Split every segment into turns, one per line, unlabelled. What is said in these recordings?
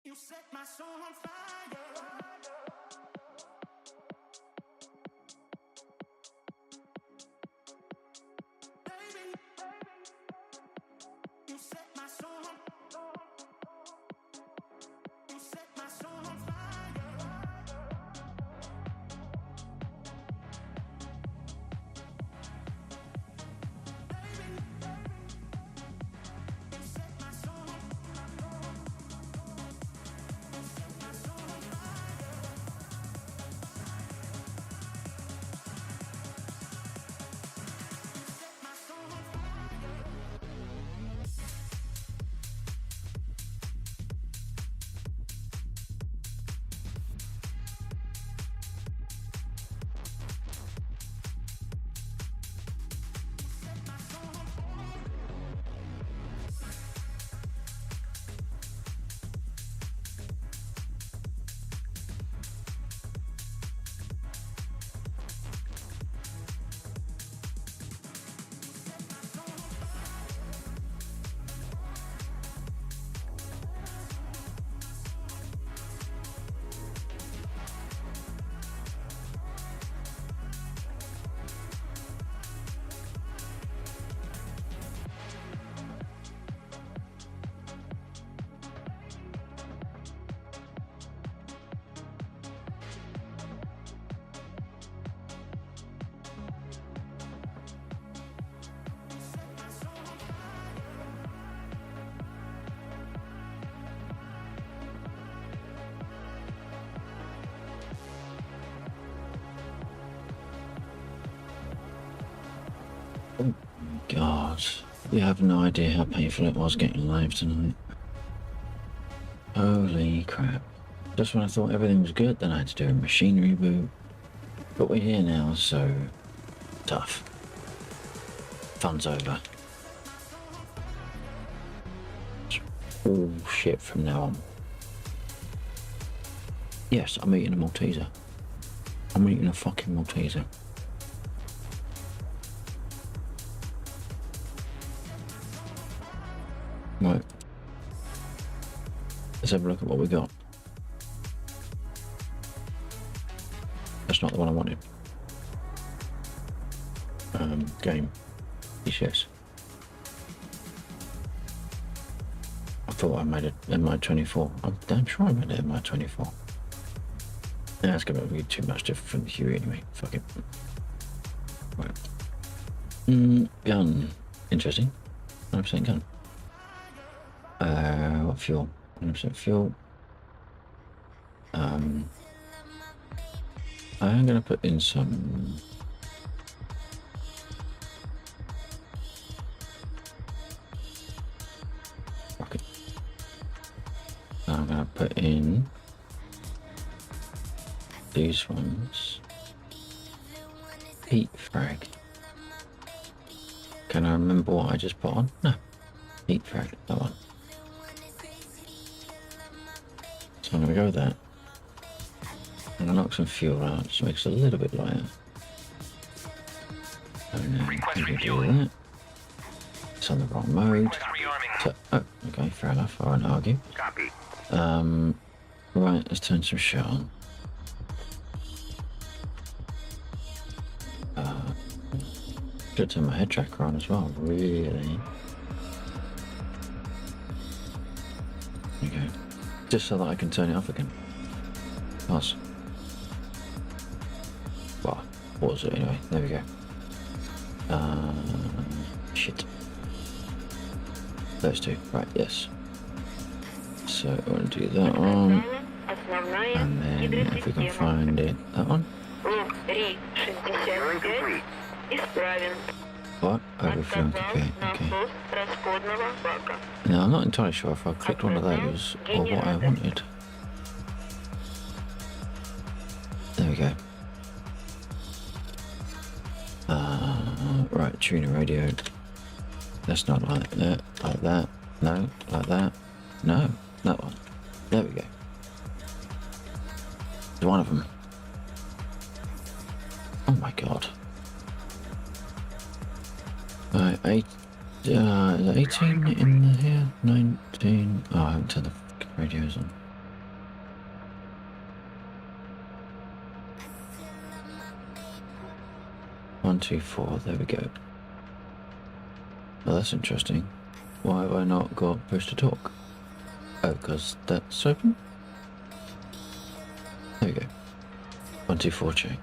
You set my soul on fire. Baby, you set my soul on You set my soul on fire. Baby, you set my soul on You set my soul on fire. You set my soul on fire.
God, you have no idea how painful it was getting live tonight. Holy crap. Just when I thought everything was good, then I had to do a machine reboot. But we're here now, so tough. Fun's over. It's all shit from now on. Yes, I'm eating a Malteser. I'm eating a fucking Malteser. Right, let's have a look at what we got. That's not the one I wanted. Game. DCS. I thought I made it MI24. I'm damn sure I made it MI24. Yeah, it's going to be too much different from the Huey anyway. Fuck it. Right. Gun. Interesting. 100% gun. What fuel? 100% fuel. I am going to put in some rocket. I'm going to put in these ones. Heat frag. Can I remember what I just put on? No. Heat frag, that one. So I'm going to go with that. I'm going to knock some fuel out, just makes it a little bit lighter. And then we do that. It's on the wrong mode. So, oh, okay, fair enough. I won't argue.
Copy.
Right, let's turn some shit on. Should turn my head tracker on as well, really. Okay. Just so that I can turn it off again. Nice. Well, what was it anyway? There we go. Shit. Those two. Right, yes. So I want to do that one. And then if we can find it, that one. What? Overflowing complete. Okay. Now I'm not entirely sure if I clicked one of those or what I wanted. There we go. Right, tuner radio. That's not like that. Like that. No. Like that. No. That one. There we go. There's one of them. Oh my god. Right, 18 in here, 19. Oh, I haven't turned the radios on. 124, there we go. Oh, that's interesting. Why have I not got push to talk? Oh, because that's open? There we go. 124 check.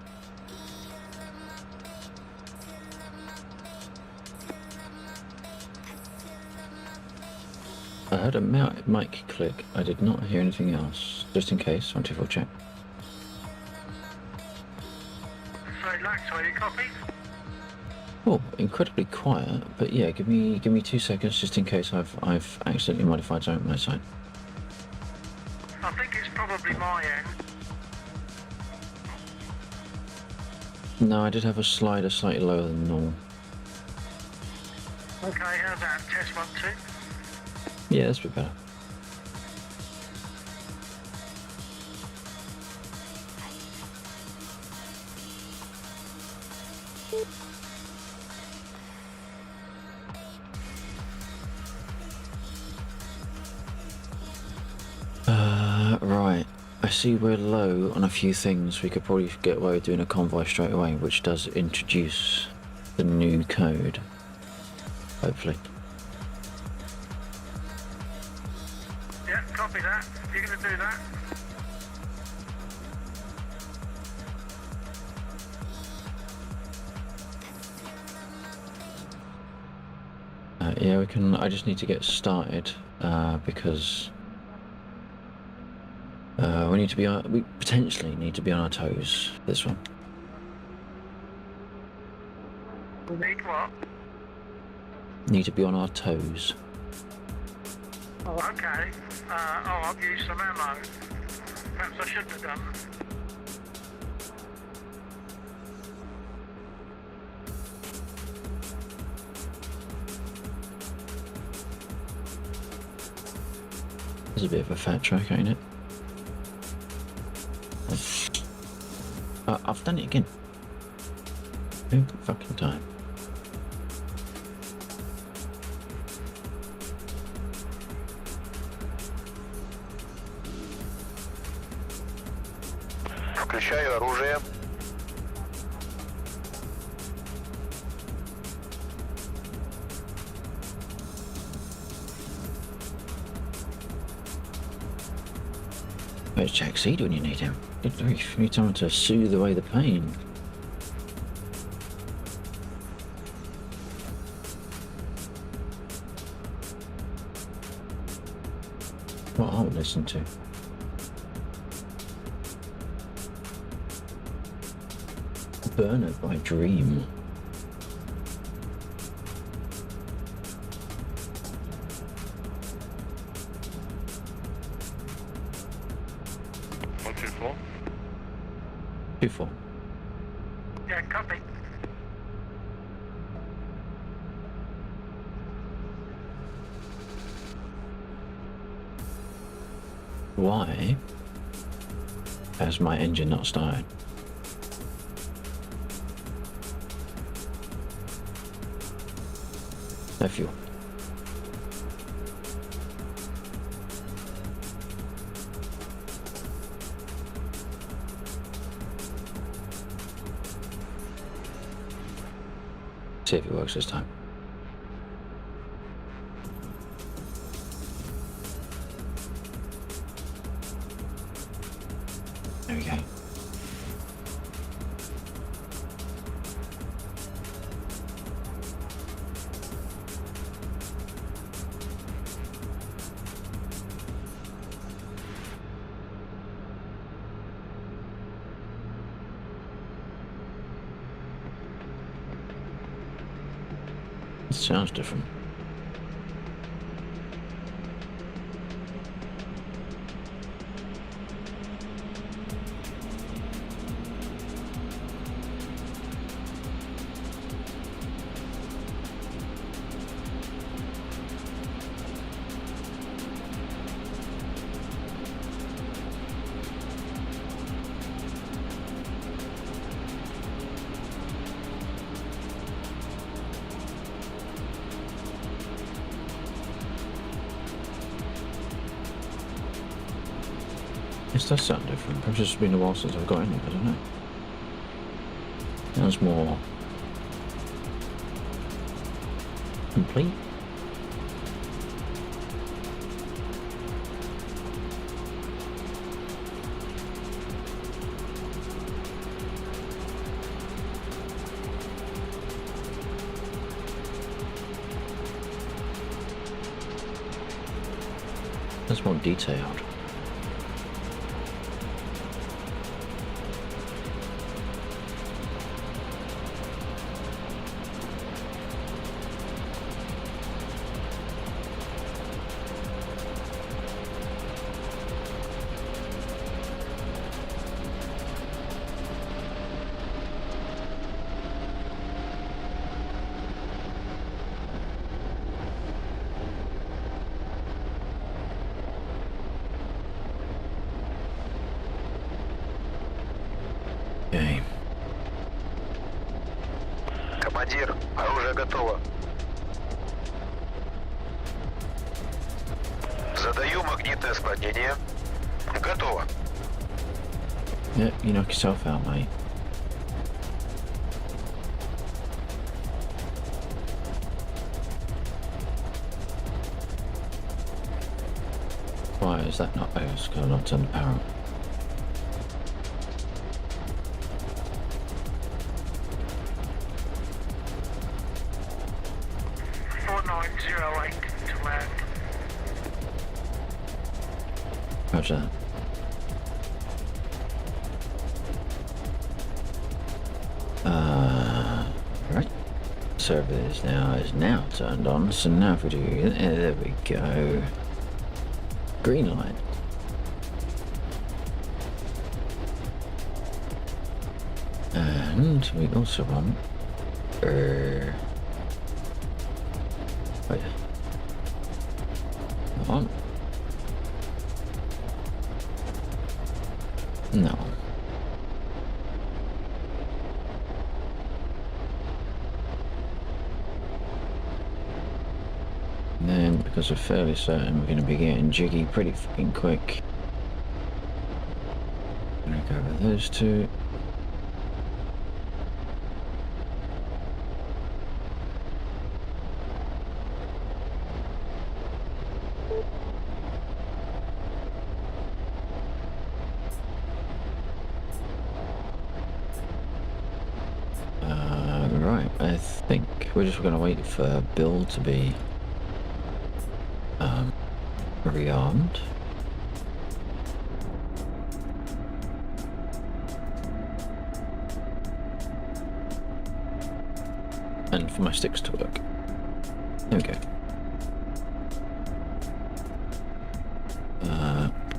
I heard a mic click. I did not hear anything else. Just in case, 124 check.
Sorry, Laxway, you copy?
Oh, incredibly quiet, but yeah, give me 2 seconds just in case I've accidentally modified something on my side.
I think it's probably my end.
No, I did have a slider slightly lower than normal.
Okay, how's that? Test 1, 2.
Yeah, that's a bit better. Right. I see we're low on a few things. We could probably get away with doing a convoy straight away, which does introduce the new code. Hopefully.
Yeah, copy that. You're going to do that?
Yeah, we can. I just need to get started because we need to be. We potentially need to be on our toes. This one.
We need what?
Need to be on our toes.
Oh, okay. I've used some ammo. Perhaps I shouldn't have done.
It's a bit of a fat track, ain't it? I've done it again. Every fucking time.
Включаю оружие.
Where's Jack Seed when you need him? Good grief, you need someone to soothe away the pain. What I'll listen to. Burner by Dream.
One, 2, 4.
2-4.
Yeah, copy.
Why has my engine not started? No fuel. See if it works this time. There we go. It sounds different. It does sound different. Perhaps it's been a while since I've got any, I don't know. Sounds more complete. That's more detailed. Okay.
Командир, оружие готово. Задаю магнитное склонение. Готово.
Yeah, you knock yourself out, mate. Why is that not? Oh, it's got not turn the power on.
To land.
Roger that. Right. Server is now turned on. So now if we do, there we go. Green light. And we also want. Wait. On. No. And then, because we're fairly certain we're going to be getting jiggy pretty fucking quick, I'm going to go over those two. Right, I think we're just going to wait for Bill to be rearmed. And for my sticks to work. There we go.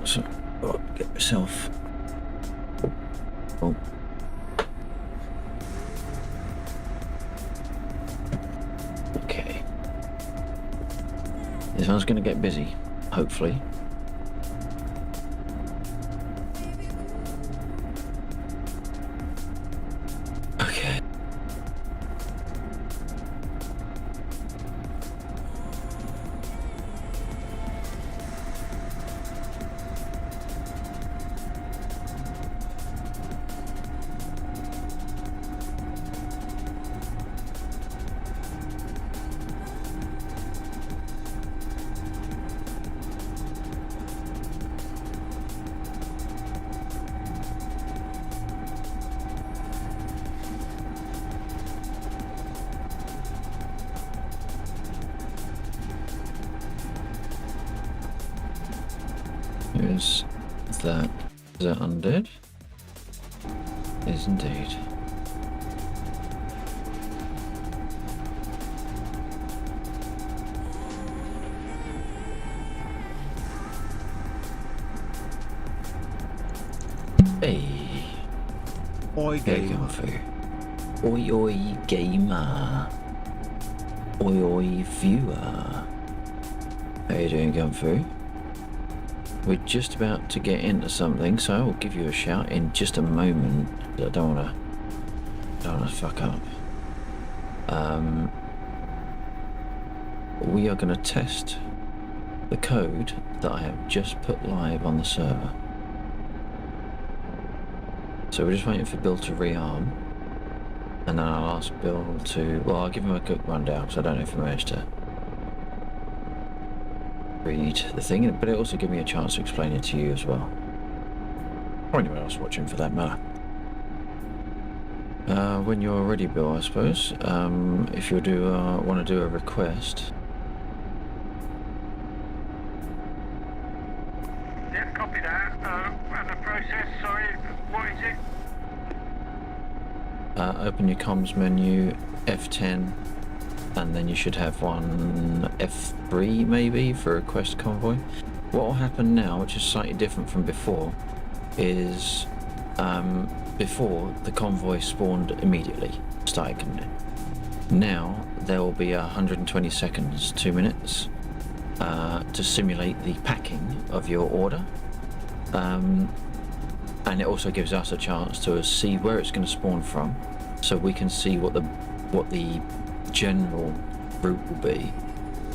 So, get myself. Oh. Okay. This one's gonna get busy, hopefully. Okay. Is that undead? Is indeed. Hey,
Oi,
there you go,
gamer.
for oi oi gamer, oi oi viewer. How you doing, Gunfu? We're just about to get into something, so I'll give you a shout in just a moment. I don't wanna fuck up. We are gonna test the code that I have just put live on the server. So we're just waiting for Bill to rearm. And then I'll ask Bill to, well, I'll give him a quick rundown because I don't know if he managed to read the thing, but it also give me a chance to explain it to you as well. Or anyone else watching for that matter. When you're ready, Bill, I suppose, if you do want to do a request.
Yeah, copy that. And the process, sorry, what is it?
Open your comms menu, F10, and then you should have one F3 maybe for request convoy. What will happen now, which is slightly different from before, is before the convoy spawned immediately, started coming in. Now there will be 120 seconds, 2 minutes, to simulate the packing of your order. And it also gives us a chance to see where it's going to spawn from, so we can see what the general route will be,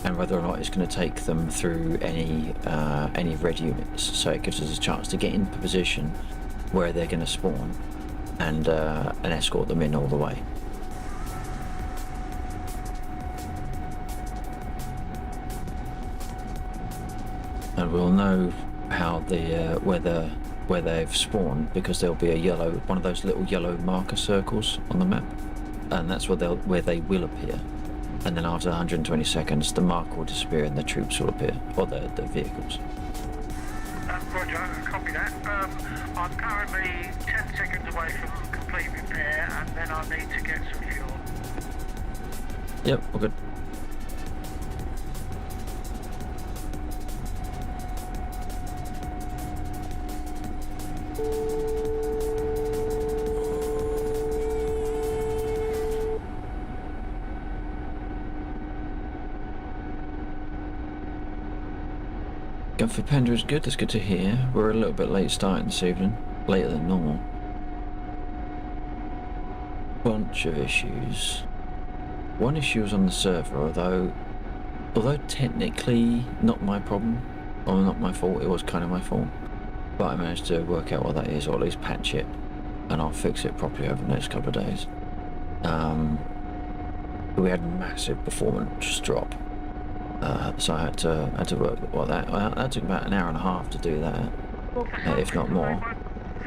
and whether or not it's going to take them through any red units. So it gives us a chance to get into position where they're going to spawn and escort them in all the way. And we'll know how the where they've spawned, because there'll be one of those little yellow marker circles on the map, and that's where they will appear. And then after 120 seconds, the marker will disappear and the troops will appear, or the vehicles.
Roger, copy that. I'm currently 10 seconds away from complete repair, and then I need to get some fuel.
Yep, all good. Gumphy Panda is good, that's good to hear. We're a little bit late starting this evening, later than normal. Bunch of issues. One issue was on the server, although technically not my problem, or not my fault, it was kind of my fault. But I managed to work out what that is, or at least patch it, and I'll fix it properly over the next couple of days. We had massive performance drop. So I had to work. Well, that took about an hour and a half to do that, if not more.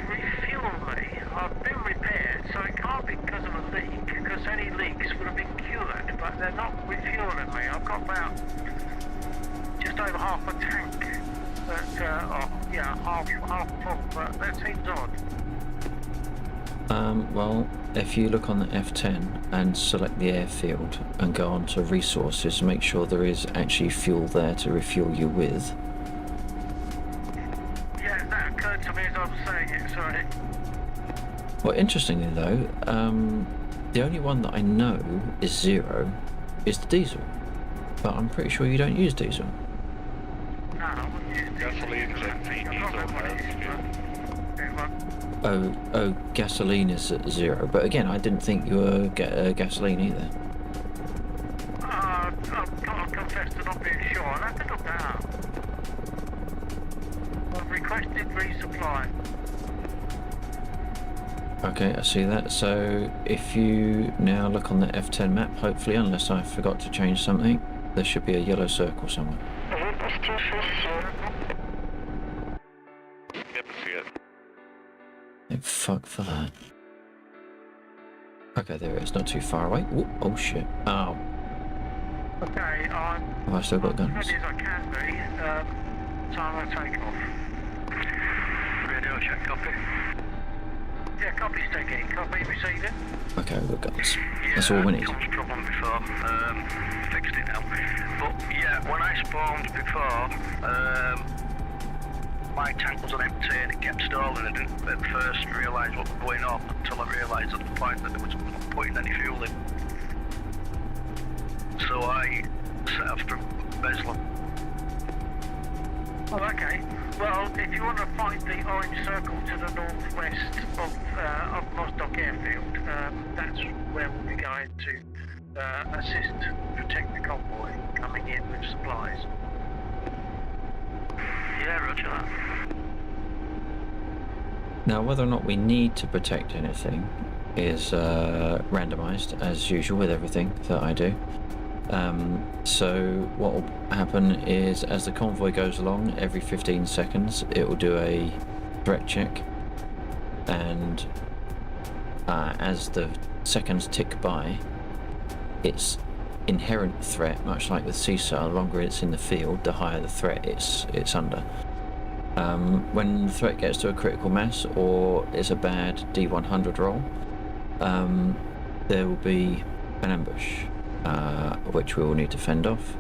Refuel me. I've been repaired, so it can't be because of a leak, because any leaks would have been cured, but they're not refueling me. I've got about just over half a tank, but half full, but that seems odd.
Well, if you look on the F10 and select the airfield and go on to resources, make sure there is actually fuel there to refuel you with.
Yeah, that occurred to me as I was saying it, sorry.
Well, interestingly though, the only one that I know is 0 is the diesel, but I'm pretty sure you don't use diesel.
No, I wouldn't use
Gasoline is empty, diesel has fuel.
Oh, gasoline is at 0, but again, I didn't think you were gasoline either.
I've got to confess to not being sure. I'll have to look that up. I've requested resupply.
Okay, I see that. So if you now look on the F10 map, hopefully, unless I forgot to change something, there should be a yellow circle somewhere.
Yep, I see it.
Thank fuck for that. Okay, there it is, not too far away. Ooh, oh shit. Oh.
Okay, I'm
Have I still got
as
guns?
ready as I can be. Time to take off. Radio check, copy. Yeah, copy, Steggy. Copy, receiving.
Okay, we've got guns. That's all we need.
Comms problem before. Fixed it now. But yeah, when I spawned before, my tank was on empty and it kept stalling. I didn't at first realise what was going on until I realised at the point that it was not putting any fuel in. So I set off from Beslan. Oh, okay. Well, if you want to find the orange circle to the northwest of Mosdock Airfield, that's where we'll be going to assist protect the convoy coming in with supplies. Yeah, roger that.
Now, whether or not we need to protect anything is randomized as usual with everything that I do. So what will happen is, as the convoy goes along, every 15 seconds it will do a threat check, and as the seconds tick by, its inherent threat, much like with CSAR, the longer it's in the field, the higher the threat it's under. When the threat gets to a critical mass or is a bad D100 roll, there will be an ambush, which we will need to fend off.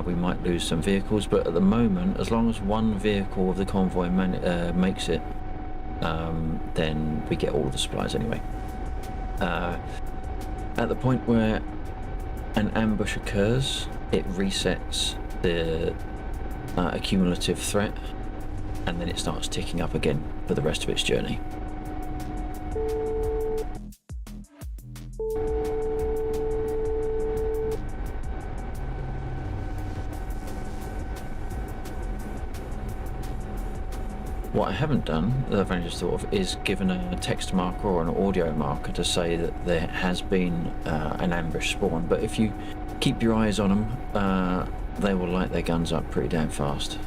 We might lose some vehicles, but at the moment, as long as one vehicle of the convoy makes it, then we get all the supplies anyway. At the point where an ambush occurs, it resets the accumulative threat, and then it starts ticking up again for the rest of its journey. What I haven't done, that I've only just thought of, is given a text marker or an audio marker to say that there has been an ambush spawn. But if you keep your eyes on them, they will light their guns up pretty damn fast.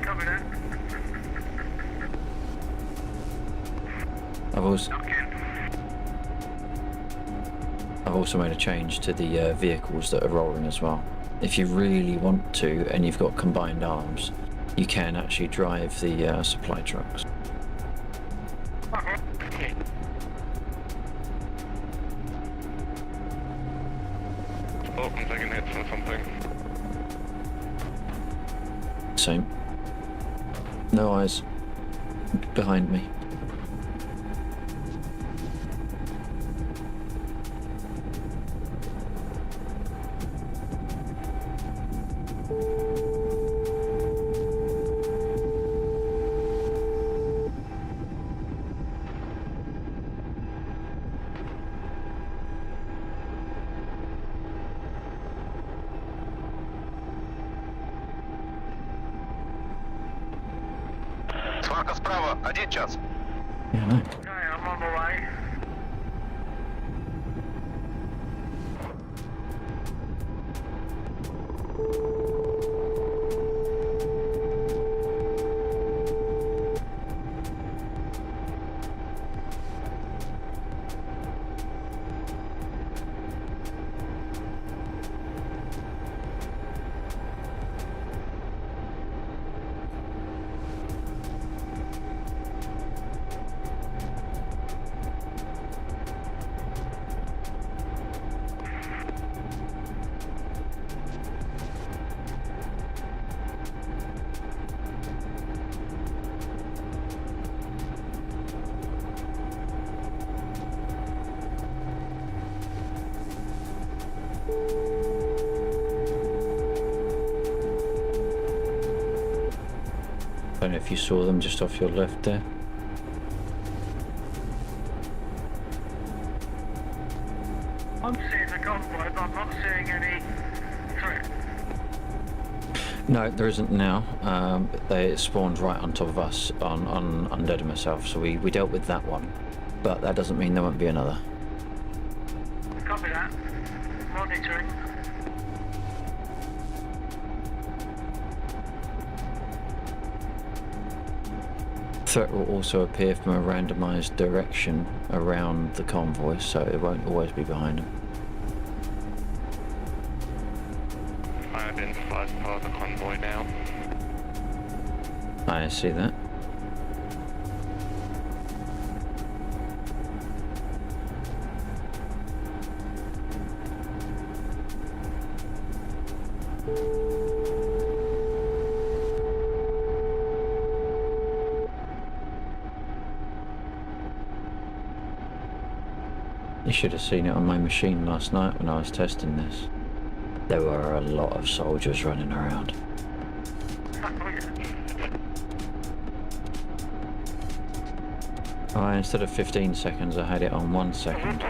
Copy that.
I've also made a change to the vehicles that are rolling as well. If you really want to, and you've got combined arms, you can actually drive the supply trucks.
Okay.
Oh, I'm taking hits from something.
Same. No eyes behind me.
Сварка справа, 1 час.
Yeah, no.
Okay, I'm on my way.
I don't know if you saw them just off your left there.
I'm seeing the convoy, but I'm not seeing any threat.
No, there isn't now. They spawned right on top of us on Undead and myself, so we dealt with that one. But that doesn't mean there won't be another.
Copy that. Monitoring.
Threat will also appear from a randomized direction around the convoy, so it won't always be behind them.
I identify as part of the convoy now.
I see that. You should have seen it on my machine last night when I was testing this. There were a lot of soldiers running around. Instead of 15 seconds, I had it on 1 second.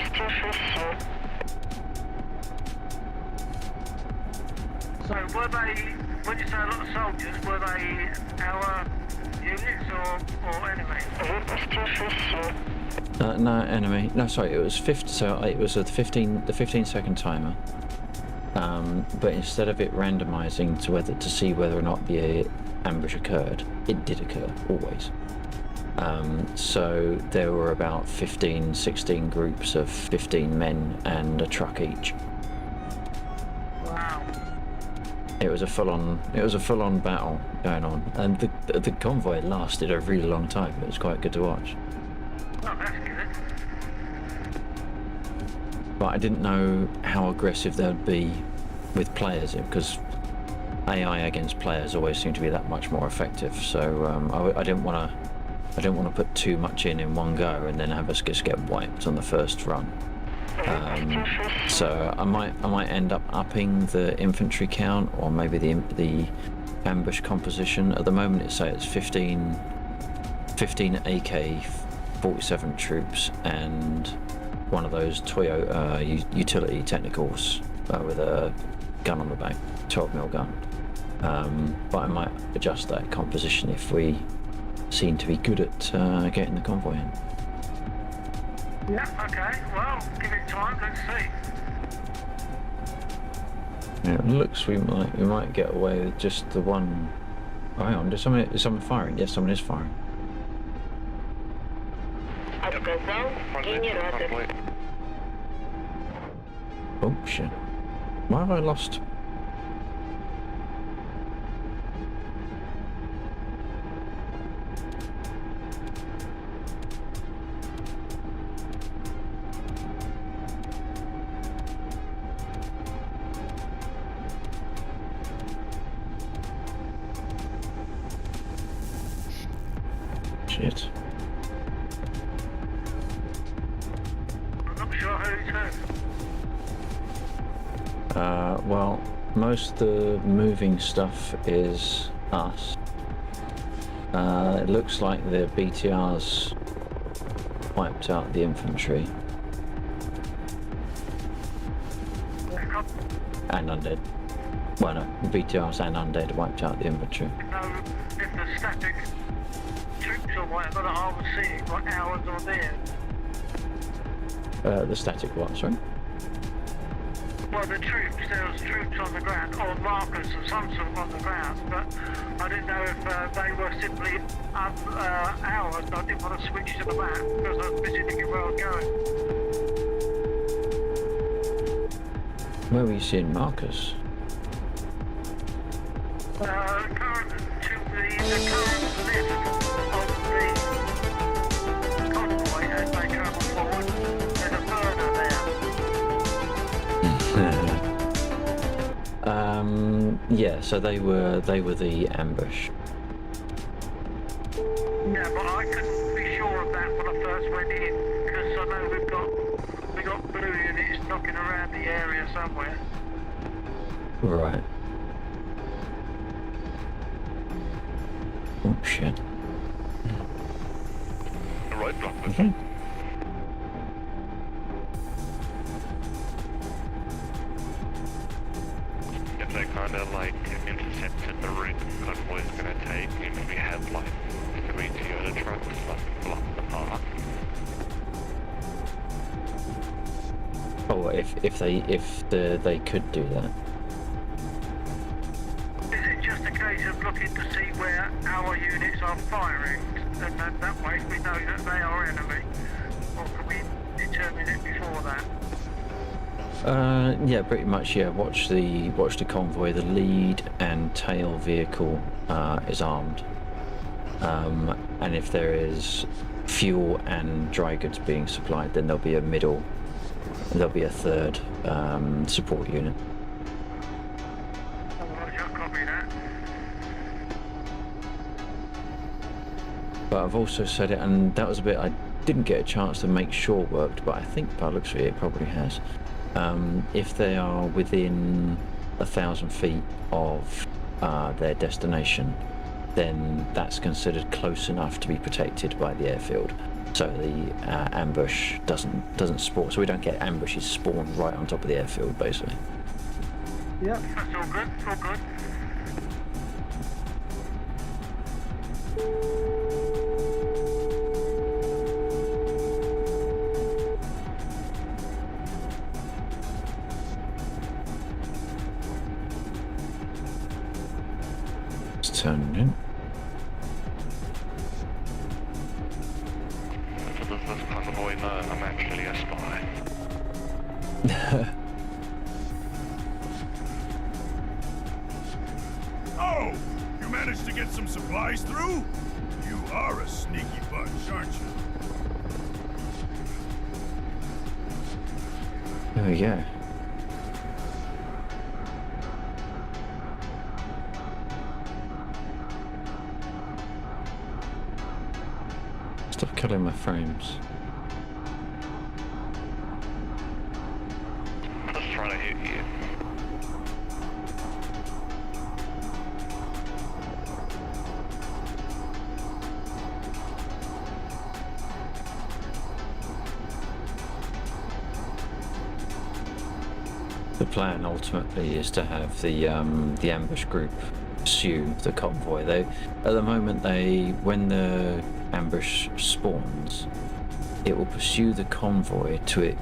So were they, when you say a lot of soldiers, were they our units or enemy?
No, enemy. No, sorry, it was 50. So it was a 15-second timer. But instead of it randomizing to see whether or not the ambush occurred, it did occur always. So there were about 16 groups of 15 men and a truck each.
Wow.
It was a full-on battle going on, and the convoy lasted a really long time. It was quite good to watch.
Oh, that's good.
But I didn't know how aggressive they'd be with players, because AI against players always seem to be that much more effective. So I didn't want to put too much in one go and then have us just get wiped on the first run. So I might end up upping the infantry count, or maybe the ambush composition. At the moment, it's 15 AK-47 troops and one of those Toyota utility technicals with a gun on the back, 12mm gun. But I might adjust that composition if we seem to be good at getting the convoy in.
Yeah, okay, well, give it time, let's see.
Yeah, it looks we might get away with just the one. Oh, hang on, is someone firing? Yes, someone is firing.
Отказал генератор.
Oh shit! Why have I lost? Shit.
I'm not sure who's who.
Well, most of the moving stuff is us. It looks like the BTRs wiped out the infantry and undead. Well, no, BTRs and undead wiped out the infantry.
Know if the static troops or whatever that I was seeing, what hours or there.
The static what, sorry?
Well, the troops, there was troops on the ground, or markers of some sort on the ground, but I didn't know if they were simply hours. I didn't want to switch to the map because I was busy thinking where I was going.
Where were you seeing markers?
Current to the current lift of the convoy as they travel forward. There's a burner there.
Yeah, so they were the ambush.
Yeah, but I couldn't be sure of that when I first went in because I know we got blue units knocking around the area somewhere.
Right. Oh shit.
A roadblock was
Okay.
if they kind of like intercepted the route the convoy's going to take, if we had like 3 Toyota trucks like block the path.
Oh, if they could do that.
Is it just a case of looking to see where our units are firing, and then that way we know that they are enemy, or can we determine it before that?
Yeah, pretty much. Yeah, watch the convoy. The lead and tail vehicle is armed, and if there is fuel and dry goods being supplied, then there'll be a third support unit.
Roger, copy that.
But I've also said it, and that was a bit I didn't get a chance to make sure worked, but I think by the looks of it, it probably has. If they are within 1,000 feet of their destination, then that's considered close enough to be protected by the airfield. So the ambush doesn't spawn. So we don't get ambushes spawn right on top of the airfield, basically.
That's all good, all good.
Let's turn in.
So does this convoy know I'm actually a spy?
Oh, you managed to get some supplies through? You are a sneaky bunch, aren't you?
There we go. Stop killing my frames.
I'm just trying to hit you.
The plan ultimately is to have the ambush group pursue the convoy. They, at the moment, when the ambush spawns, it will pursue the convoy to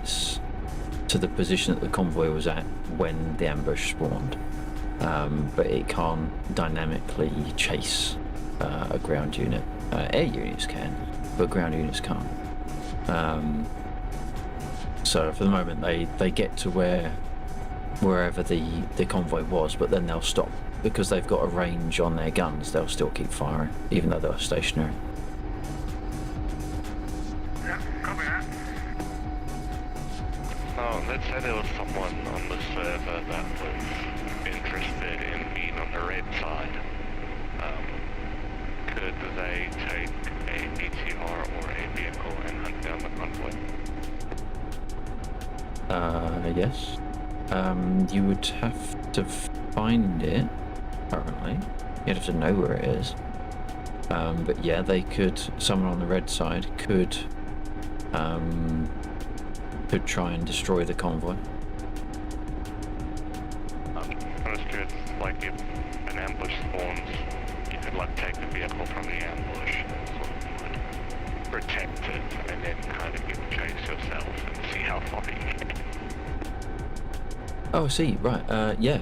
the position that the convoy was at when the ambush spawned. But it can't dynamically chase a ground unit. Air units can, but ground units can't. So for the moment, they get to wherever the convoy was, but then they'll stop because they've got a range on their guns. They'll still keep firing, even though they're stationary.
Yeah, copy that.
Now, let's say there was someone on the server that was interested in being on the red side. Could they take a BTR or a vehicle and hunt down the convoy?
Yes. You would have to find it, currently. You'd have to know where it is. But yeah, someone on the red side could try and destroy the convoy.
I'm just curious, like if an ambush spawns, you could like take the vehicle from the ambush and sort of like protect it and then kind of give chase yourself and see how far you can get.
Oh, I see. Right. Yeah.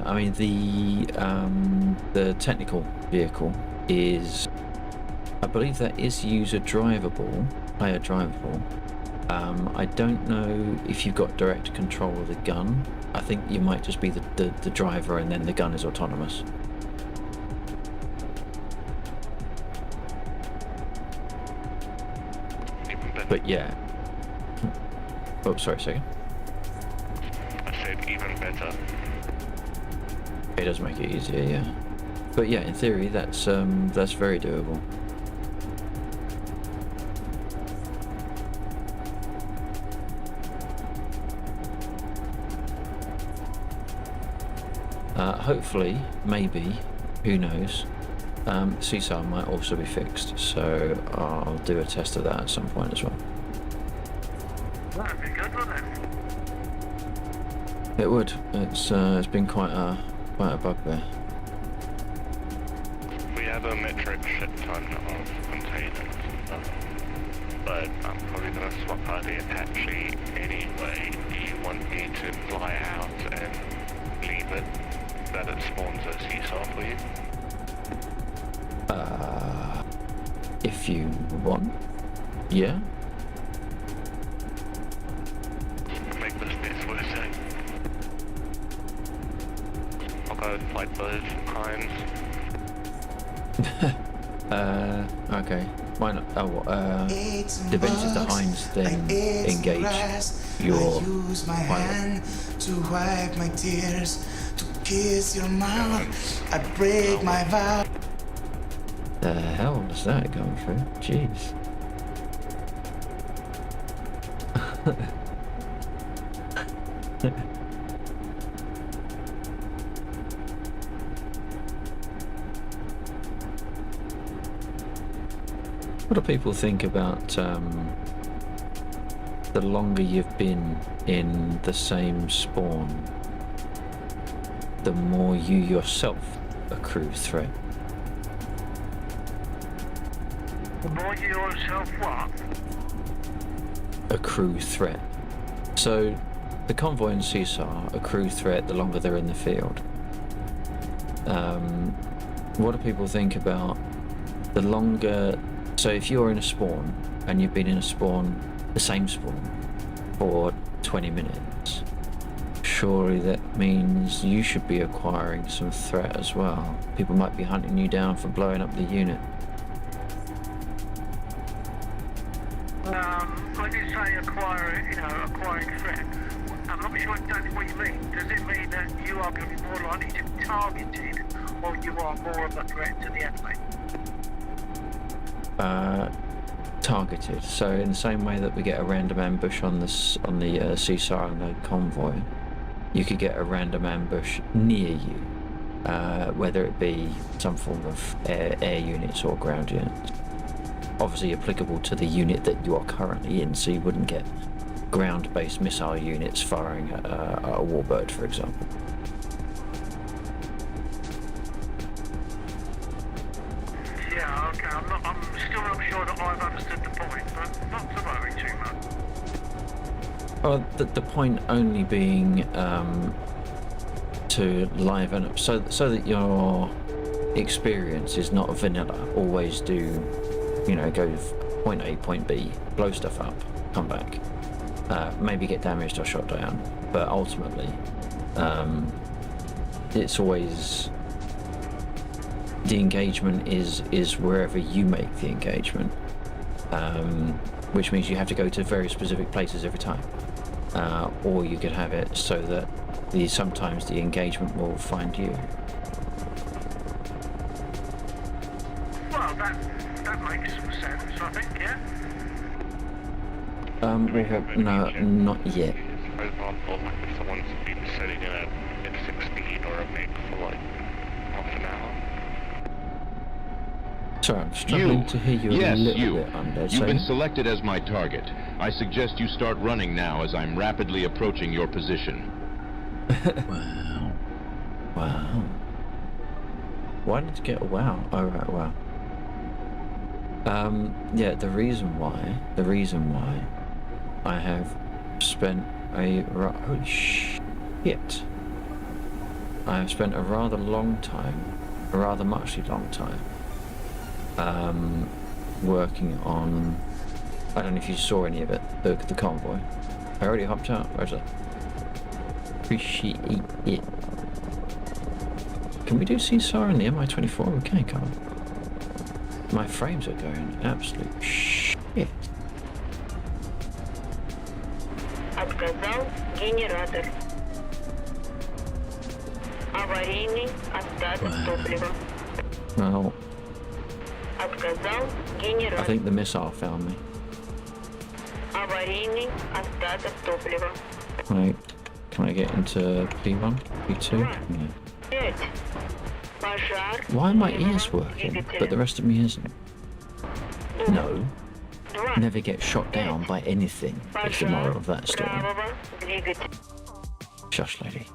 I mean, the technical vehicle is, I believe that is player drivable. I don't know if you've got direct control of the gun. I think you might just be the driver, and then the gun is autonomous. But yeah. Oh, sorry. A second.
Even better.
It does make it easier, yeah. But yeah, in theory, that's very doable. Hopefully, maybe, who knows, CSAR might also be fixed, so I'll do a test of that at some point as well.
That'd be good, wouldn't it?
It would. It's been quite a bugbear.
We have a metric shit ton of containers, but I'm probably gonna swap out the Apache anyway. Do you want me to fly out and leave it that it spawns a seesaw for you?
If you want, yeah.
Make this death worth it. I'll go fight those Heinz.
Okay. Why not? Oh, eventually the Heinz then engage your pilot.
To wipe my tears, to kiss your mouth, I break my vow.
The hell is that going through? Jeez. What do people think about the longer you've been in the same spawn, the more you yourself accrue threat?
More yourself what?
A crew threat. So, the convoy and CSAR are a crew threat the longer they're in the field. What do people think about the longer... So if you're in a spawn, and you've been in a spawn, the same spawn, for 20 minutes, surely that means you should be acquiring some threat as well. People might be hunting you down for blowing up the unit.
When you say acquiring threat, I'm not sure exactly what you mean. Does it mean that you are going to be more likely to be targeted, or you are more of a threat to the enemy?
Targeted. So in the same way that we get a random ambush on the CSAR and the convoy, you could get a random ambush near you, whether it be some form of air units or ground units. Obviously applicable to the unit that you are currently in, so you wouldn't get ground-based missile units firing at a warbird, for example.
Yeah, okay. I'm still not sure that I've understood the point, but not to worry too much.
Well, the point only being to liven up, so that your experience is not vanilla. Always do, go point A, point B, blow stuff up, come back, maybe get damaged or shot down, but ultimately, it's always the engagement is wherever you make the engagement, which means you have to go to very specific places every time, or you could have it so that sometimes the engagement will find you.
Well, that makes some sense, I think, yeah?
No, not yet.
For example, like if someone's been sitting in a F-16 or a MiG for like half an hour.
Sorry, I'm struggling to hear you a little bit, Undead.
You've been selected as my target. I suggest you start running now as I'm rapidly approaching your position.
Wow. Why did you get a wow? Oh, right, wow. Yeah, the reason why I have spent holy shit. I have spent a rather long time, a rather muchly long time, working on, I don't know if you saw any of it, the convoy. I already hopped out, where's it? Appreciate it. Can we do CSAR in the MI-24? We can, can't we? My frames are going absolute shit.
Отказал генератор. Аварийный остаток топлива.
Well,
Отказал
I
генератор.
think the missile found me.
Аварийный остаток топлива.
Can I get into P1? P2? Yeah.
5. Пожар.
Why are my ears working, but the rest of me isn't? No.
2.
Never get shot down by anything, is the moral of that story.
Правого двигателя.
Shush, lady.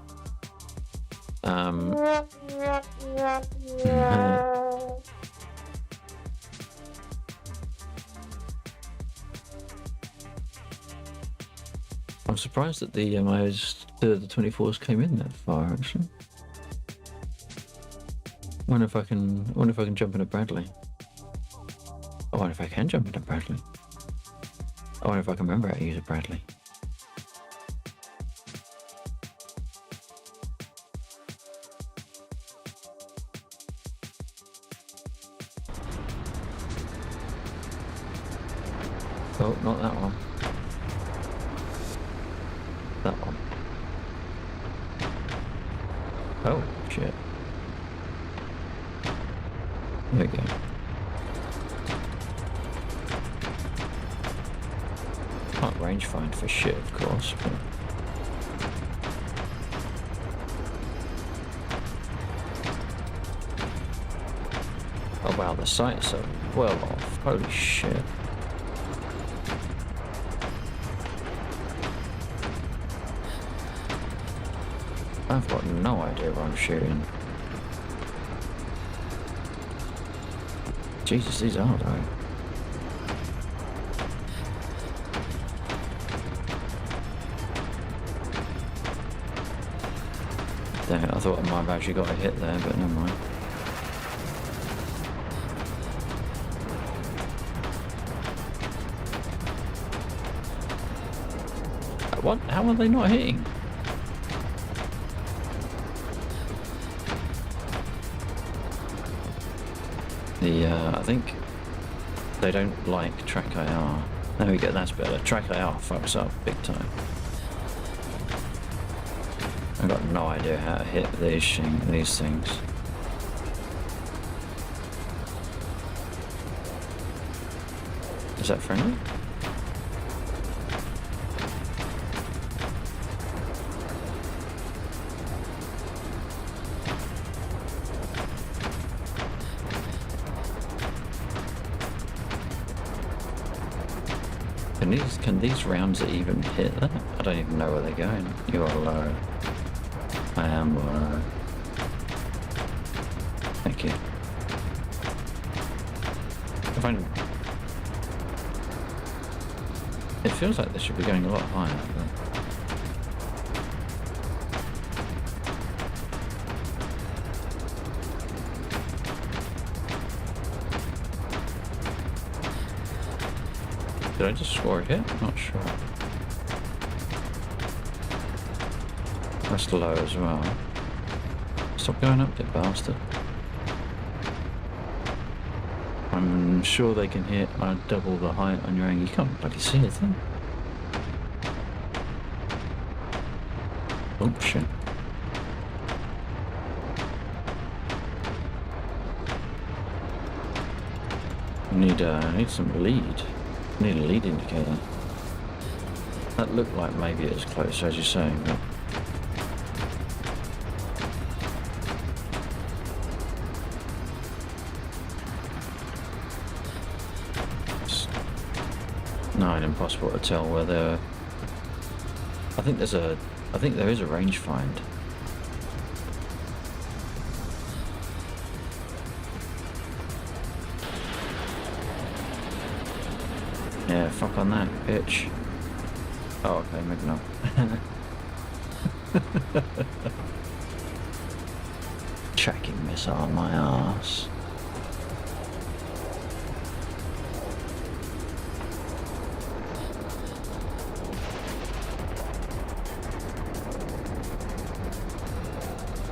I'm surprised that the the 24s came in that far, actually. Wonder if I can jump into Bradley. I wonder if I can jump into Bradley. I wonder if I can remember how to use a Bradley. Oh, not that one. That one. Oh, shit. There we go. Can't range find for shit, of course, but... Oh wow, the sights are well off. Holy shit. I've got no idea where I'm shooting. Jesus, these are though. Damn it, I thought I might have actually got a hit there, but never mind. What? How are they not hitting? I think they don't like track IR. There we go, that's better. Track IR fucks up big time. I've got no idea how to hit these things. Is that friendly? Can these rounds even hit that? I don't even know where they're going. You are low. I am low. Thank you. It feels like they should be going a lot higher. Did I just score a hit? Not sure. That's low as well. Stop going up, you bastard. I'm sure they can hit double the height on your angle. You can't bloody see it then. Oh shit. I need some lead. Need a lead indicator. That looked like maybe it was close, as you're saying, but... It's nigh impossible to tell where they're... I think there is a range find. Yeah, fuck on that, bitch. Oh, okay, maybe not. Tracking missile on my ass.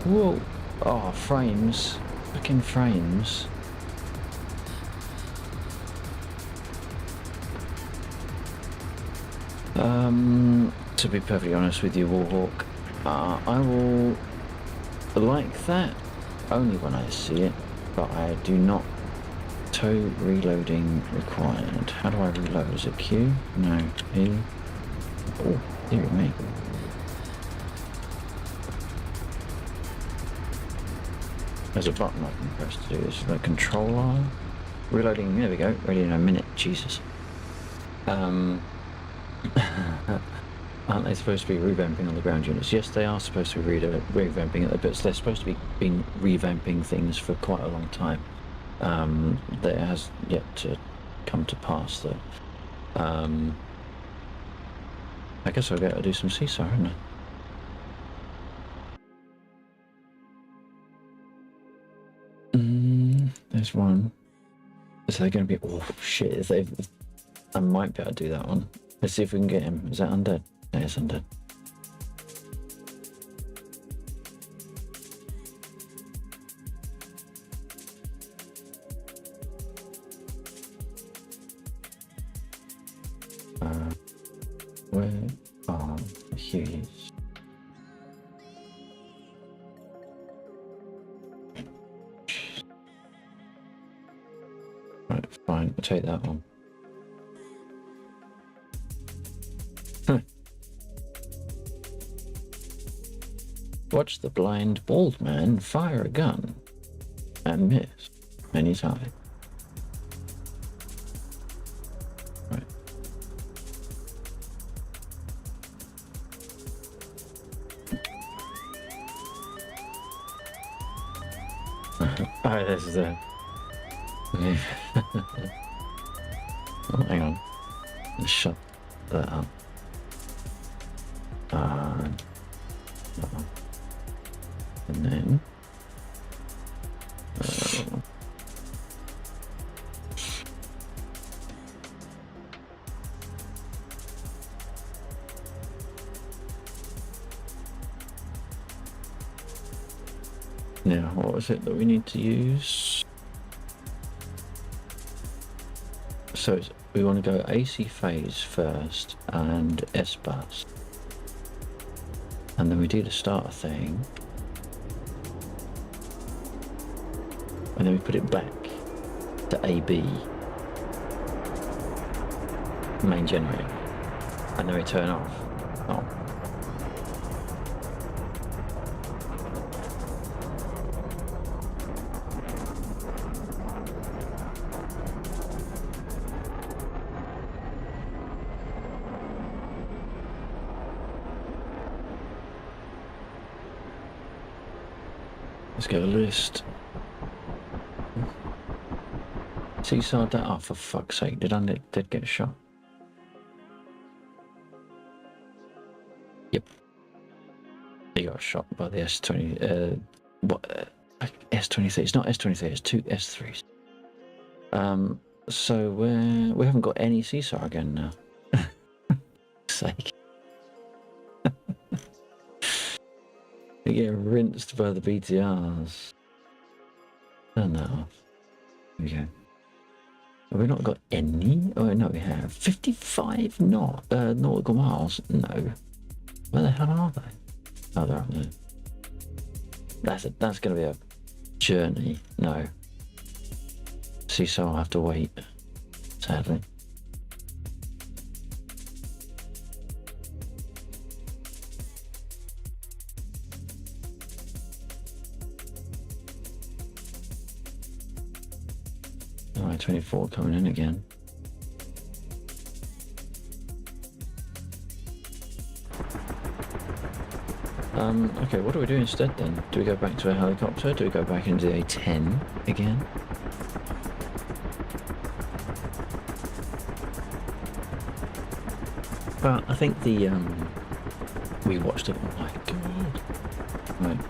Whoa. Oh, frames. Fucking frames. To be perfectly honest with you, Warhawk, I will like that only when I see it, but I do not. Tow reloading required. How do I reload? Is it Q? No. E? Oh, dear me. There's a button I can press to do this. The controller. Reloading, there we go. Ready in a minute. Jesus. Aren't they supposed to be revamping on the ground units? Yes, they are supposed to be revamping it, but they're supposed to be revamping things for quite a long time. That has yet to come to pass, though. I guess I'll get to do some CSAR, haven't I? There's one. Is there going to be... Oh, shit. If they've... I might be able to do that one. Let's see if we can get him. Is that undead? Yeah, it's undead. Where are the Hueys? Right, fine. I'll take that one. Watch the blind bald man fire a gun and miss many times. Right. Oh, this is a... Oh, hang on. Let's shut that up. And then... now, what was it that we need to use? So we want to go AC phase first and S bus. And then we do the starter thing. And then we put it back to AB, main generator. And then we turn off. Oh. Let's get a list. Seaside that off, for fuck's sake. Did get shot? Yep. He got shot by the S20. S23? It's not S23, it's two S3s. So we haven't got any CSAR again now. Sake. We get rinsed by the BTRs. Turn that off. There we go. Have we not got any? Oh no, we have 55 nautical miles. No, where the hell are they? Oh, they're up there. That's going to be a journey. No. See, so I'll have to wait. Sadly. Alright, 24 coming in again. Okay, what do we do instead then? Do we go back to a helicopter? Do we go back into a 10 again? Well, I think the, we watched it, oh my god. Right.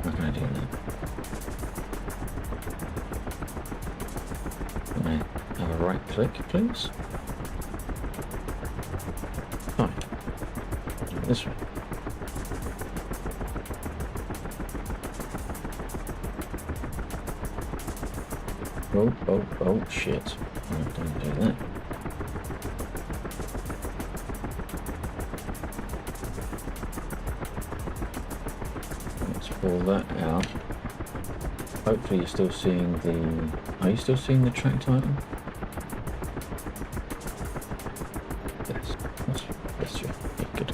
How can I do that? Can I have a right click, please? Fine. Do it this way. Oh, shit. No, don't do that. Let's pull that out. Hopefully you're still seeing the... Are you still seeing the track title? Yes. That's true. Yeah, good.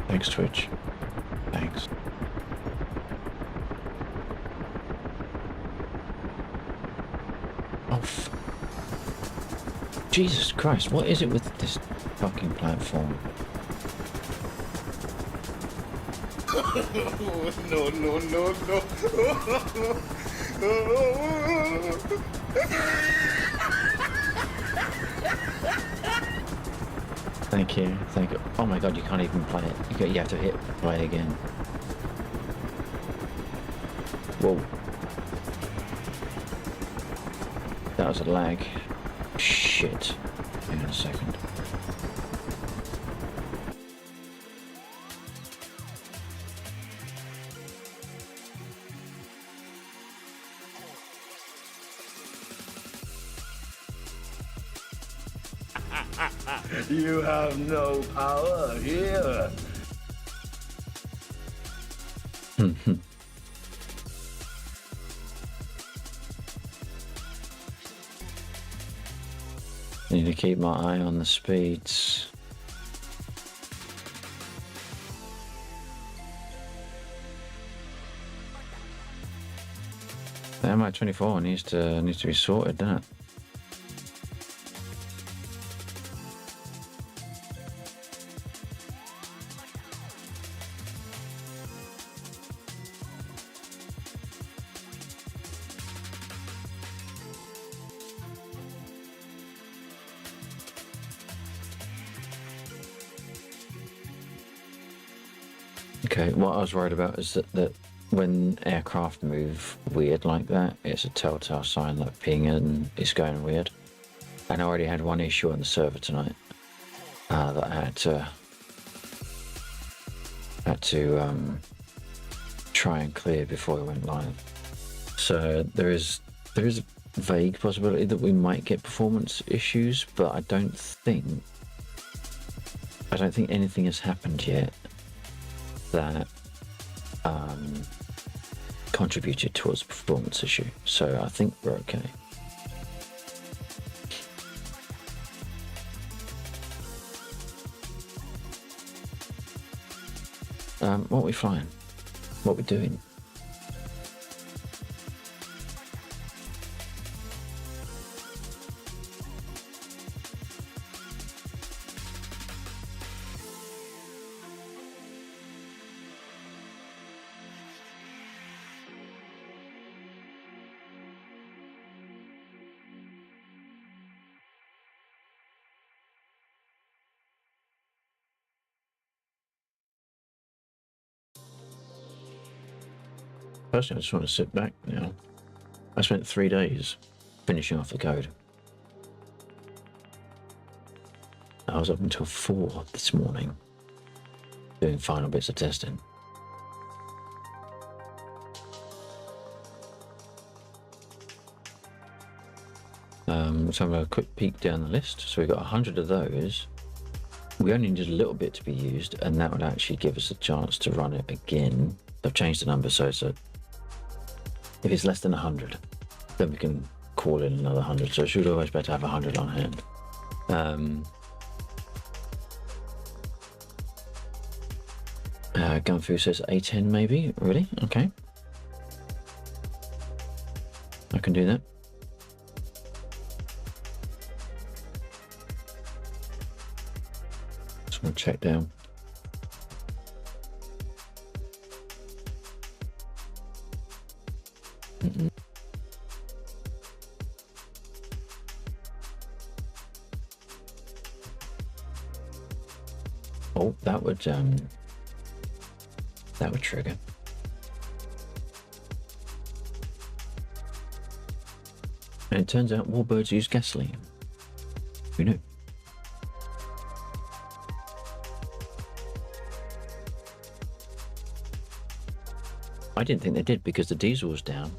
Thanks, Twitch. Thanks. Oh, Jesus Christ, what is it with this fucking platform?
No.
Thank you. Oh my god, you can't even play it. You have to hit play again. Whoa. That was a lag. Shit. Hang on a second.
You have no power here.
Need to keep my eye on the speeds. The MI-24 needs to be sorted, doesn't it? Okay, what I was worried about is that when aircraft move weird like that, it's a telltale sign that pinging is going weird. And I already had one issue on the server tonight that I had to try and clear before I went live. So there is a vague possibility that we might get performance issues, but I don't think anything has happened yet that contributed towards the performance issue, so I think we're okay. What are we flying? What are we doing? Personally, I just want to sit back now. I spent 3 days finishing off the code. I was up until 4 this morning doing final bits of testing. So I'm going to quick peek down the list. So we've got 100 of those. We only need a little bit to be used, and that would actually give us a chance to run it again. I've changed the number so it's if it's less than 100, then we can call in another 100. So it should always better to have 100 on hand. Gunfu says A10 maybe. Really? Okay. I can do that. Just want to check down. Oh, that would trigger. And it turns out warbirds use gasoline. Who knew? I didn't think they did because the diesel was down,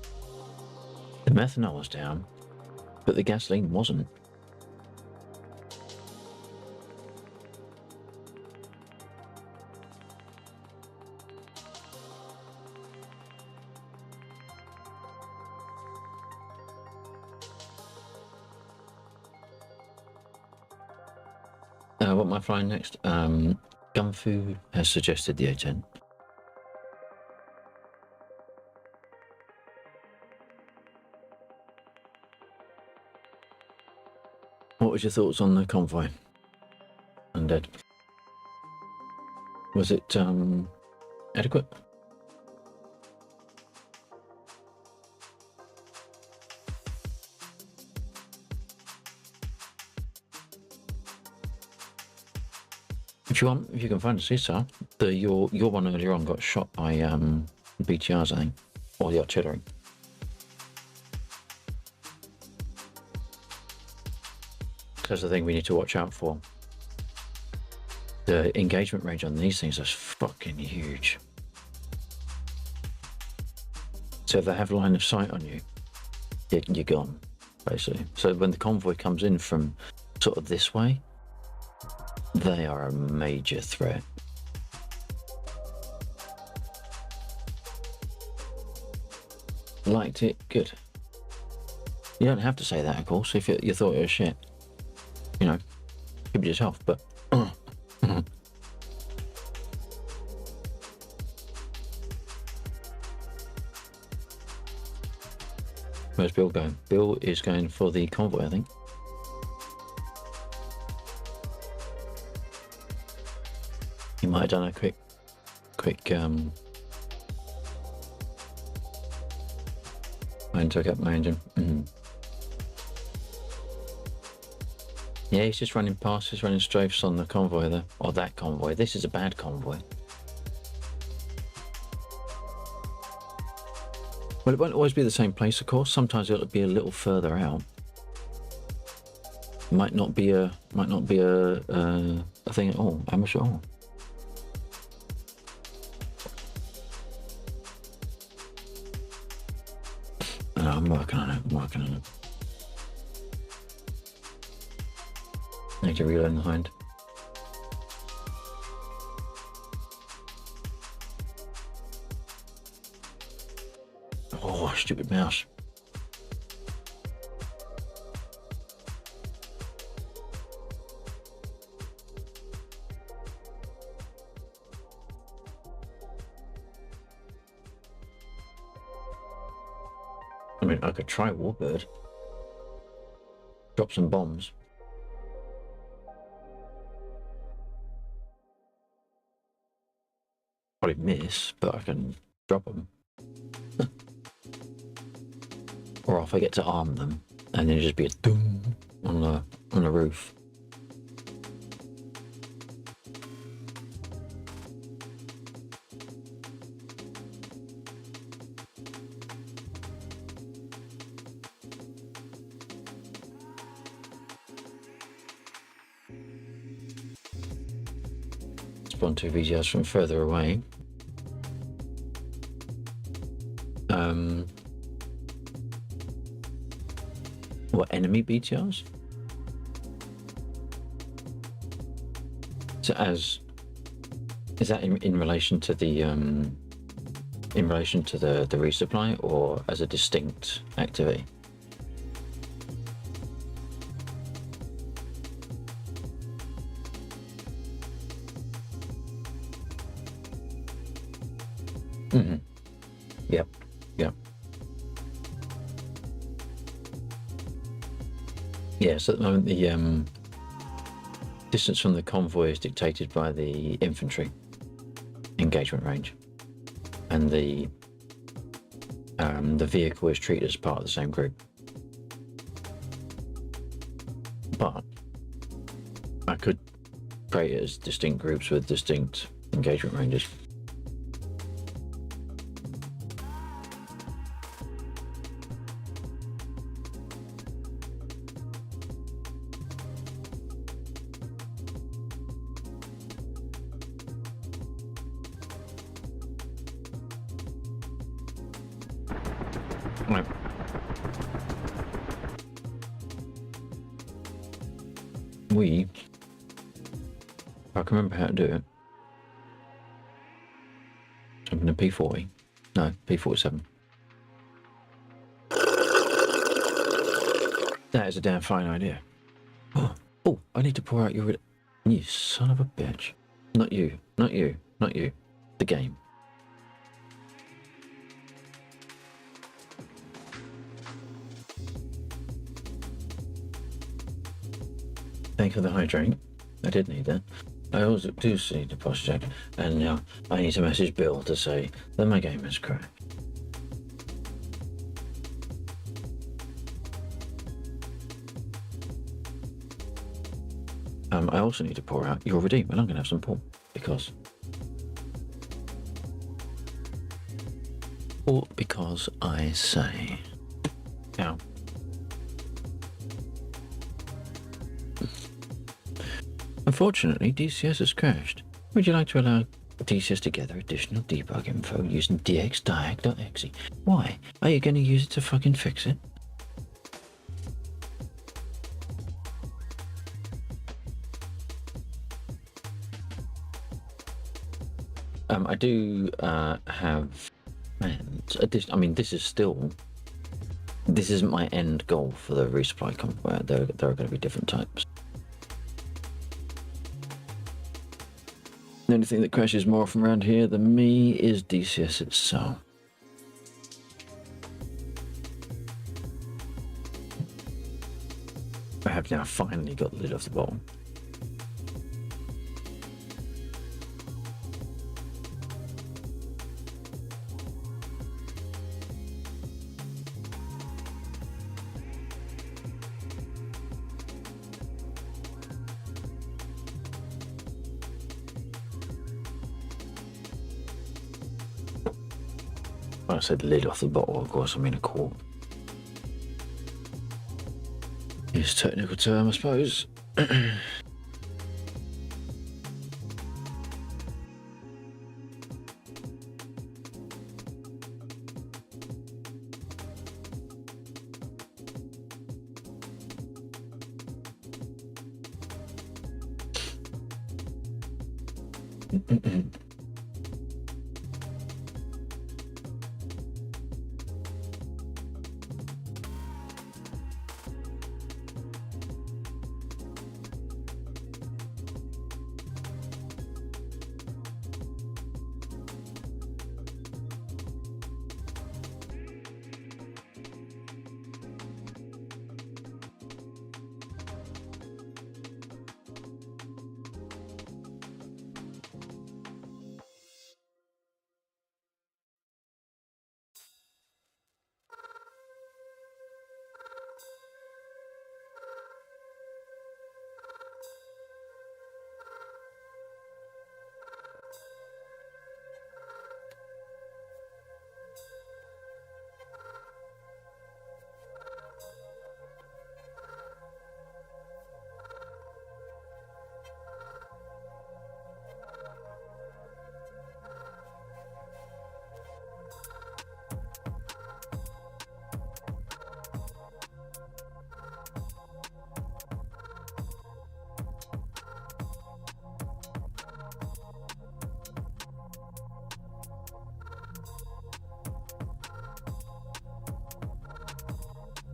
the methanol was down, but the gasoline wasn't. What am I flying next? Gunfu has suggested the A10. What was your thoughts on the convoy? Undead. Was it adequate? If you want, if you can find a CSAR, your one earlier on got shot by BTRs, I think, or the artillery. That's the thing we need to watch out for. The engagement range on these things is fucking huge. So if they have line of sight on you, you're gone, basically. So when the convoy comes in from sort of this way, they are a major threat. Liked it, good. You don't have to say that, of course, if you thought it was shit. You know, keep it yourself, but... Where's Bill going? Bill is going for the convoy, I think. He might have done a quick I took up my engine. Yeah, he's just running past, he's running strafes on the convoy there. Or that convoy. This is a bad convoy. Well, it won't always be the same place, of course. Sometimes it'll be a little further out. Might not be a thing at all. I'm sure. No, I'm working on it. Need to reload behind. Oh, stupid mouse. I mean, I could try Warbird. Drop some bombs. Probably miss, but I can drop them. Or if I get to arm them, and then just be a doom on the roof. Spawn 2 VGRs from further away. What, enemy BTRs? So is that in relation to the resupply, or as a distinct activity? Yep. Yeah, so at the moment the distance from the convoy is dictated by the infantry engagement range, and the vehicle is treated as part of the same group. But I could create it as distinct groups with distinct engagement ranges. Right. If I can remember how to do it. Jumping to P40. No, P47. That is a damn fine idea. Oh, I need to pour out your... You son of a bitch. Not you. The game. Thank you for the hydrate. I did need that. I also do see the posture check, and now I need to message Bill to say that my game is crashed. I also need to pour out your redeem, and I'm going to have some pour, because I say. Now, unfortunately, DCS has crashed. Would you like to allow DCS to gather additional debug info using dxdiag.exe? Why? Are you going to use it to fucking fix it? I do have plans. I mean, this isn't my end goal for the resupply convoy. There are going to be different types. The only thing that crashes more from around here than me is DCS itself. Okay, I finally got the lid off the bottle. When I said lid off the bottle, of course I mean a cork. Use a technical term, I suppose.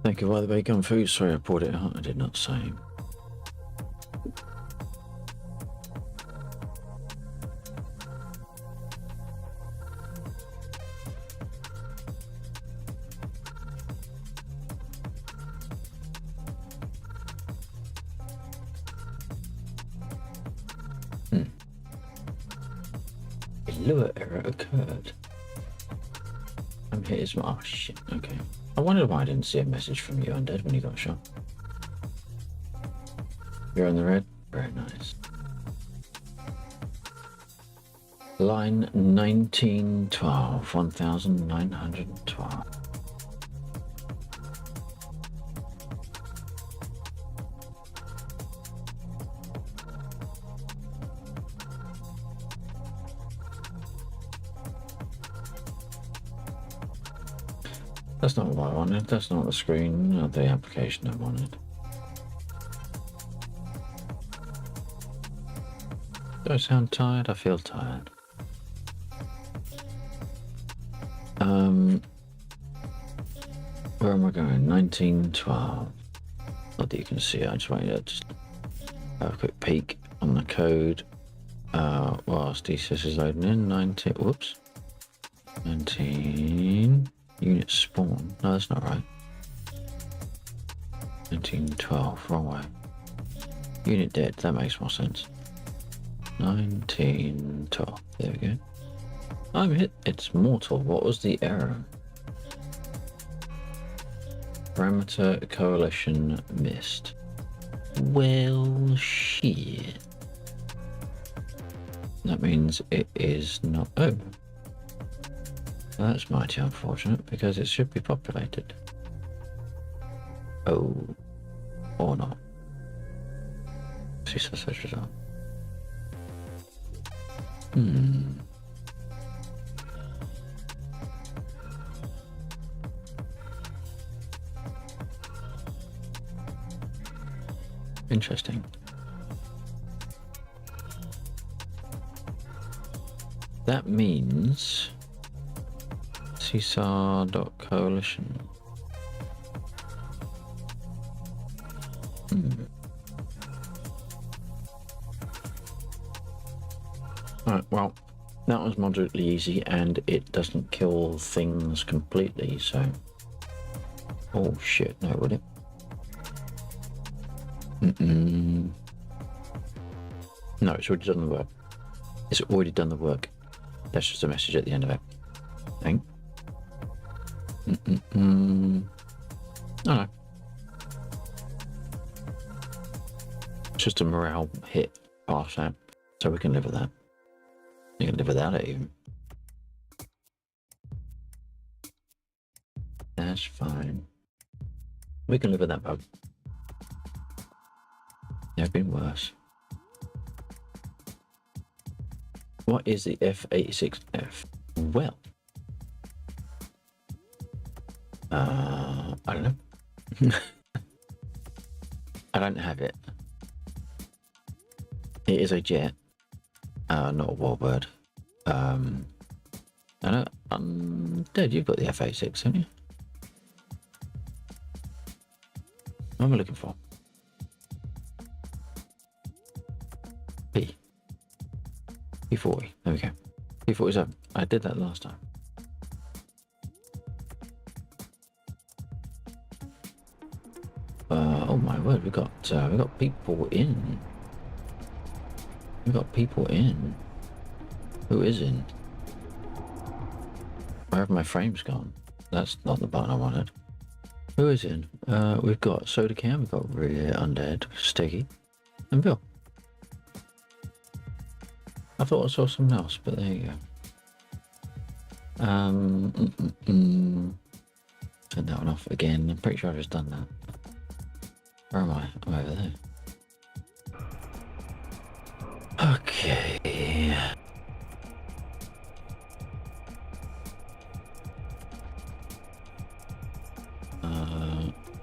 Thank you, by the way, gun food. Sorry, I poured it out. I did not say. A lure error occurred. I'm here. Oh shit. Okay. I wondered why I didn't see a message from you, Undead, when you got shot. You're on the red? Very nice. Line 1912, 1912. That's not what I wanted. That's not the screen or the application I wanted. Do I sound tired? I feel tired. Where am I going? 1912. Not that you can see it. I just want you to just have a quick peek on the code whilst DCS is loading in. 19. Whoops. 19. Unit spawn. No, that's not right. 1912. Wrong way. Unit dead. That makes more sense. 1912. There we go. I'm hit. It's mortal. What was the error? Parameter coalition missed. Well, shit. That means it is not. Oh. Well, that's mighty unfortunate because it should be populated. Oh. Or not. See search result. Interesting. That means CSAR.coalition. Alright, well, that was moderately easy and it doesn't kill things completely, so... Oh shit, no, would it? No, it's already done the work. It's already done the work. That's just a message at the end of it. Hang. Oh no. It's just a morale hit past that. So we can live with that. You can live without it even. That's fine. We can live with that bug. There have been worse. What is the F-86F? Well, I don't know. I don't have it. It is a jet, not a warbird. I know, Dad, you've got the F-86, haven't you? What am I looking for? P40. There we go. P47. I did that last time. Oh my word! We got people in. We got people in. Who is in? Where have my frames gone? That's not the button I wanted. Who is in? We've got Soda Cam. We've got Rear Undead, Stiggy, and Bill. I thought I saw someone else, but there you go. Turn that one off again. I'm pretty sure I've just done that. Where am I? I'm over there. Okay.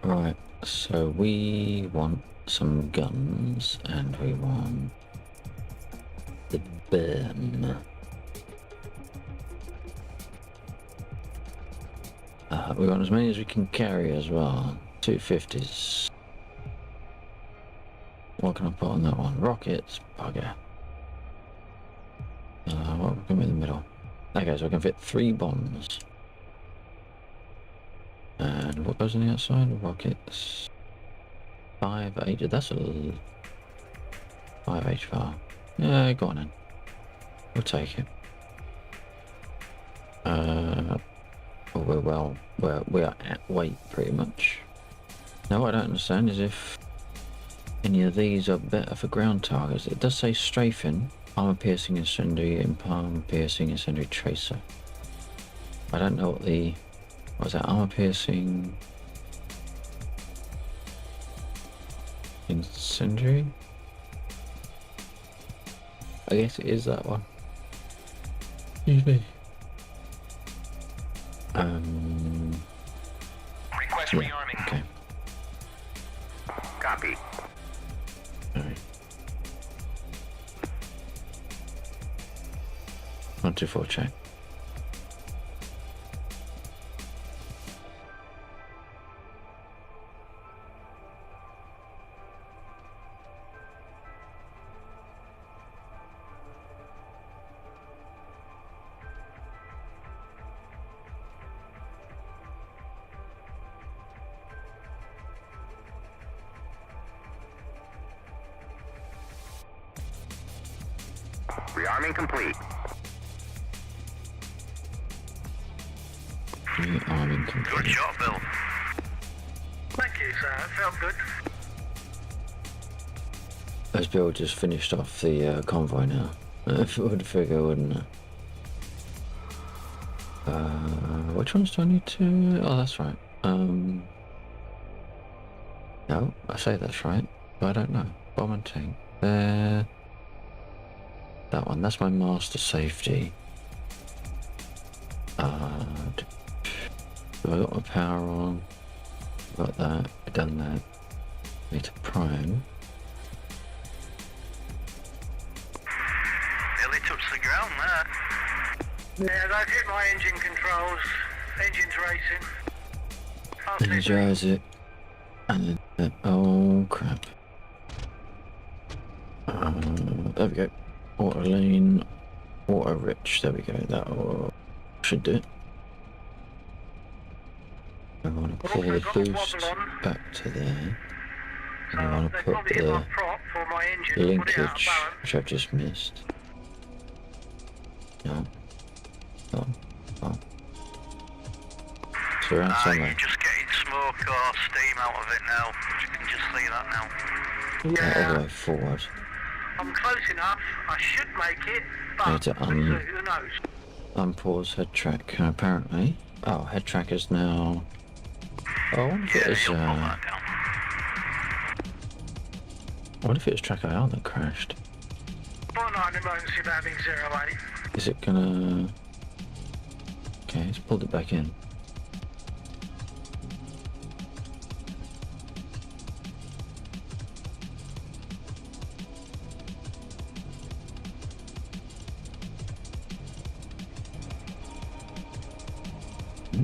Right. So we want some guns, and we want the burn. We want as many as we can carry as well. 250s. What can I put on that one? Rockets, bugger. What can we in the middle? Okay, so I can fit 3 bombs. And what goes on the outside? Rockets. 5H. That's a 5H bar. Yeah, go on then. We'll take it. We are at weight pretty much. Now what I don't understand is if any of these are better for ground targets. It does say strafing, armor piercing incendiary, and palm piercing incendiary tracer. I don't know what was that, armor piercing incendiary? I guess it is that one. Excuse me.
Request
Yeah,
rearming.
okay.
Copy.
Alright. 124 check.
Rearming complete.
Rearming complete.
Good shot, Bill.
Thank you, sir. It felt good.
As Bill just finished off the convoy now. If it would figure, wouldn't it? Which ones do I need to... Oh, that's right. No, I say that's right, but I don't know. Bomb and tank. There. That one, that's my master safety. Do I got my power on? Got that, I've done that. Need to prime.
Nearly touched the ground there.
Yeah, they've hit my engine controls. Engine's racing. Can't see
Energize it. And then, oh crap. There we go. Auto lane, auto rich. There we go. That should do it. I want to pull the boost back to there.
So
I want to
they
put
probably hit my
the
prop or my engine, put it out of
linkage,
balance.
which I've just missed. No. Oh. Oh. So we're out somewhere.
You're just getting smoke or steam out of it now. You can just see that now.
Out all the way forward.
I'm close enough. I should make it,
I need
but
to
who knows?
unpause head track. Apparently. Oh, head track is now. Oh, I wonder if it is.
You'll pull that down.
I wonder if it was track IR that crashed.
49 emergency landing 08.
Is it gonna? Okay, it's pulled it back in.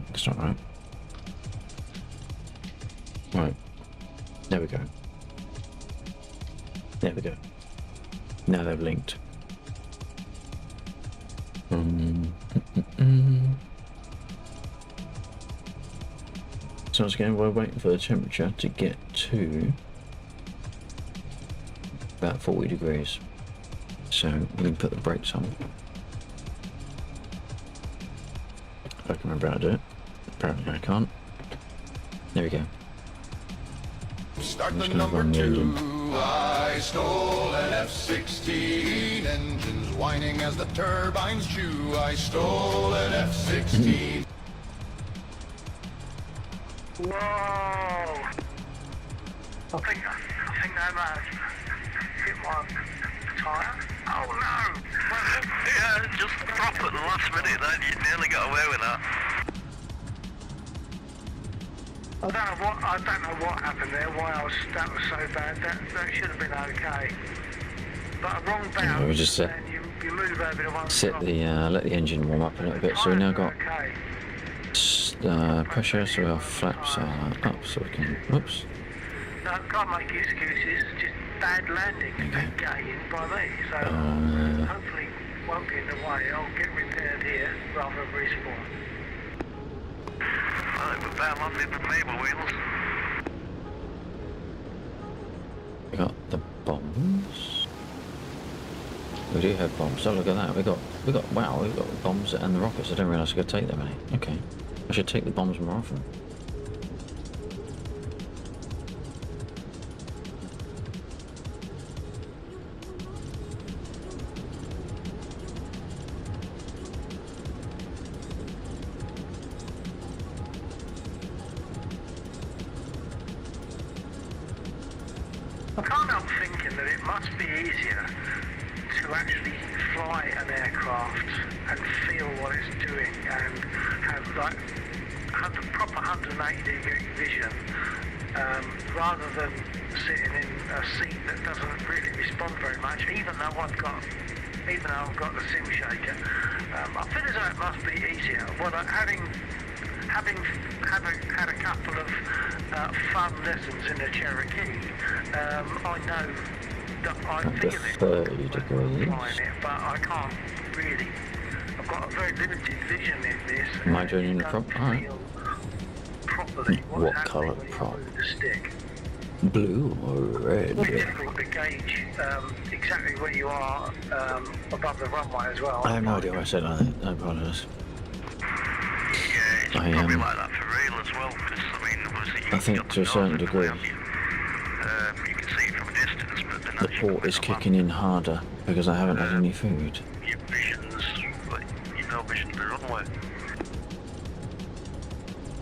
That's not right. Right. There we go. There we go. Now they've linked. So once again, we're waiting for the temperature to get to about 40 degrees. So we can put the brakes on. If I can remember how to do it. Apparently I can't. There we go.
Start
I'm
the
just gonna go
number
on the
2.
engine.
I stole an F-16. Engines whining as the turbines chew. I stole an F-16.
Whoa! I think that might have hit my tyre. Oh no!
Yeah, just prop at the last minute then. You nearly got away with that.
I don't know what happened there. That was so bad. That should have been okay. But a wrong bounce,
we just
and you move over to one
set the let the engine warm up a little bit. So we now got pressure, so our flaps are up, so we can. Whoops.
No, can't make excuses. Just bad landing again by me. So hopefully won't be in the way. I'll get repaired here rather than respawn.
Well, it was better landing than Mabel wheels.
We got the bombs. We do have bombs. Oh, look at that. We got wow, we've got the bombs and the rockets. I didn't realise I could take that many. Okay. I should take the bombs more often.
I can't help thinking that it must be easier to actually fly an aircraft and feel what it's doing and have the proper 180-degree vision rather than sitting in a seat that doesn't really respond very much. Even though I've got the sim shaker, I feel as though it must be easier. Well, having had a couple of fun lessons in the Cherokee, I know that I feel it when I'm flying it, but I can't really. I've got a very limited vision in this.
Am I joining the prop? Alright.
Properly
What colour prop?
The stick.
Blue or red?
It's difficult to gauge exactly where you are above the runway as well.
I have no idea why I said that. I apologise.
Yeah, it's probably like that for real as well. Because
I think to a certain degree.
You can see it from a distance, but then
The port is kicking in harder because I haven't had any food.
Your vision's, you've no vision to the runway.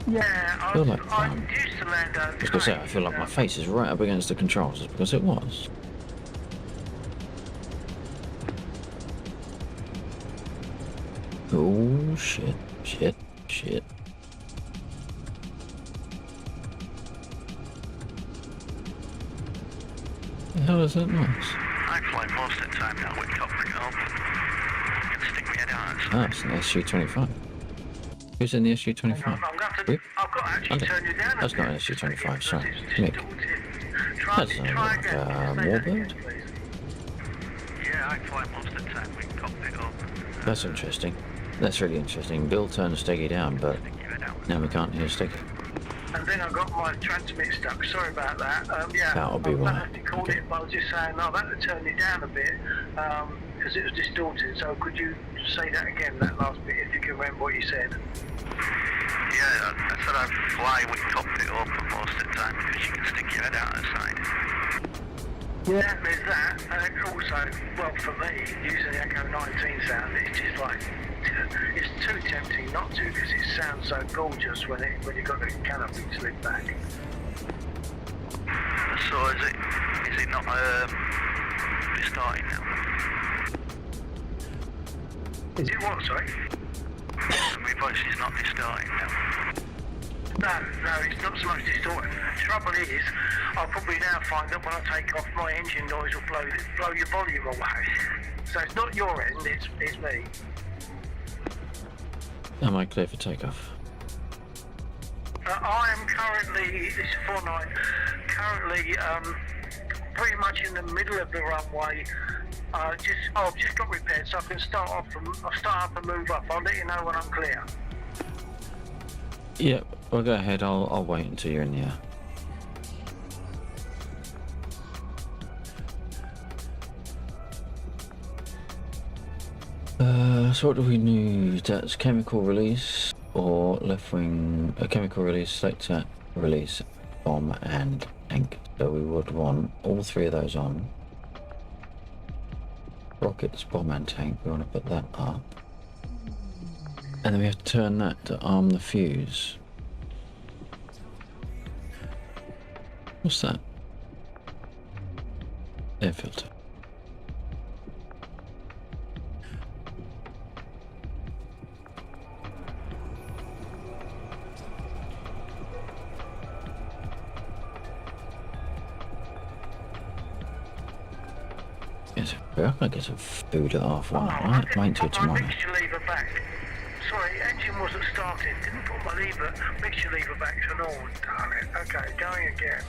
Yeah,
I feel like
I used to land
I was gonna say, I feel like my face is right up against the controls. It's because it was. Oh shit, shit, shit. The hell is that noise?
I fly most of the time now with cockpit up. I can stick my head out.
Ah, it's an SU-25. Who's in the SU-25?
I've got to actually turn you down.
That's not an SU-25, sorry. Nick. That sounds like a warbird.
Yeah, I fly most of the time with cockpit up.
That's interesting. That's really interesting. Bill turned Steggy down, but now we can't hear Steggy.
and then I got my transmit stuck. Sorry about that. Yeah,
That'll be
I don't
right.
have to call it, but I was just saying, no, that would turn it down a bit because it was distorted. So could you say that again, that last bit, if you can remember what you said?
Yeah, I said I'd fly with cockpit open most of the time because you can stick your head out the side.
Yeah, there's that. And also, well, for me, using the Echo 19 sound, it's just like, it's too tempting not to because it sounds so gorgeous when you've got the canopy slid back.
So is it not restarting now?
Is it what, sorry?
My voice is not restarting now.
No, it's not so much distorted. The trouble is, I'll probably now find that when I take off, my engine noise will blow your volume away. So it's not your end, it's me.
Am I clear for takeoff?
I am currently, this is 49, currently pretty much in the middle of the runway. I've just got repaired, so I can start up and move up. I'll let you know when I'm clear.
Yeah, well, go ahead. I'll wait until you're in the air. So what do we need? That's chemical release or left wing, a chemical release, selector release, bomb and tank. So we would want all three of those on. Rockets, bomb and tank, we want to put that up. And then we have to turn that to arm the fuse. What's that? Air filter. Yes, I can get some food at half one. Right, wait until tomorrow.
Mixture lever back. Sorry, engine wasn't started. Didn't put my mixture lever back to normal. Darn it. Okay, going again.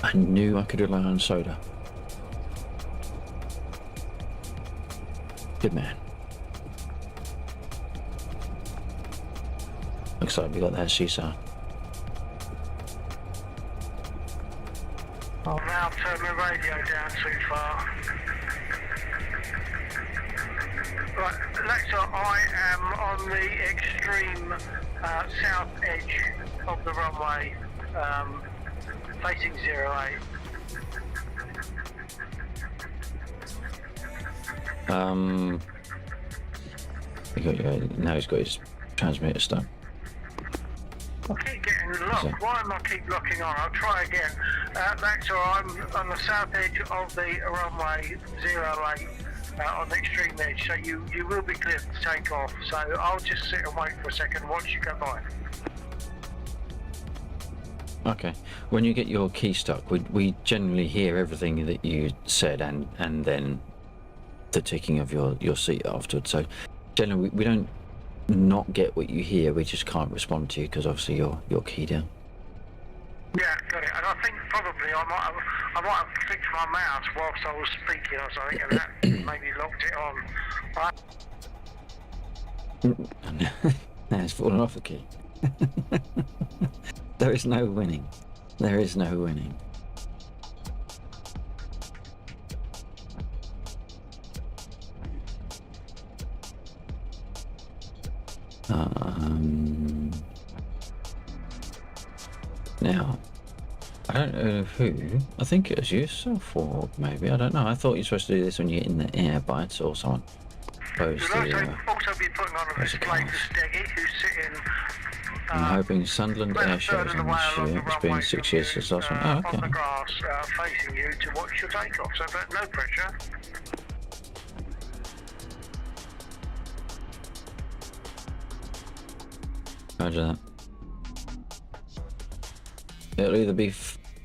I knew I could rely on soda. Good man. Looks like we got that seesaw.
I'll now turn the radio down too far. Right, Alexa, I am on the extreme south edge of the runway, facing 08.
Now he's got his transmitter stuck.
I keep getting locked. Why am I keep locking on? I'll try again. Alexa, I'm on the south edge of the runway 08. On the extreme edge, so you will be clear to take off. So I'll just sit and wait for a second once you go by.
Okay. When you get your key stuck, we generally hear everything that you said and then the ticking of your seat afterwards. So generally we don't not get what you hear. We just can't respond to you because obviously you're keyed down.
Yeah, got it. And I think probably I might have fixed my mouse whilst I was speaking or something, and that maybe locked it on.
Now it's fallen off a key. There is no winning. There is no winning. Now, I don't know who. I think it was yourself or maybe. I don't know. I thought you were supposed to do this when you're in the air, but I saw someone post
You'll
the.
also be putting on a display for Steggy, who's sitting.
I'm hoping Sunderland Air Shows in this year. It's been 6 years since last one. Oh, okay.
On the grass, facing you to watch your takeoff. So, but no pressure.
Roger that. It'll either be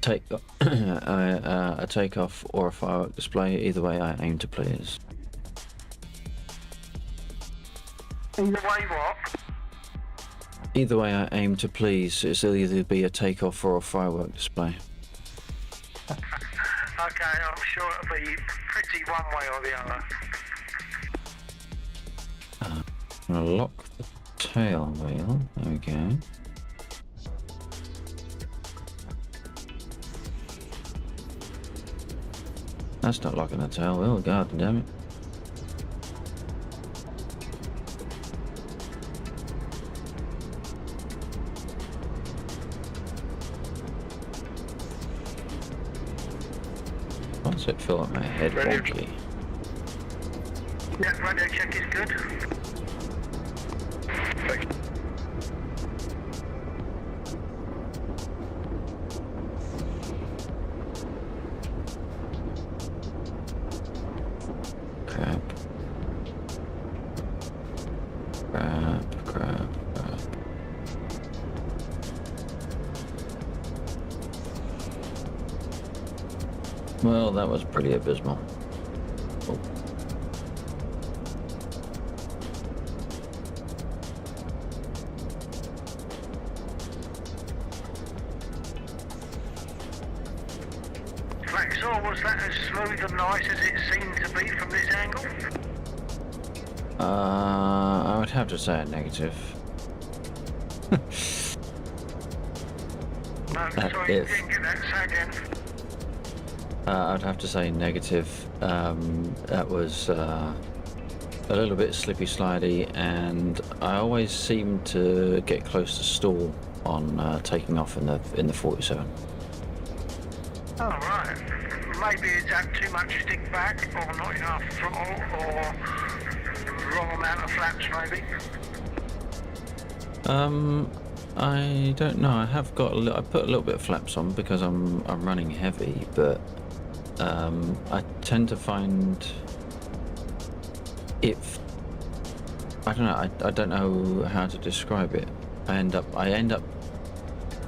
a takeoff or a firework display. Either way, I aim to please.
Either way, what?
Either way, I aim to please. It'll either be a takeoff or a firework display.
Okay, I'm sure it'll be pretty one way or the other.
I'm gonna lock the tail wheel. There we go. That's not locking the tail wheel. God damn it. Why does it feel like my head wonky?
Yeah, radio check is good.
Crap. Well, that was pretty abysmal. Oh.
Flexor, was that as smooth and nice as it seemed to be from this angle?
I would have to say a negative.
No, sorry, you didn't get that. Say again.
I'd have to say negative. That was a little bit slippy slidey, and I always seem to get close to stall on taking off in the 47.
Oh, right. Maybe it's had too much stick back, or not enough throttle, or wrong amount of flaps, maybe.
I don't know. I have got I put a little bit of flaps on because I'm running heavy, but I tend to find if I don't know. I don't know how to describe it. I end up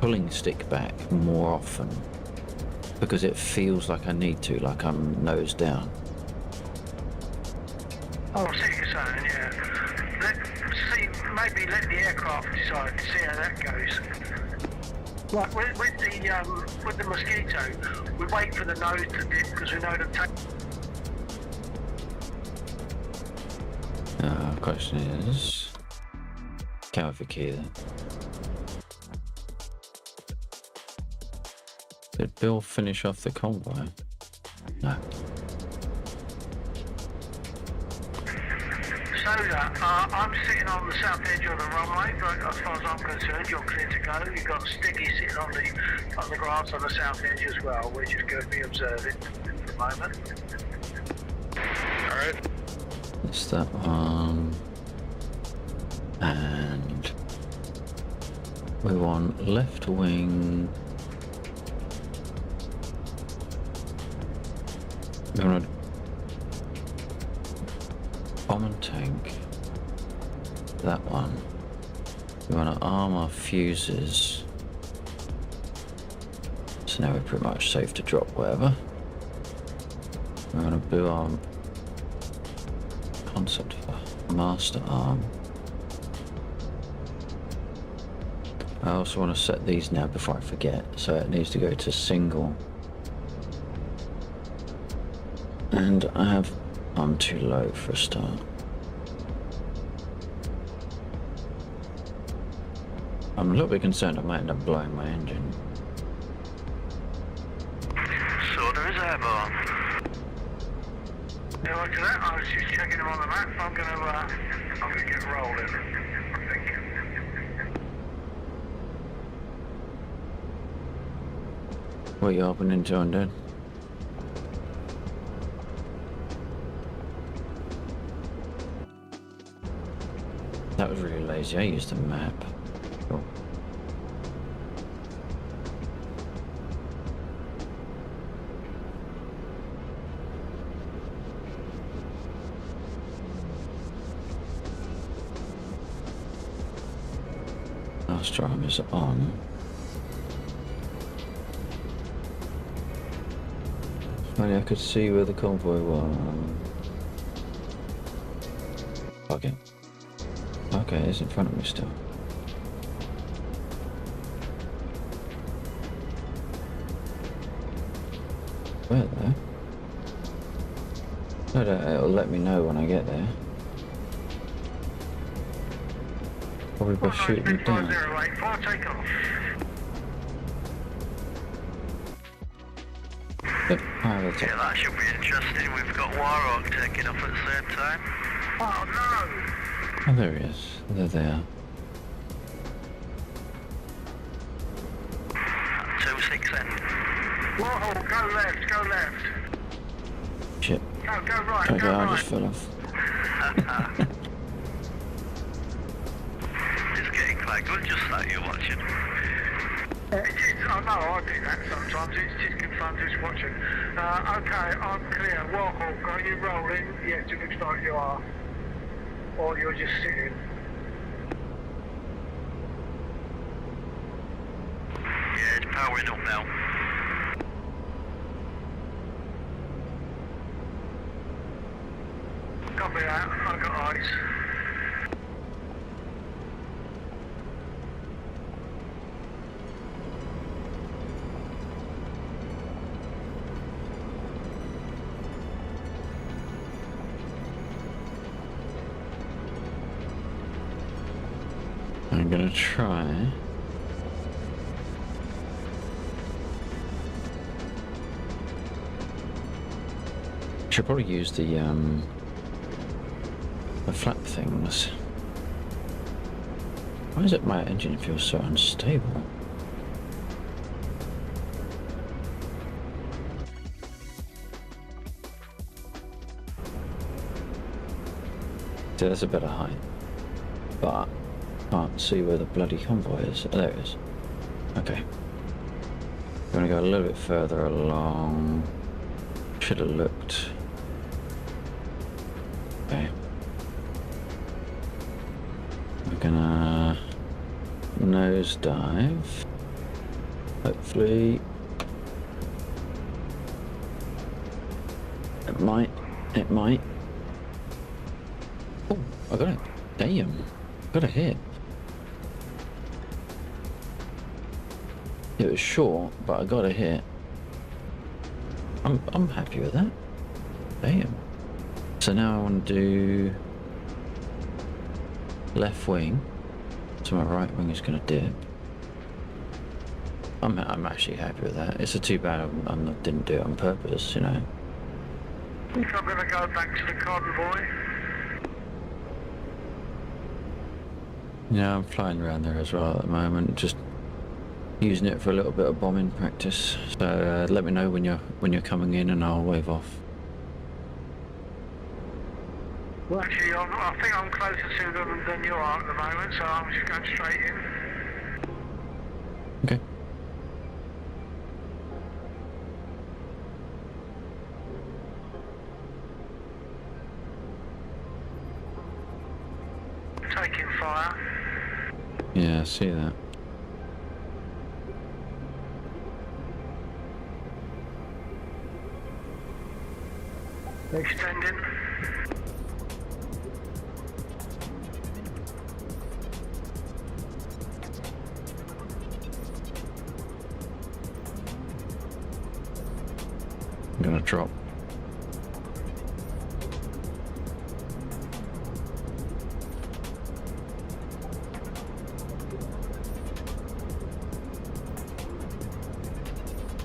pulling stick back more often because it feels like I need to, like I'm nose down.
Oh, I see what you're saying, yeah. Maybe let the aircraft decide, see how that goes. Like with the Mosquito, we wait for the nose to dip because we know the
Question is, can I have the key then? Did Bill finish off the convoy? No.
So I'm sitting on the south edge of the runway, but as far as I'm concerned, you're clear to go. You've got Sticky sitting on the grass on the south edge as well. We're just going to be observing for the moment.
Alright.
It's that one. And we want left wing. We want to bomb and tank. That one. We want to arm our fuses. So now we're pretty much safe to drop whatever. We're going to do our concept for master arm. I also want to set these now before I forget, so it needs to go to single. And I'm too low for a start. I'm a little bit concerned I might end up blowing my engine.
So there is airborne.
Yeah, look at that. I was just checking them on the map. I'm gonna get rolling, I think.
What are you opening into, Undead? That was really lazy. I used the map. Cool. Last drum is on. Only I could see where the convoy was. Okay. Okay, it's in front of me still. Where though? No, it'll let me know when I get there. Probably by shooting it down.
3508, 4 take off.
Yep, that's
Yeah,
it.
that should be interesting. We've got Warhawk taking off at the same time.
Oh no!
Oh, there he is. They're there.
2-6 end.
Warhol, go left, go left.
Shit.
Go right,
Okay,
go
I
right.
just fell off.
It's getting quite good just that you're watching.
It is, I know, I do that sometimes. It's just good fun just watching. Okay, I'm clear. Warhol, are you rolling? Yes, it looks like you are. Or you're just sitting.
Yeah, it's powering up now.
Copy that, I've got eyes.
I'm gonna try. Should probably use the flap things. Why is it my engine feels so unstable? See, that's a better height, but can't see where the bloody convoy is. Oh, there it is. Okay. I'm gonna go a little bit further along. Should have looked. Okay. We're gonna nosedive. Hopefully. It might. It might. Oh, I got it. Damn. Got a hit. It was short, but I got a hit. I'm happy with that. Damn. So now I want to do left wing. So my right wing is going to dip. I'm actually happy with that. It's too bad I didn't do it on purpose, you know.
I'm going to go back to the convoy.
Yeah, I'm flying around there as well at the moment, just using it for a little bit of bombing practice. So let me know when you're coming in, and I'll wave off.
Well, actually, I think I'm closer to them than you are at the moment, so I'm just going straight in.
Okay.
Taking fire.
Yeah, I see that.
Extending.
I'm gonna drop.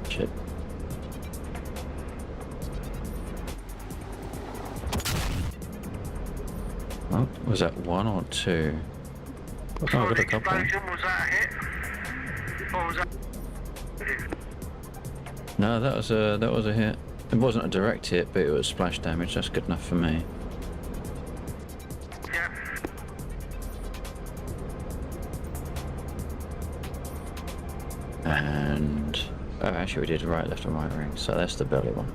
Shit. Oh, was that one or two? Oh, I got a couple.
Explosion, was that a hit? Or was that...
No, that was a hit. It wasn't a direct hit, but it was splash damage. That's good enough for me.
Yeah.
And oh, actually, we did right, left, and right ring. So that's the belly one.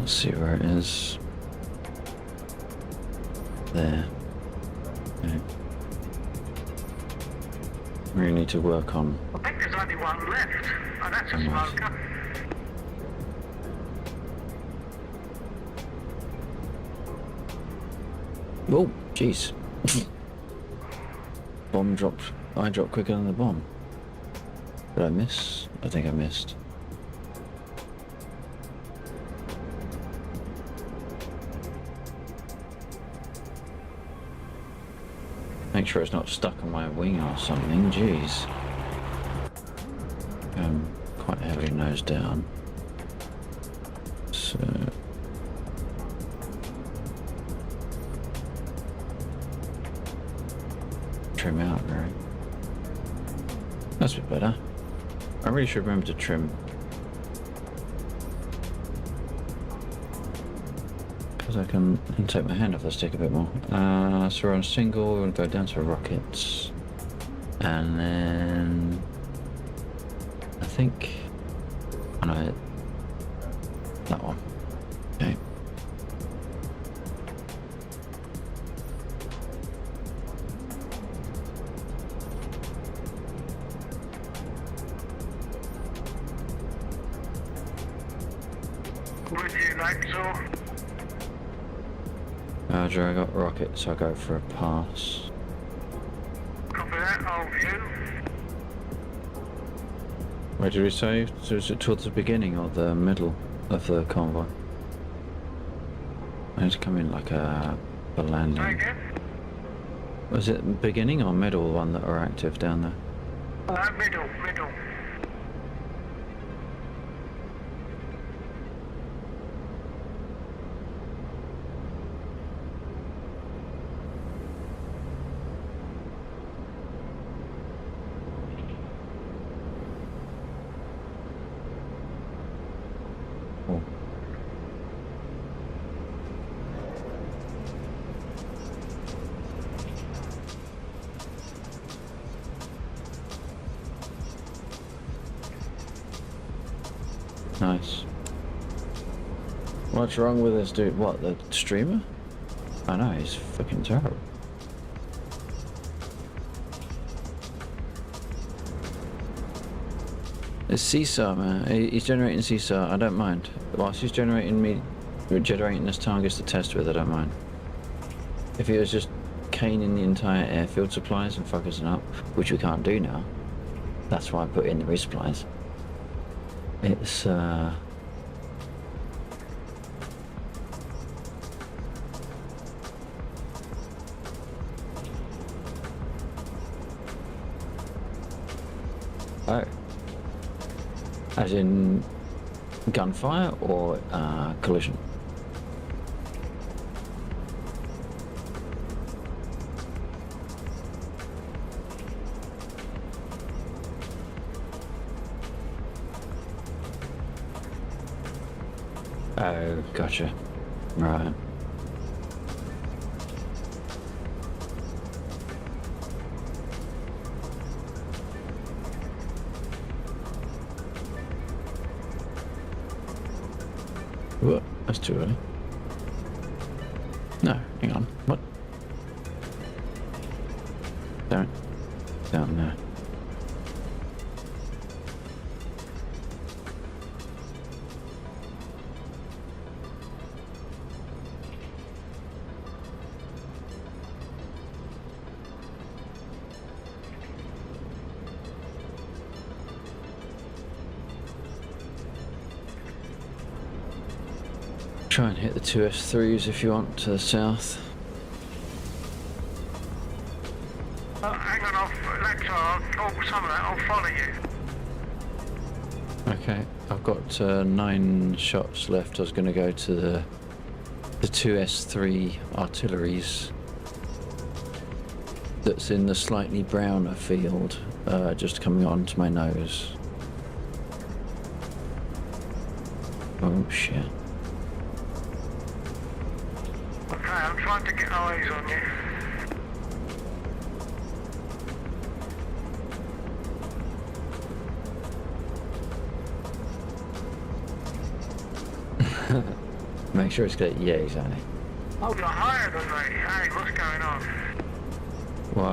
Let's see where it is. There. Okay. Really need to work on.
I think there's only one left, and that's a
Nice.
smoker.
Oh, jeez. Bomb dropped. I dropped quicker than the bomb. Did I miss? I think I missed. Make sure it's not stuck on my wing or something. Jeez. Quite heavily nose down. So. Trim out, right? That's a bit better. I really should remember to trim. Because I can take my hand off the stick a bit more. So we're on single, we're going to go down to rockets. And then... I think... I know that one. Okay.
Would you like to?
Roger, I got rocket, so I go for a pass.
Copy that, I'll view.
Where did we say? So is it towards the beginning or the middle of the convoy? I need to come in like a
Say
landing.
again?
Was it beginning or middle one that are active down there?
Middle.
Oh. Nice. What's wrong with this dude? What, the streamer? I know, he's fucking terrible. It's seesaw, man. He's generating seesaw. I don't mind. Whilst he's generating this targets to test with, I don't mind. If he was just caning the entire airfield supplies and fucking up, which we can't do now, that's why I put in the resupplies. It's oh. As in gunfire or collision? Oh, gotcha. Right. What? That's too early. No, hang on. What? Damn it. Down there. Try and hit the two S3s if you want to the south.
Hang on, Alexa, I'll talk some of that, I'll follow you.
Okay, I've got 9 shots left. I was going to go to the two S3 artilleries that's in the slightly browner field, just coming onto my nose. Oh shit.
Okay, I'm trying to get eyes on you.
Make sure it's good. Yeah, exactly.
Oh, you're higher than me. Hey, what's going on?
Well,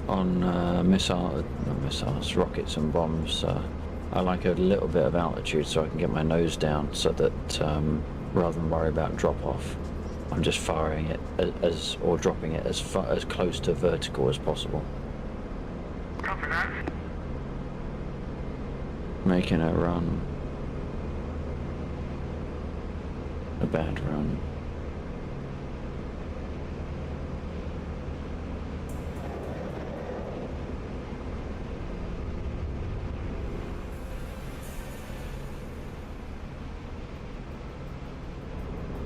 on not missiles, rockets and bombs, I like a little bit of altitude so I can get my nose down so that rather than worry about drop off, I'm just firing it or dropping it as close to vertical as possible.
Copy that.
Making a run. A bad run.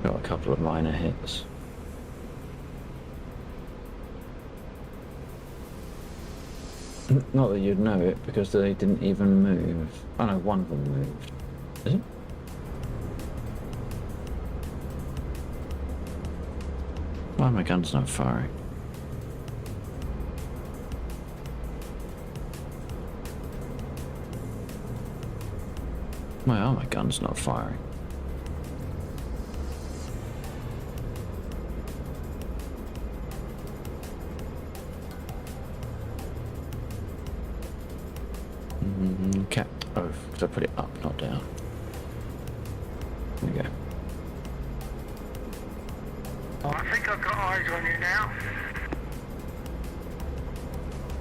Got a couple of minor hits. Not that you'd know it, because they didn't even move. Oh no, one of them moved. Is it? Why are my guns not firing? Why are my guns not firing? Okay. Oh, because I put it up, not down. There we go.
I think I've got eyes on you now.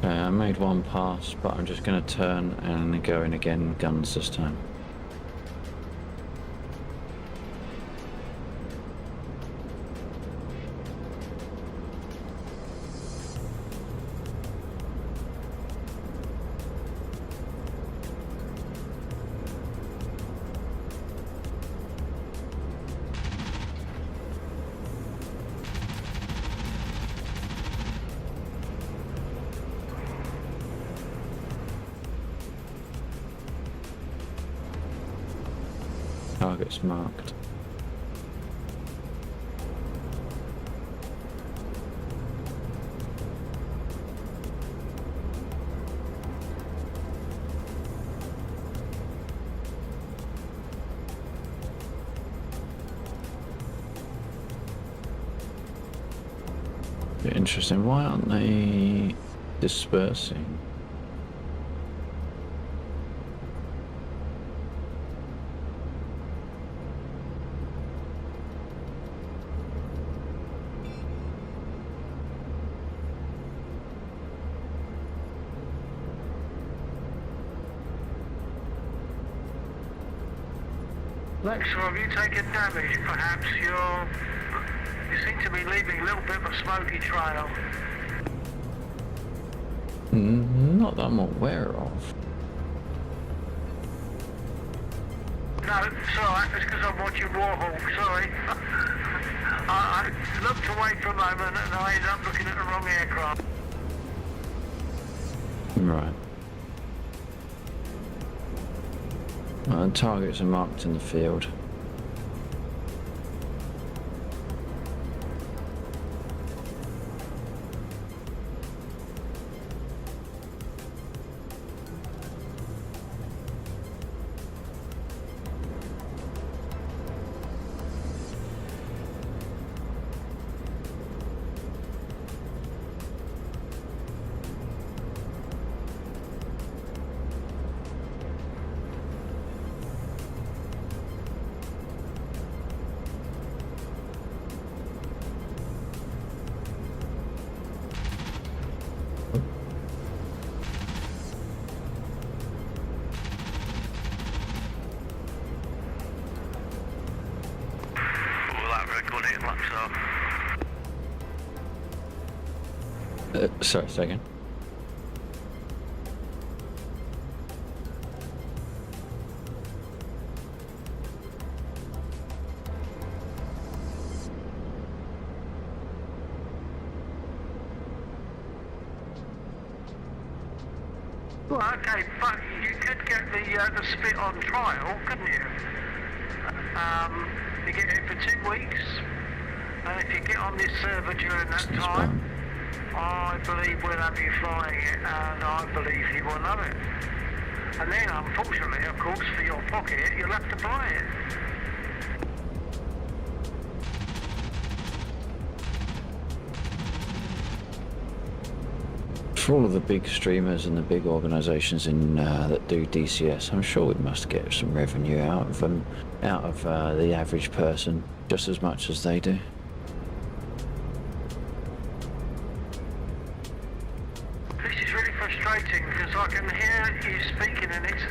I made one pass, but I'm just going to turn and go in again, guns this time. Targets marked. Bit interesting. Why aren't they dispersing?
Lexer, have you taken damage? Perhaps you seem to be leaving a little bit of a smoky trail.
Not that I'm aware of.
No, it's alright, it's because I'm watching Warhol, sorry. I looked away for a moment and I ended up looking at the wrong aircraft.
Right. Targets are marked in the field. Sorry, second.
Well, okay, but you could get the spit on trial, couldn't you? You get it for 2 weeks, and if you get on this server during that time, I believe we'll have you flying it, and I believe you will love it. And then, unfortunately, of course, for your pocket, you'll have to buy it.
For all of the big streamers and the big organisations in that do DCS, I'm sure we must get some revenue out of them, out of the average person, just as much as they do.
This is really frustrating because I can hear you speaking and it's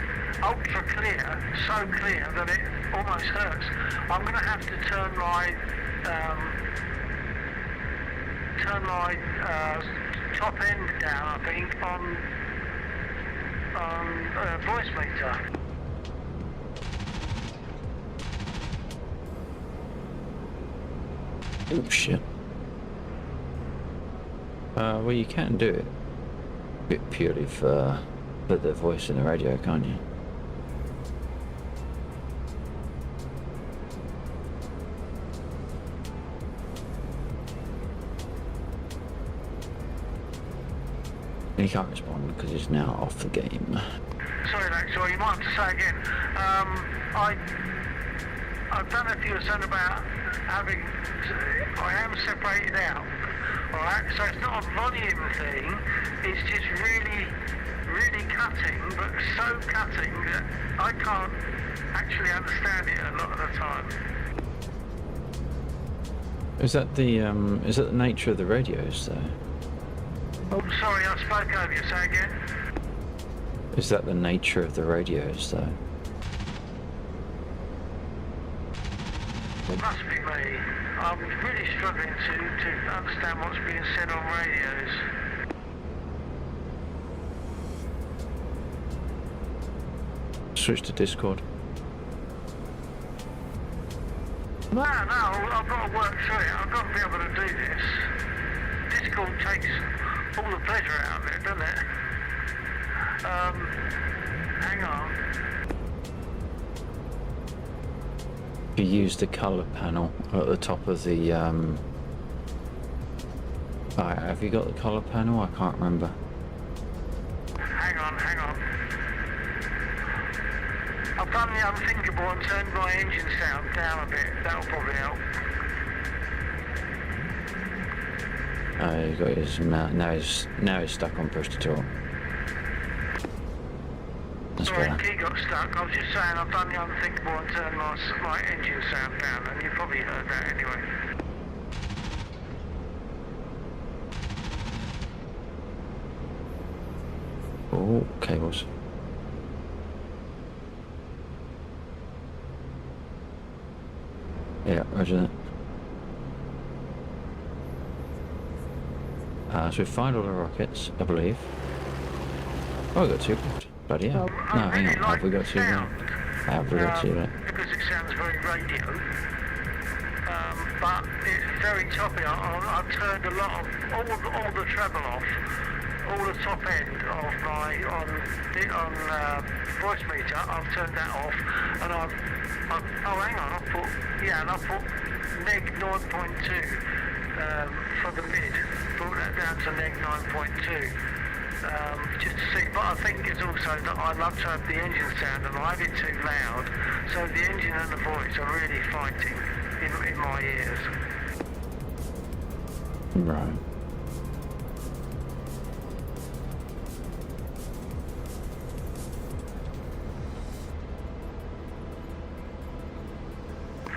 ultra clear, so clear that it almost hurts. I'm going to have to turn my top end down, I think, on voice meter.
Oh shit. Well, you can do it. Bit purely for the voice in the radio, can't you? He can't respond because he's now off the game.
Sorry, Maxwell, you might have to say again. I don't know if you were saying about having I am separated out, alright? So it's not a volume thing, it's just really, really cutting, but so cutting that I can't actually understand it a lot of the time.
Is that the nature of the radios though?
Oh, sorry, I spoke over you. Say again.
Is that the nature of the radios though?
It must be me. I'm really struggling to understand what's being said on radios.
Switch to Discord.
No, I've got to work through it. I've got to be able to do this. Discord takes all the pleasure out of it, doesn't it? Hang on.
You use the colour panel at the top of the Alright, have you got the colour panel? I can't remember.
Hang on. I've done the unthinkable and turned my engine sound down a bit. That'll probably help.
Oh, you got his now he's stuck on push to talk. That's
Sorry,
better.
key got stuck. I was just saying I've done the unthinkable and turned my engine sound down, and you probably heard that anyway.
Oh, cables. Yeah, roger that. So we find all the rockets, I believe. Oh, we got two left. Bloody hell. No, hang on. Have we got two left? Have we got two left?
Because it sounds very radio. But it's very toppy. I've turned a lot of all the treble off, all the top end of my on voice meter. I've turned that off, and I've hang on. I put neg 9.2 for the mid. Brought that down to neg 9.2. Just to see, but I think it's also that I love to have the engine sound and I have it too loud, so the engine and the voice are really fighting in my ears.
Right.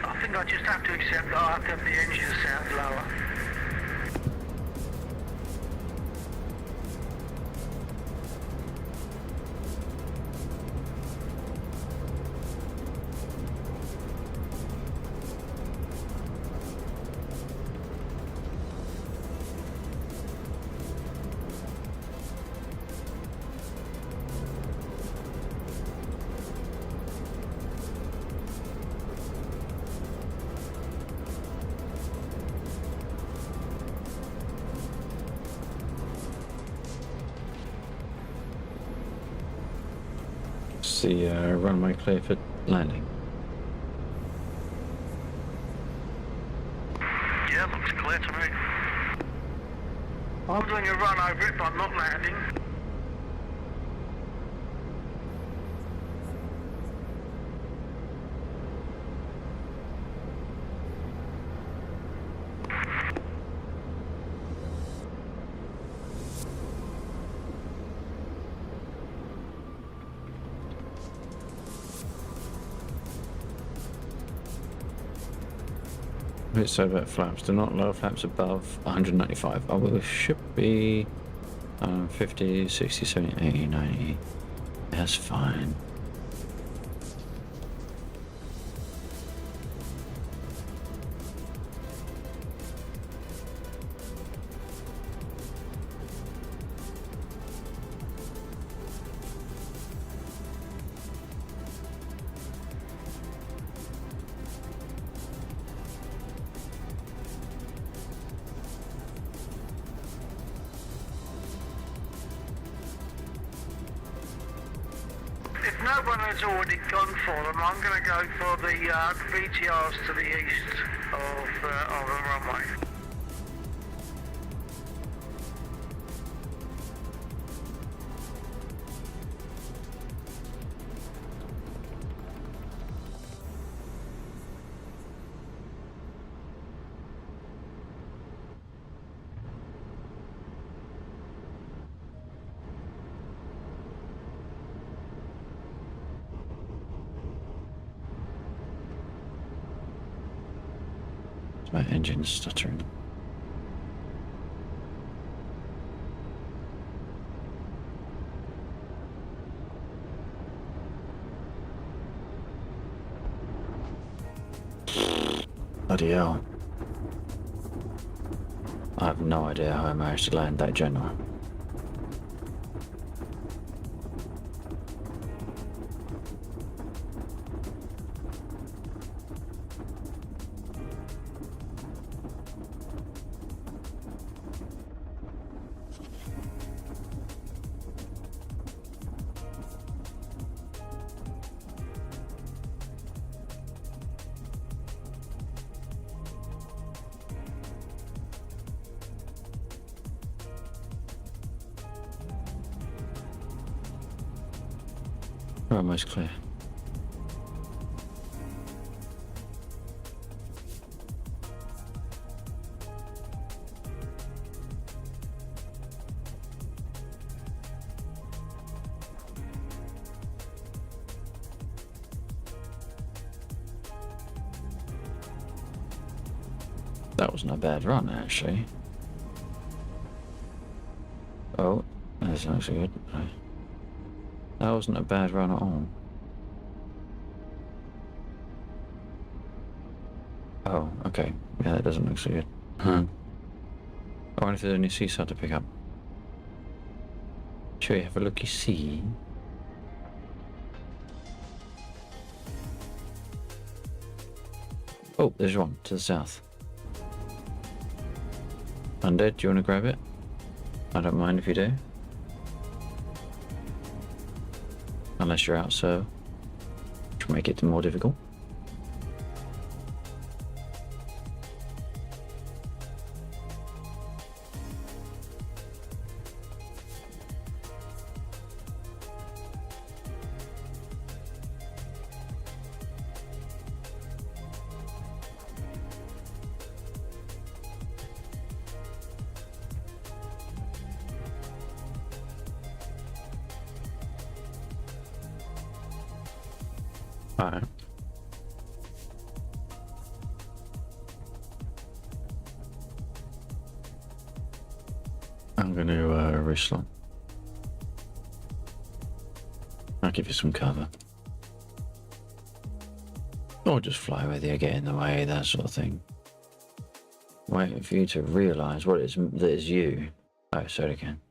I think I just have to accept that I have to have the engine sound lower.
The runway clear for landing.
Yeah, looks clear to me. I'm doing a run over it, but I'm not landing.
Let's say about flaps. Do not lower flaps above 195. Oh, well, it should be 50, 60, 70, 80, 90. That's fine.
If no one has already gone for them, I'm going to go for the VTRs to the east of the runway.
My engine's stuttering. Bloody hell. I have no idea how I managed to land that general. We're almost clear. That wasn't a bad run, actually. Oh, that's actually good. That wasn't a bad run at all. Oh, okay. Yeah, that doesn't look so good. Huh. I wonder if there's any seaside to pick up. Shall we have a looky see? Oh, there's one to the south. Undead, do you want to grab it? I don't mind if you do. Unless you're out, so which will make it more difficult. Alright. I'm going to reslot. I'll give you some cover. Or just fly with you, get in the way, that sort of thing. Waiting for you to realise what it is that is you. Oh, sorry again.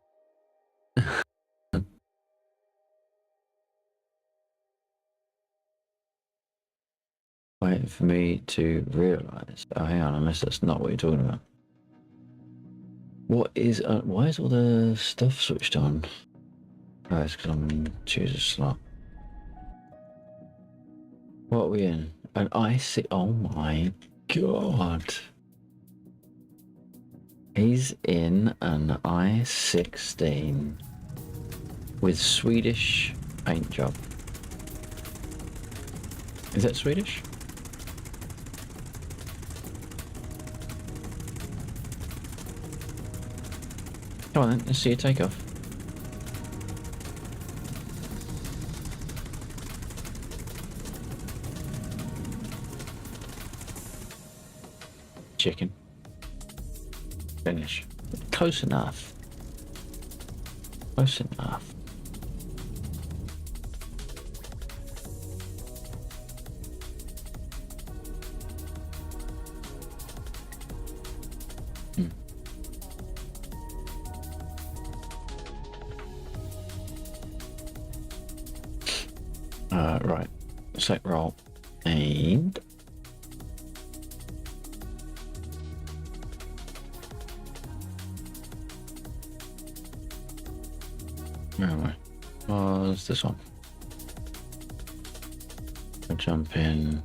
Waiting for me to realise. Oh, hang on, unless that's not what you're talking about. What is... why is all the stuff switched on? Oh, it's because I'm in choose a slot. What are we in? An icy... Oh my god. He's in an I-16 with Swedish paint job. Is that Swedish? Come on then, let's see you take off. Chicken. Finish. Close enough. Close enough. Right. Set roll. And where am I? Was this one? I'll jump in.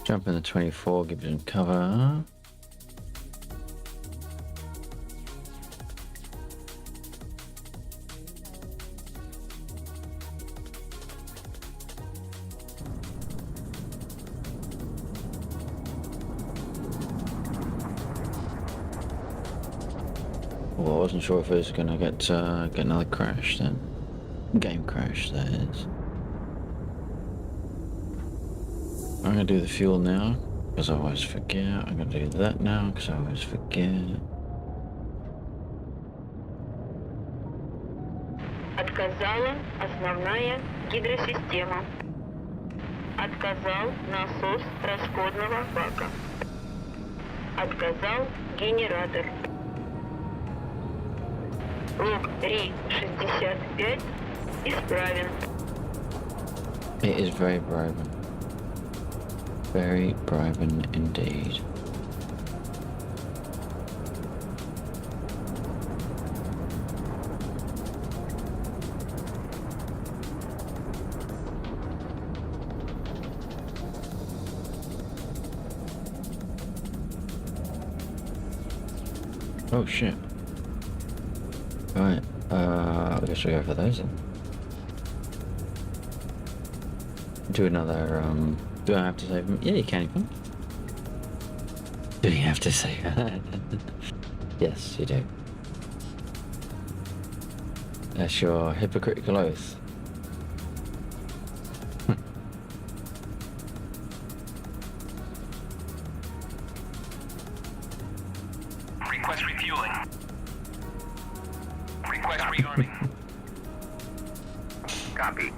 Jump in the 24, give it cover. Well, I wasn't sure if it was gonna get another crash then. Game crash, that is. I'm gonna do the fuel now, because I always forget. I'm gonna do that now, because I always forget.
Отказала основная гидросистема. Отказал насос расходного бака. Отказал генератор. Лог РИ-65 исправен.
It is very bribing. Very bribing indeed. Oh shit. Right, I guess we'll go for those then. Do another, do I have to save them? Yeah, you can. Do you have to save that? Yes, you do. That's your hypocritical oath.
Request refueling. Request rearming. Copy.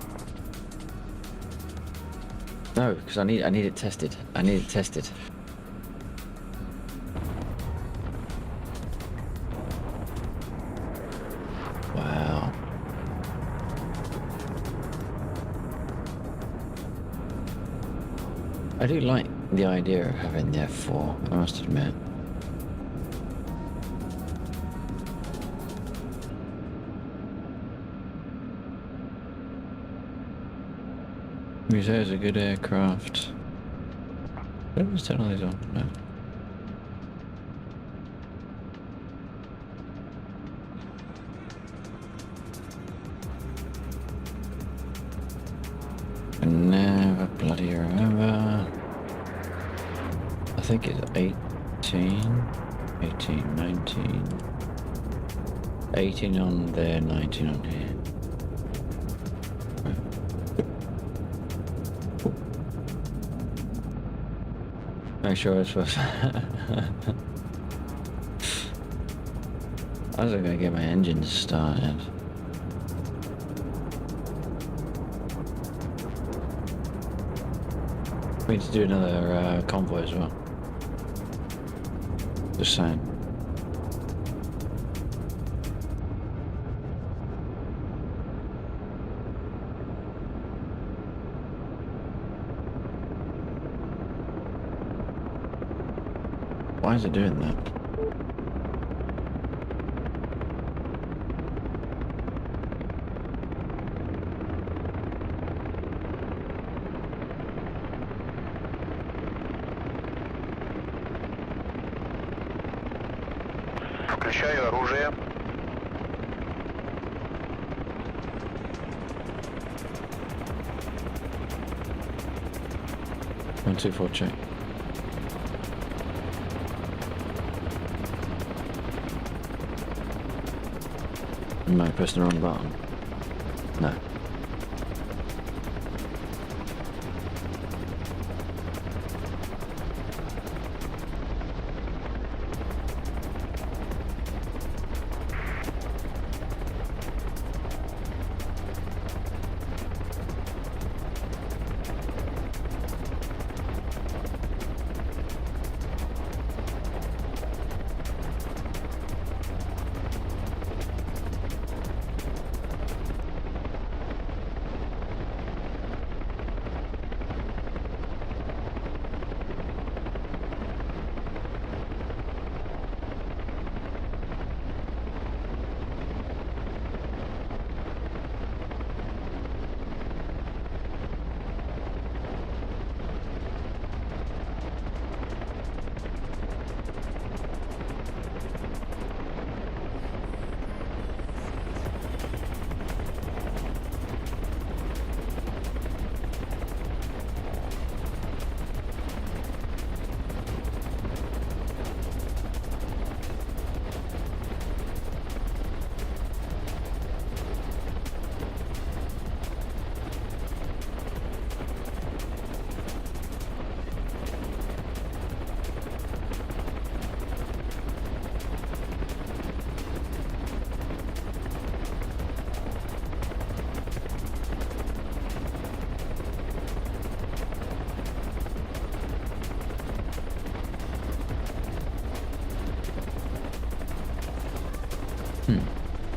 No, because I need it tested. I need it tested. Wow. I do like the idea of having the F4, I must admit. Museo is a good aircraft. Did I just turn all these on? No. I never bloody remember. I think it's 18, 19. 18 on there, 19 on here. Make sure it's supposed I was gonna get my engines started. We need to do another convoy as well. Just saying. Why is it doing that?
Включаю оружие.
124 check. Am I pressing the wrong button? No.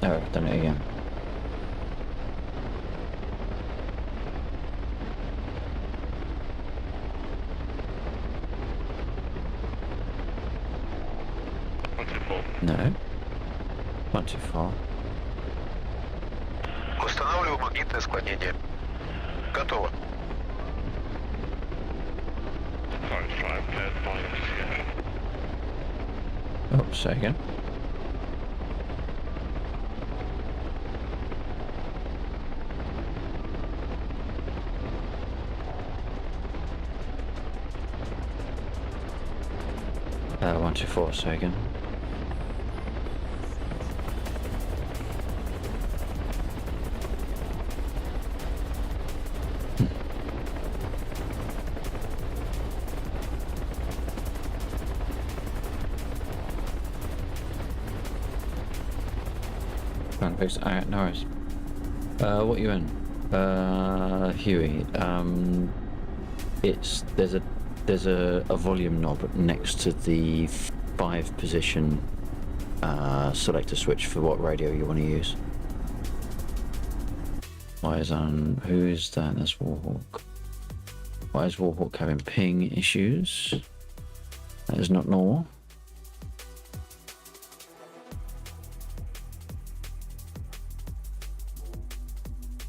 Oh, I've done it again. No. Not too far.
Устанавливаю магнитное склонение. Готово.
Oh, say again. Uh, 124, say again. Alright, no worries. What are you in? Huey. There's a volume knob next to the 5 position selector switch for what radio you want to use. Why is on? Who's that? That's Warhawk. Why is Warhawk having ping issues? That is not normal.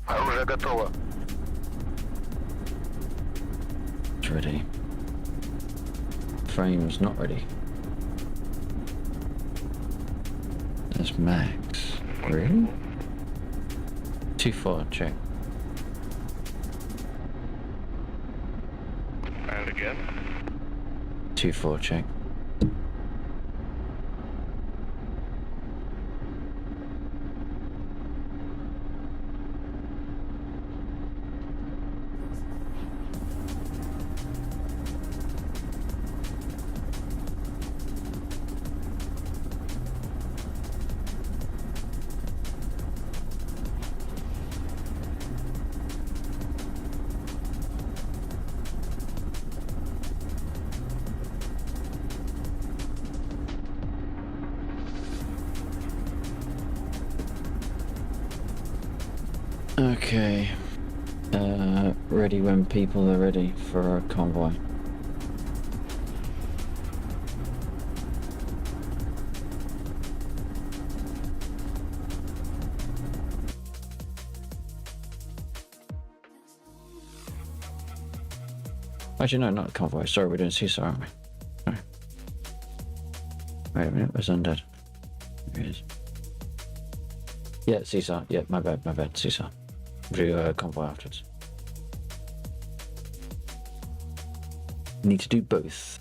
Оружие готово.
It's ready. Frame's not ready. There's Max. Really? Too far, check.
And again.
Too far, check. Okay. Ready when people are ready for a convoy. Actually, no, not a convoy. Sorry, we're doing CSAR, aren't we? Sorry. Wait a minute, where's Undead? There he is. Yeah, CSAR. Yeah, my bad, CSAR. We'll do convoy afterwards. Need to do both.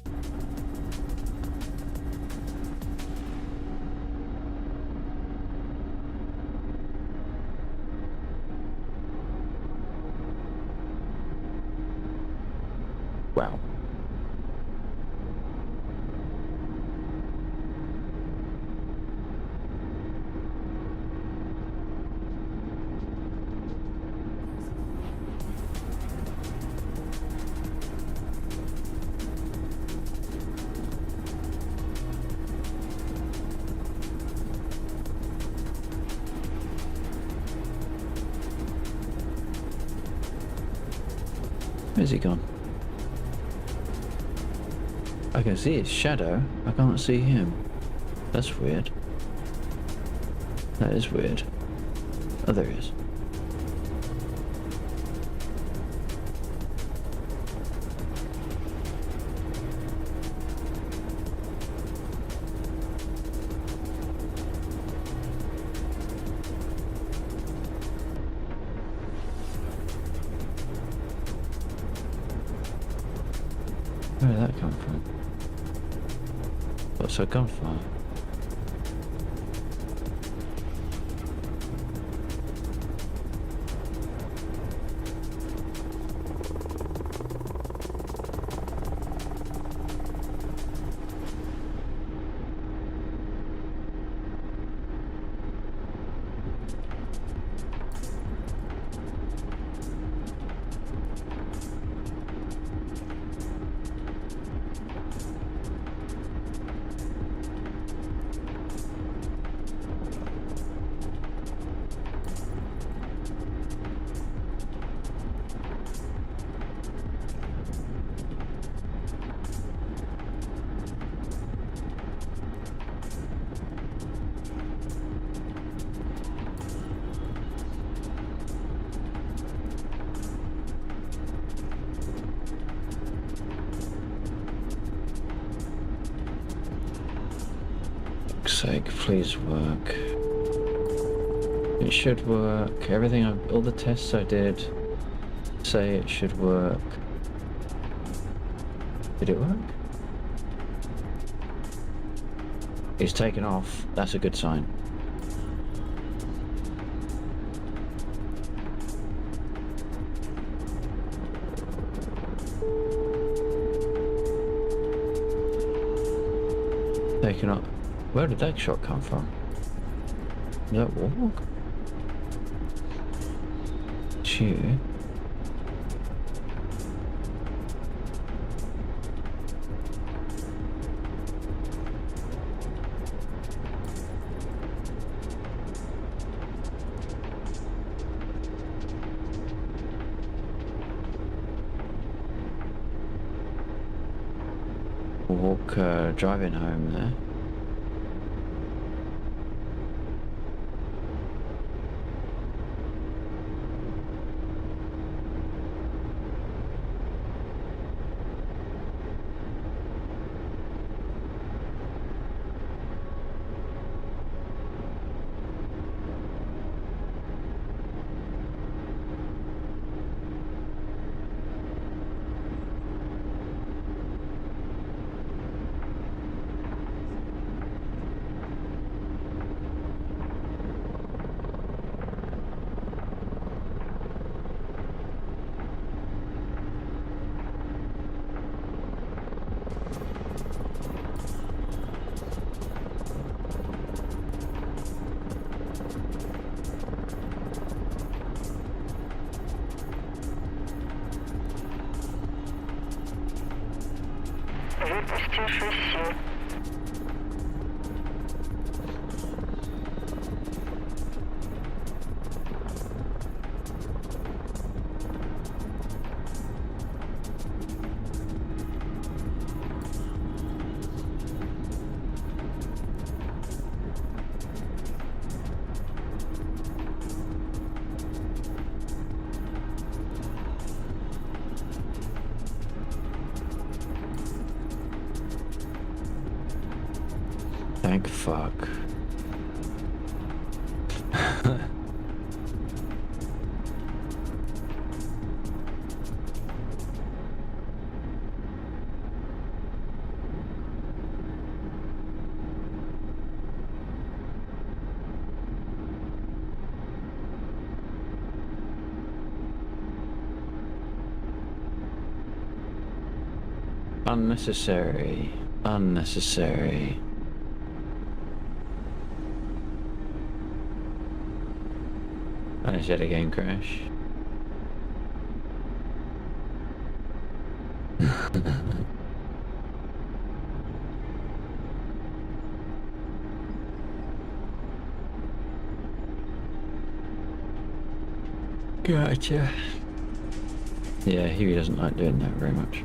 Wow. Where's he gone? I can see his shadow. I can't see him. That's weird. That is weird. Oh, there he is. Where did that come from? What's a gunfire? sake, please work. It should work. Everything, all the tests I did say it should work. Did it work? It's taken off. That's a good sign. Taken off. Where did that shot come from? Is that walk? It's you. Walk, driving home there.
Выпусти шасси.
Thank fuck. Unnecessary. Unnecessary. And it's yet a game crash. Gotcha. Yeah, Huey doesn't like doing that very much.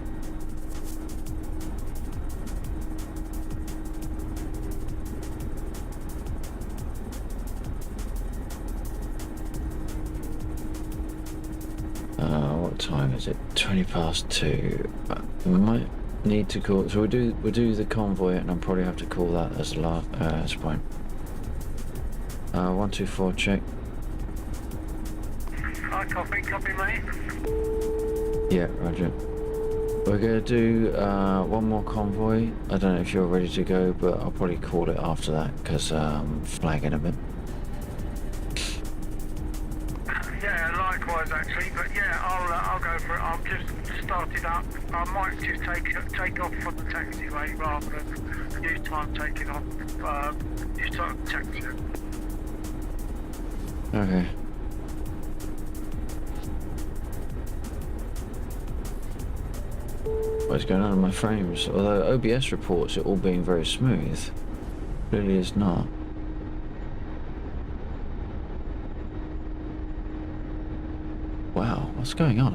What time is it? 20 past 2. We might need to call. So we'll do the convoy, and I'll probably have to call that as a last point. 124 check.
I copy, mate.
Yeah, roger. We're gonna do one more convoy. I don't know if you're ready to go, but I'll probably call it after that because I'm flagging a bit.
Yeah, likewise actually, but yeah, I'll go for it. I've just started up. I might just take off from the taxiway rather than use time taking off. Just on the taxi.
Okay. What's going on in my frames? Although OBS reports it all being very smooth, really is not. Wow, what's going on?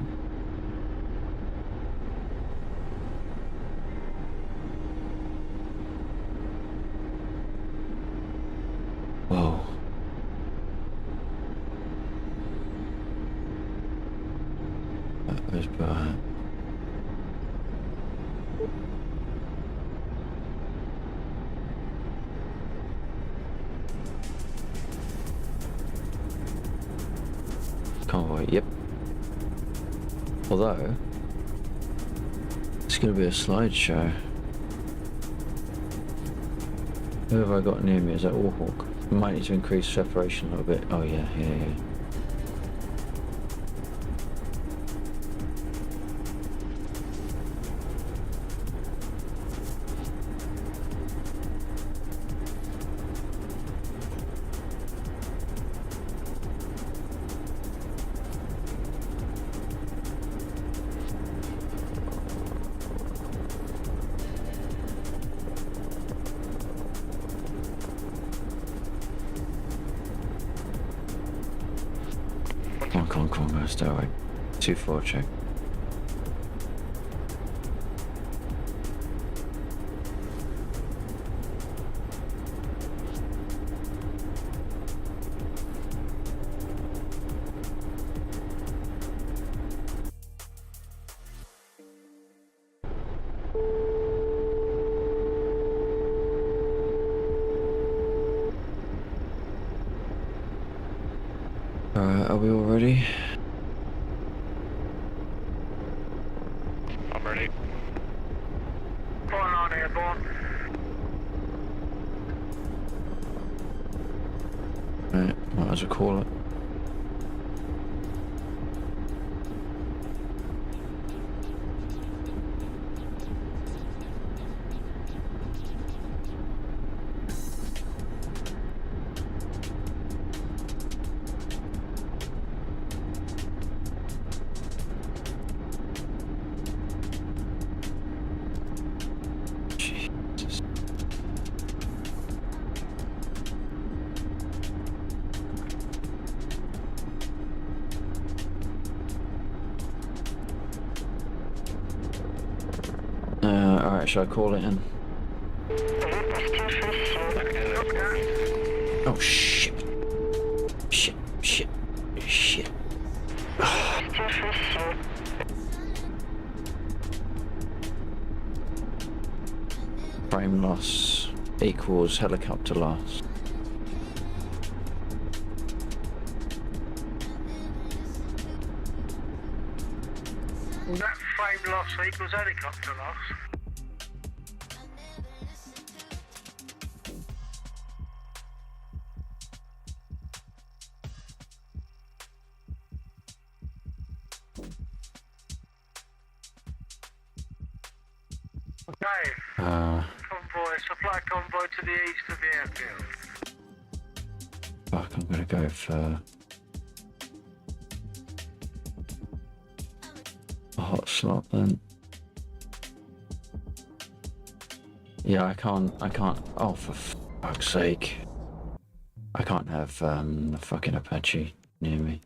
Whoa. That was bad. Although, it's going to be a slideshow. Who have I got near me? Is that Warhawk? I might need to increase separation a little bit. Oh yeah. Come on, guys, stay away. 2-4 check. Alright, are we all ready?
I'm ready.
Going on, airborne.
Right, might as well call it. Jesus. Alright, should I call it in?
Выпусти шасси.
Oh shit. Shit.
Выпусти шасси.
Frame loss equals helicopter loss.
That frame loss equals helicopter loss. Okay, supply convoy to the east of the airfield.
Fuck, I'm gonna go for a hot slot then. Yeah, I can't, oh for fuck's sake. I can't have the fucking Apache near me.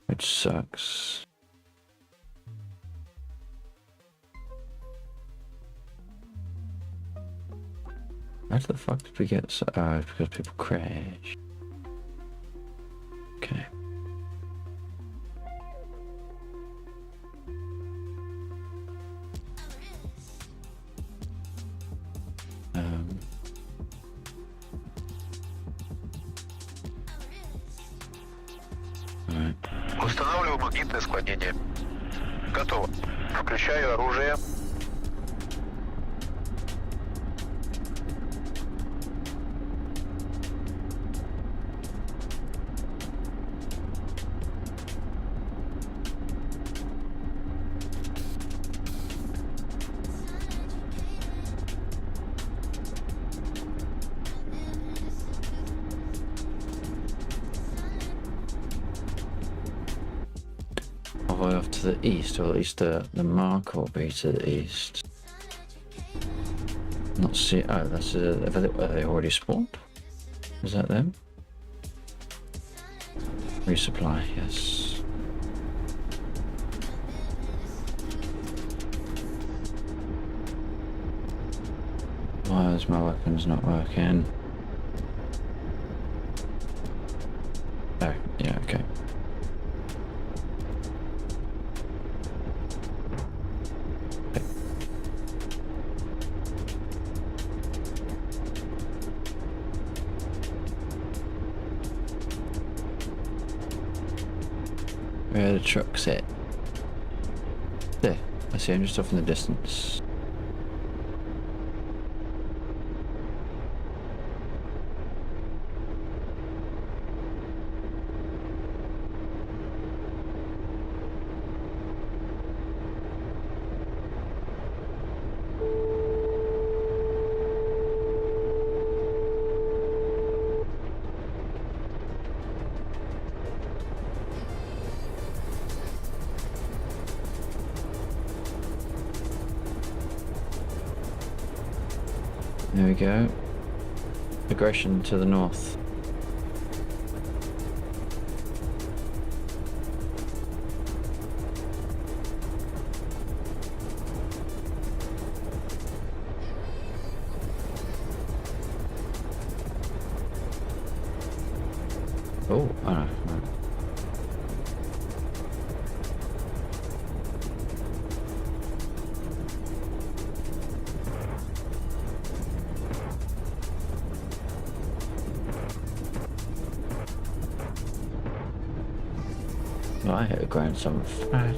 Which sucks. How the fuck did we get so? Oh, it's because people crash. Okay. Alright.
Устанавливаю магнитное склонение. Готово. Включаю оружие.
All the way off to the east, or at least the mark will be to the east. Not see. Oh, that's are they already spawned? Is that them? Resupply, yes. Why is my weapons not working? Oh, yeah, okay. Where are the trucks at? There. I see them just off in the distance. There we go. Aggression to the north. Oh, I don't know. Well, I hit the ground some fat.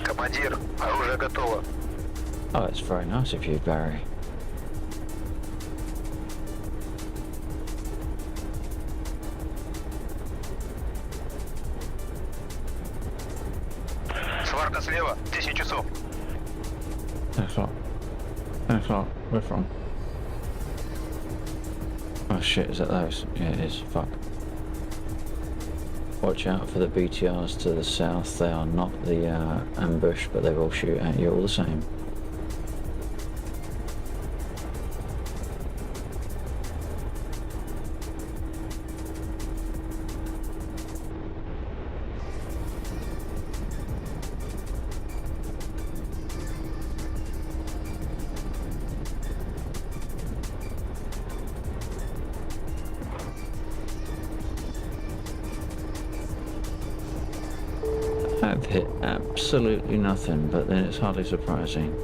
Командир, оружие готово.
Oh, it's very nice of you, Barry.
Сварка слева, 10 часов.
10 o'clock. 10 o'clock. We're from. Oh shit, is that those? Yeah, it is. Fuck. Watch out for the BTRs to the south. They are not the ambush, but they will shoot at you all the same. I've hit absolutely nothing, but then it's hardly surprising.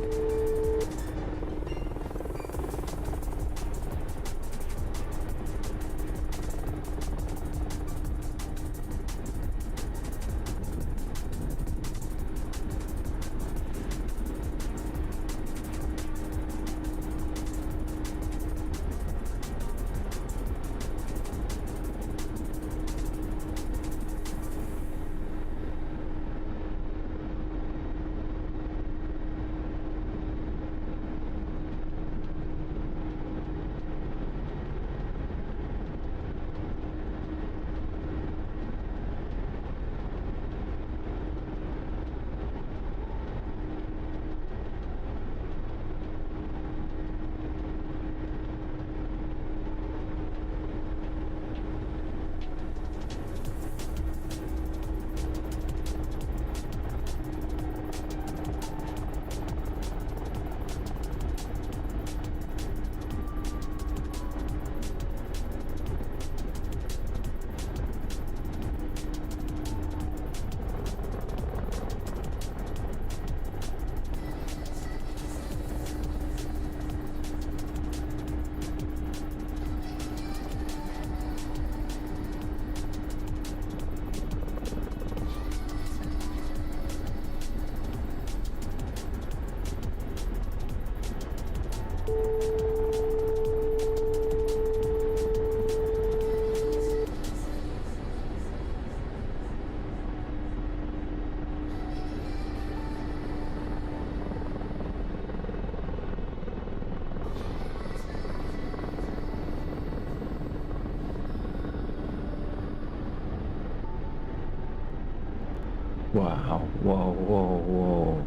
Wow, whoa, whoa, whoa.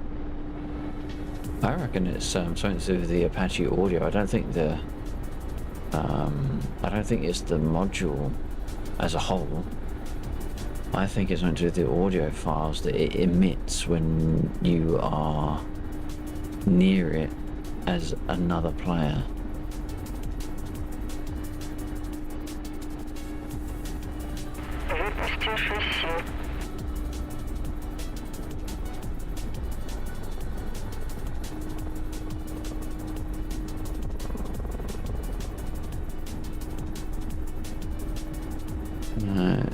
I reckon it's something to do with the Apache audio. I don't think it's the module as a whole. I think it's something to do with the audio files that it emits when you are near it as another player.
Выпусти шасси.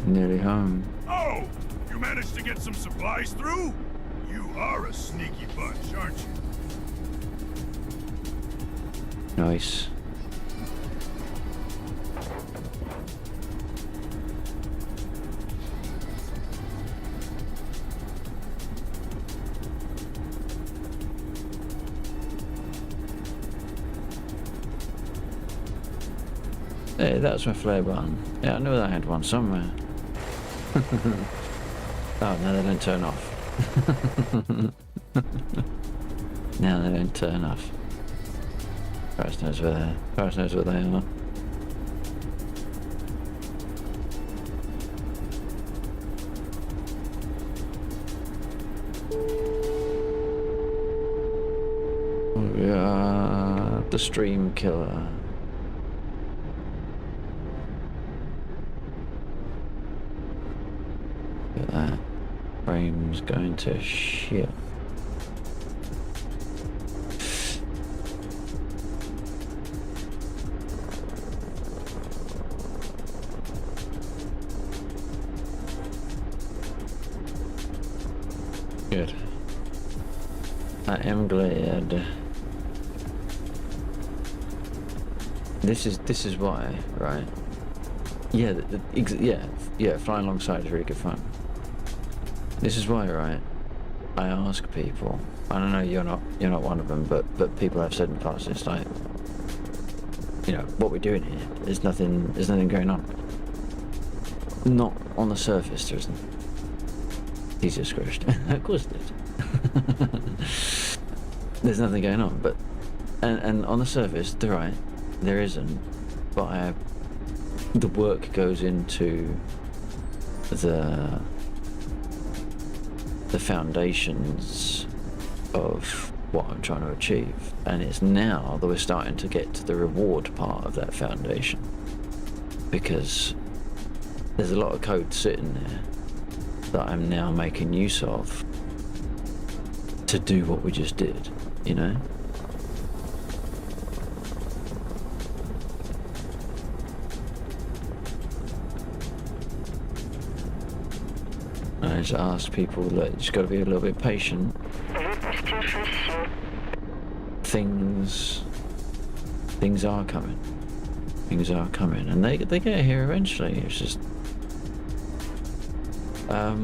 Nearly home.
Oh! You managed to get some supplies through? You are a sneaky bunch, aren't you?
Nice. Hey, that's my flare button. Yeah, I knew I had one somewhere. Oh, no, they don't turn off. Now they don't turn off. Christ knows where they are. Christ knows where they are. We are the stream killer. Look at that. Frame's going to shit. Good. I am glad. This is why, right? Yeah, yeah. Flying alongside is really good fun. This is why, right? I ask people. I don't know, you're not one of them, but people have said in the past, it's like, you know, what we're doing here. There's nothing going on. Not on the surface, there isn't. Jesus Christ. Of course there is. There's nothing going on, but and on the surface, they're right. There isn't, but the work goes into the foundations of what I'm trying to achieve, and it's now that we're starting to get to the reward part of that foundation, because there's a lot of code sitting there that I'm now making use of to do what we just did, you know? I just ask people that you just got to be a little bit patient.
Выпусти шасси.
Things are coming. Things are coming, and they get here eventually. It's just I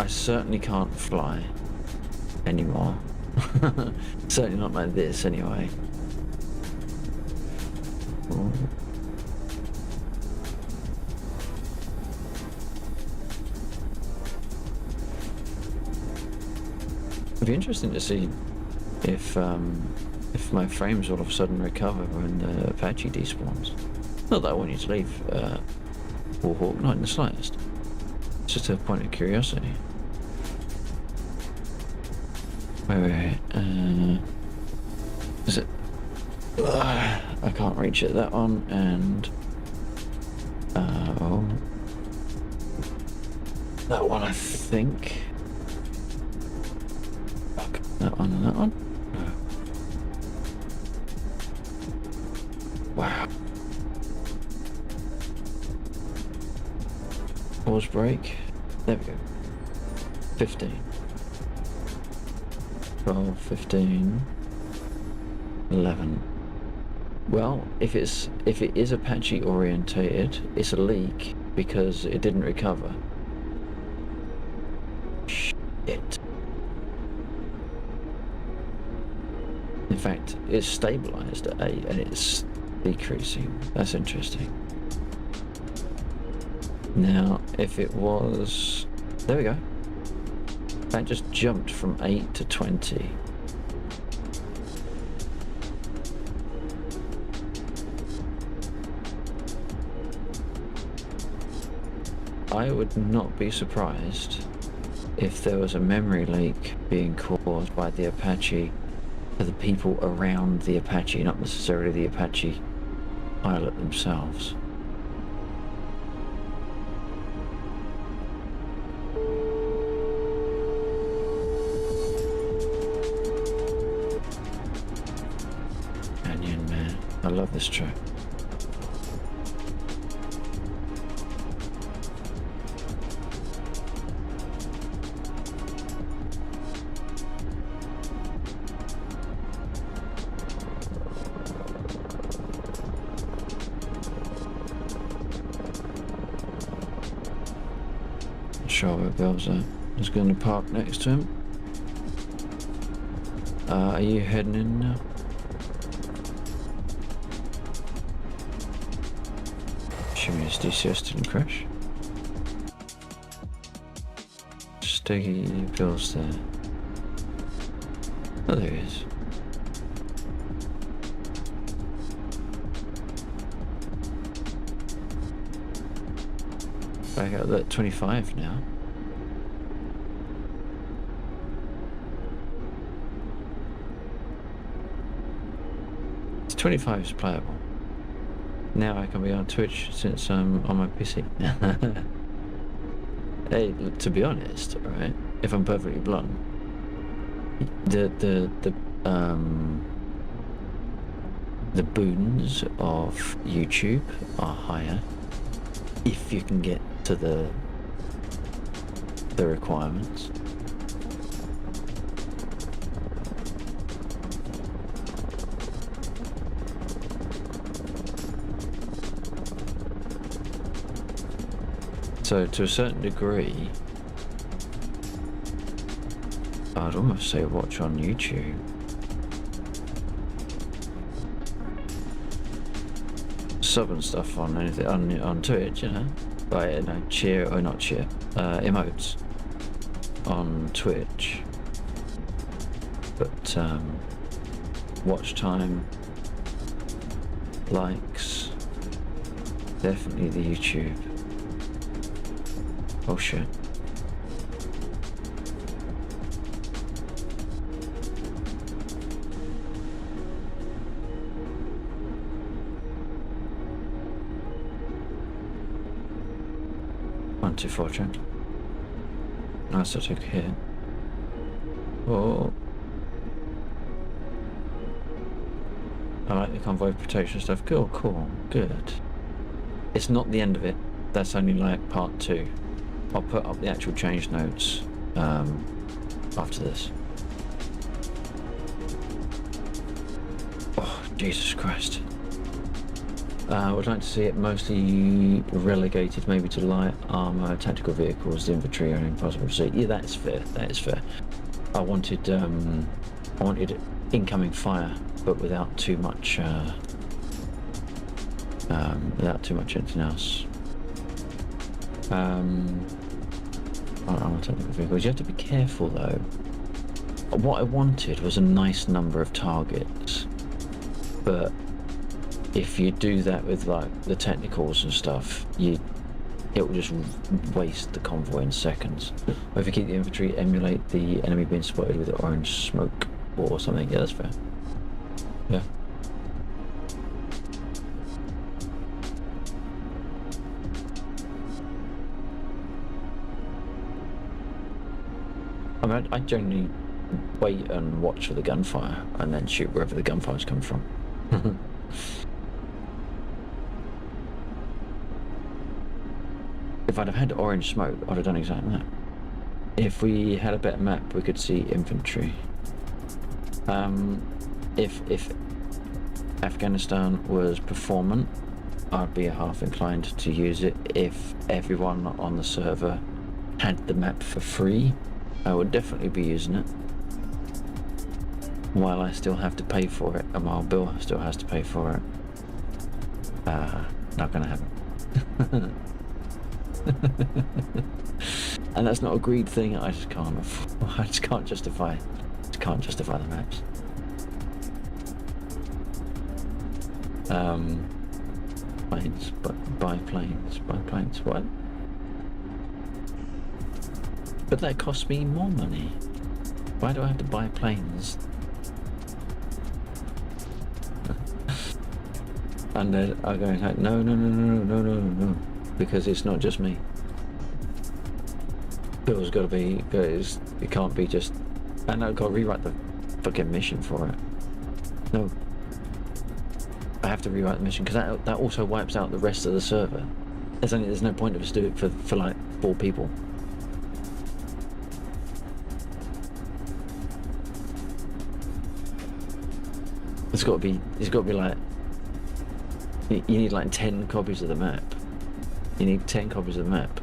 certainly can't fly anymore. Certainly not like this, anyway. Ooh. It'd be interesting to see if my frames all of a sudden recover when the Apache despawns. Not that I want you to leave Warhawk, not in the slightest. It's just a point of curiosity. Wait. Is it? I can't reach it. That one and that one, I think. That one and that one. No. Wow. Pause break. There we go. 15. 12, 15, 11. Well, if it is Apache orientated, it's a leak because it didn't recover. Shit. In fact, it's stabilized at 8 and it's decreasing. That's interesting. Now, if it was There we go. That just jumped from 8 to 20. I would not be surprised if there was a memory leak being caused by the Apache to the people around the Apache, not necessarily the Apache pilot themselves. Canyon, man. I love this track. Sure where Bill's at. Just going to park next to him. Are you heading in now? Assuming his DCS didn't crash. Steady Bill's there. Oh, there he is. Back out at 25 now. It's 25 is playable. Now I can be on Twitch since I'm on my PC. Hey, to be honest, right? If I'm perfectly blunt, the boons of YouTube are higher if you can get to the requirements. So to a certain degree, I'd almost say watch on YouTube. Sub and stuff on anything on Twitch, you know, by cheer or not cheer, emotes on Twitch. But watch time, likes, definitely the YouTube. Oh shit. One, two, four, check. Nice, I took a hit. Oh. I like the convoy protection stuff. Cool, good. It's not the end of it. That's only like part 2. I'll put up the actual change notes after this. Oh, Jesus Christ. I would like to see it mostly relegated maybe to light armor, tactical vehicles, the infantry only possible to see. Yeah, that is fair. I wanted incoming fire, but without too much anything else. On technical vehicles, you have to be careful though. What I wanted was a nice number of targets, but if you do that with like the technicals and stuff, it will just waste the convoy in seconds. Or if you keep the infantry, emulate the enemy being spotted with orange smoke or something. Yeah, that's fair. Yeah. I mean, I generally wait and watch for the gunfire and then shoot wherever the gunfire's come from. If I'd have had orange smoke, I'd have done exactly that. If we had a better map, we could see infantry. If Afghanistan was performant, I'd be half inclined to use it. If everyone on the server had the map for free, I would definitely be using it. While I still have to pay for it, and while Bill still has to pay for it, not gonna happen. And that's not a greed thing. I just can't. I just can't justify. Can't justify the maps. Planes, but buy planes. What? But that costs me more money. Why do I have to buy planes? And then I go like, no, because it's not just me. Bill's got to be, because it can't be just, and I've got to rewrite the fucking mission for it. No. I have to rewrite the mission, because that also wipes out the rest of the server. There's no point of us doing it for like 4 people. It's got to be like, you need like 10 copies of the map. You need 10 copies of the map.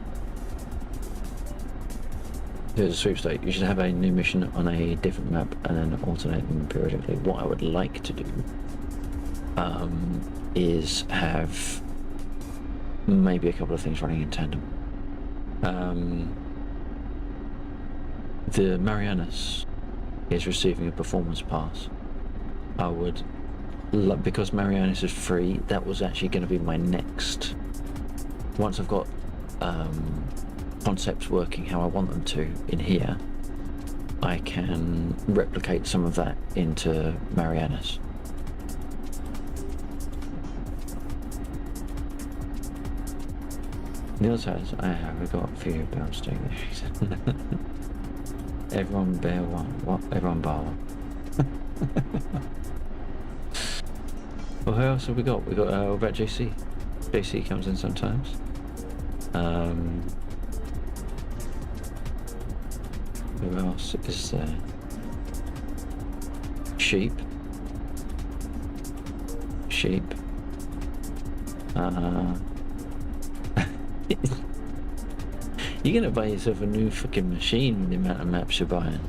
Here's a sweepstake. You should have a new mission on a different map and then alternate them periodically. What I would like to do is have maybe a couple of things running in tandem. The Marianus is receiving a performance pass. I would, because Marianus is free, that was actually going to be my next. Once I've got concepts working how I want them to in here, I can replicate some of that into Marianus. Neil says, I have got a few pounds to do this. Everyone bear one. What? Everyone bar one. Well, who else have we got? We got, what about JC? JC comes in sometimes. Who else is there? Sheep. You're gonna buy yourself a new fucking machine with the amount of maps you're buying.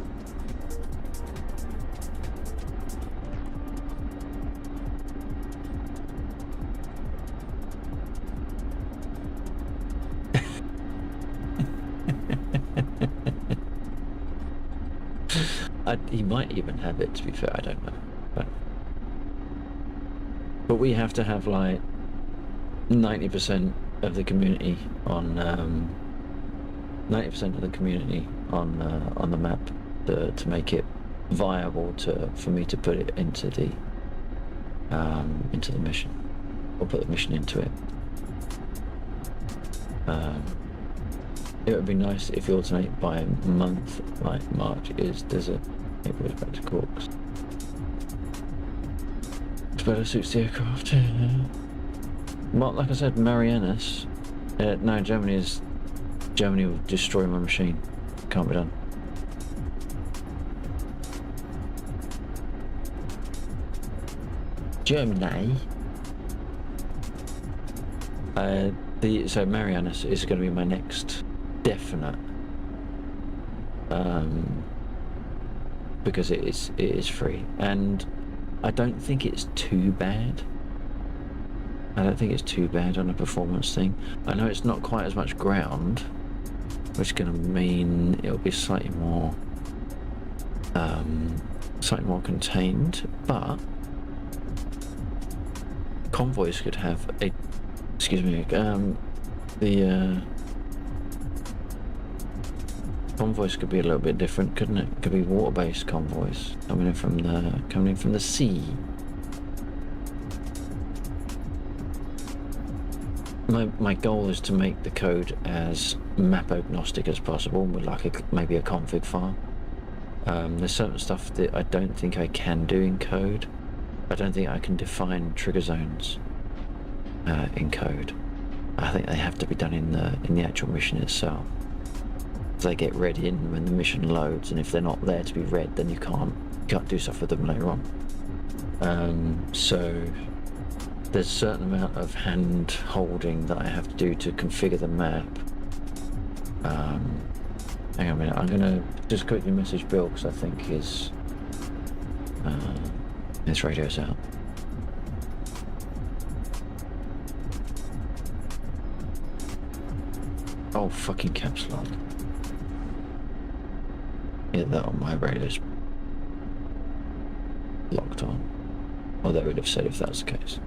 He might even have it, to be fair, I don't know. But we have to have like 90% of the community on 90% of the community on the map to make it viable for me to put it into the mission, or put the mission into it. It would be nice if you alternate by month, like March is desert, April is back to Corks. It's better suits the aircraft. Well, like I said, Marianus. No, Germany will destroy my machine. Can't be done. Germany. So Marianus is going to be my next definite. Because it is free, and I don't think it's too bad. I don't think it's too bad on a performance thing. I know it's not quite as much ground, which is going to mean it'll be slightly more contained, but convoys could have a, excuse me, convoys could be a little bit different, couldn't it? Could be water-based convoys coming in from the sea. My goal is to make the code as map agnostic as possible with like maybe a config file. There's certain stuff that I don't think I can do in code. I don't think I can define trigger zones in code. I think they have to be done in the actual mission itself. They get read in when the mission loads, and if they're not there to be read, then you can't do stuff with them later on. So there's a certain amount of hand holding that I have to do to configure the map. Hang on a minute, I'm gonna just quickly message Bill because I think his radio's out. Oh, fucking caps lock. Yeah, that on my radio's locked on. Or they would have said if that's the case.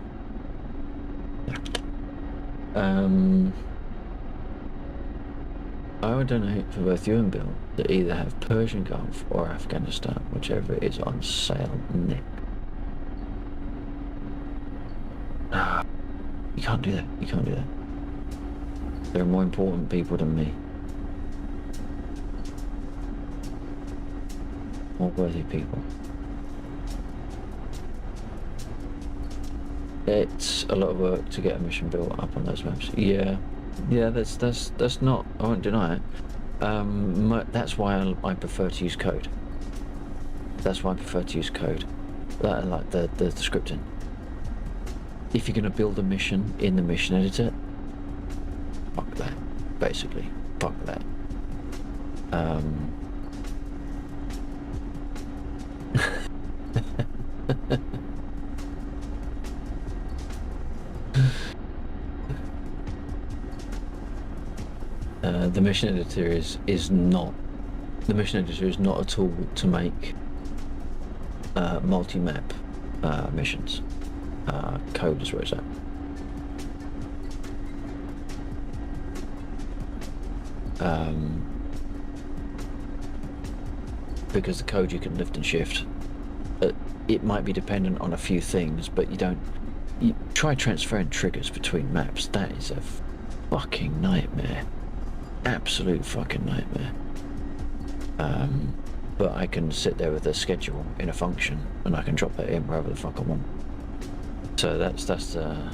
I would donate for both you and Bill to either have Persian Gulf or Afghanistan, whichever is on sale, Nick. You can't do that. You can't do that. There are more important people than me. More worthy people. It's a lot of work to get a mission built up on those maps. Yeah, that's not. I won't deny it. That's why I prefer to use code. That's why I prefer to use code. Like the scripting. If you're going to build a mission in the mission editor, fuck that. Basically, fuck that. The mission editor is not a tool to make multi-map missions. Code is where it's at. Because the code you can lift and shift. It might be dependent on a few things, but you try transferring triggers between maps. That is a fucking nightmare. Absolute fucking nightmare. But I can sit there with a schedule in a function and I can drop that in wherever the fuck I want. So that's the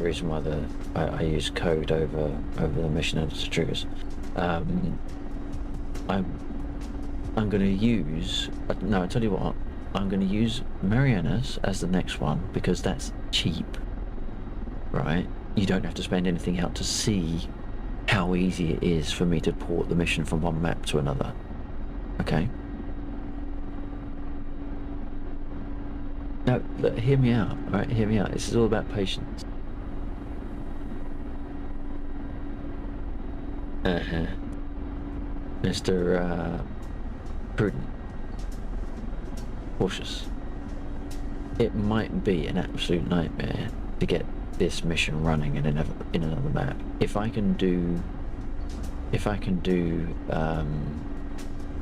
reason why I use code over the mission editor triggers. I'm going to use I tell you what, I'm going to use Marianas as the next one because that's cheap, right? You don't have to spend anything out to see how easy it is for me to port the mission from one map to another. Okay. Now, look, hear me out, alright? Hear me out. This is all about patience. Mr. Prudent. Cautious. It might be an absolute nightmare to get this mission running in another map. If I can do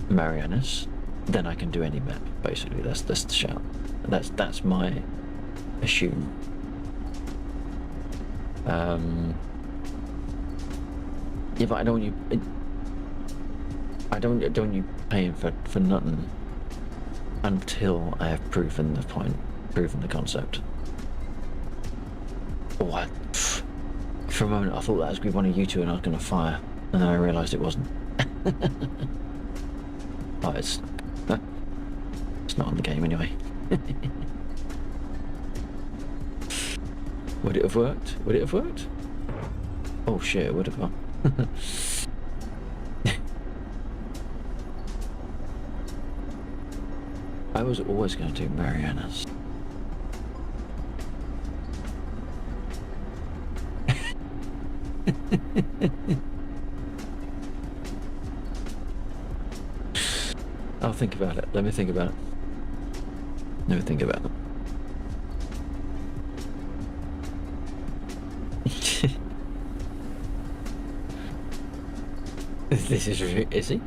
Marianas, then I can do any map. Basically, that's the shout. That's my assume. Yeah, but I don't want you. I don't want you paying for nothing until I have proven the point, proven the concept. Oh, for a moment I thought that was going to be one of you two and I was going to fire, and then I realised it wasn't. Oh, it's not on the game anyway. Would it have worked? Would it have worked? Oh shit, it would have. I was always going to do Marianas. I'll think about it. Let me think about it. Let me think about it. This is he?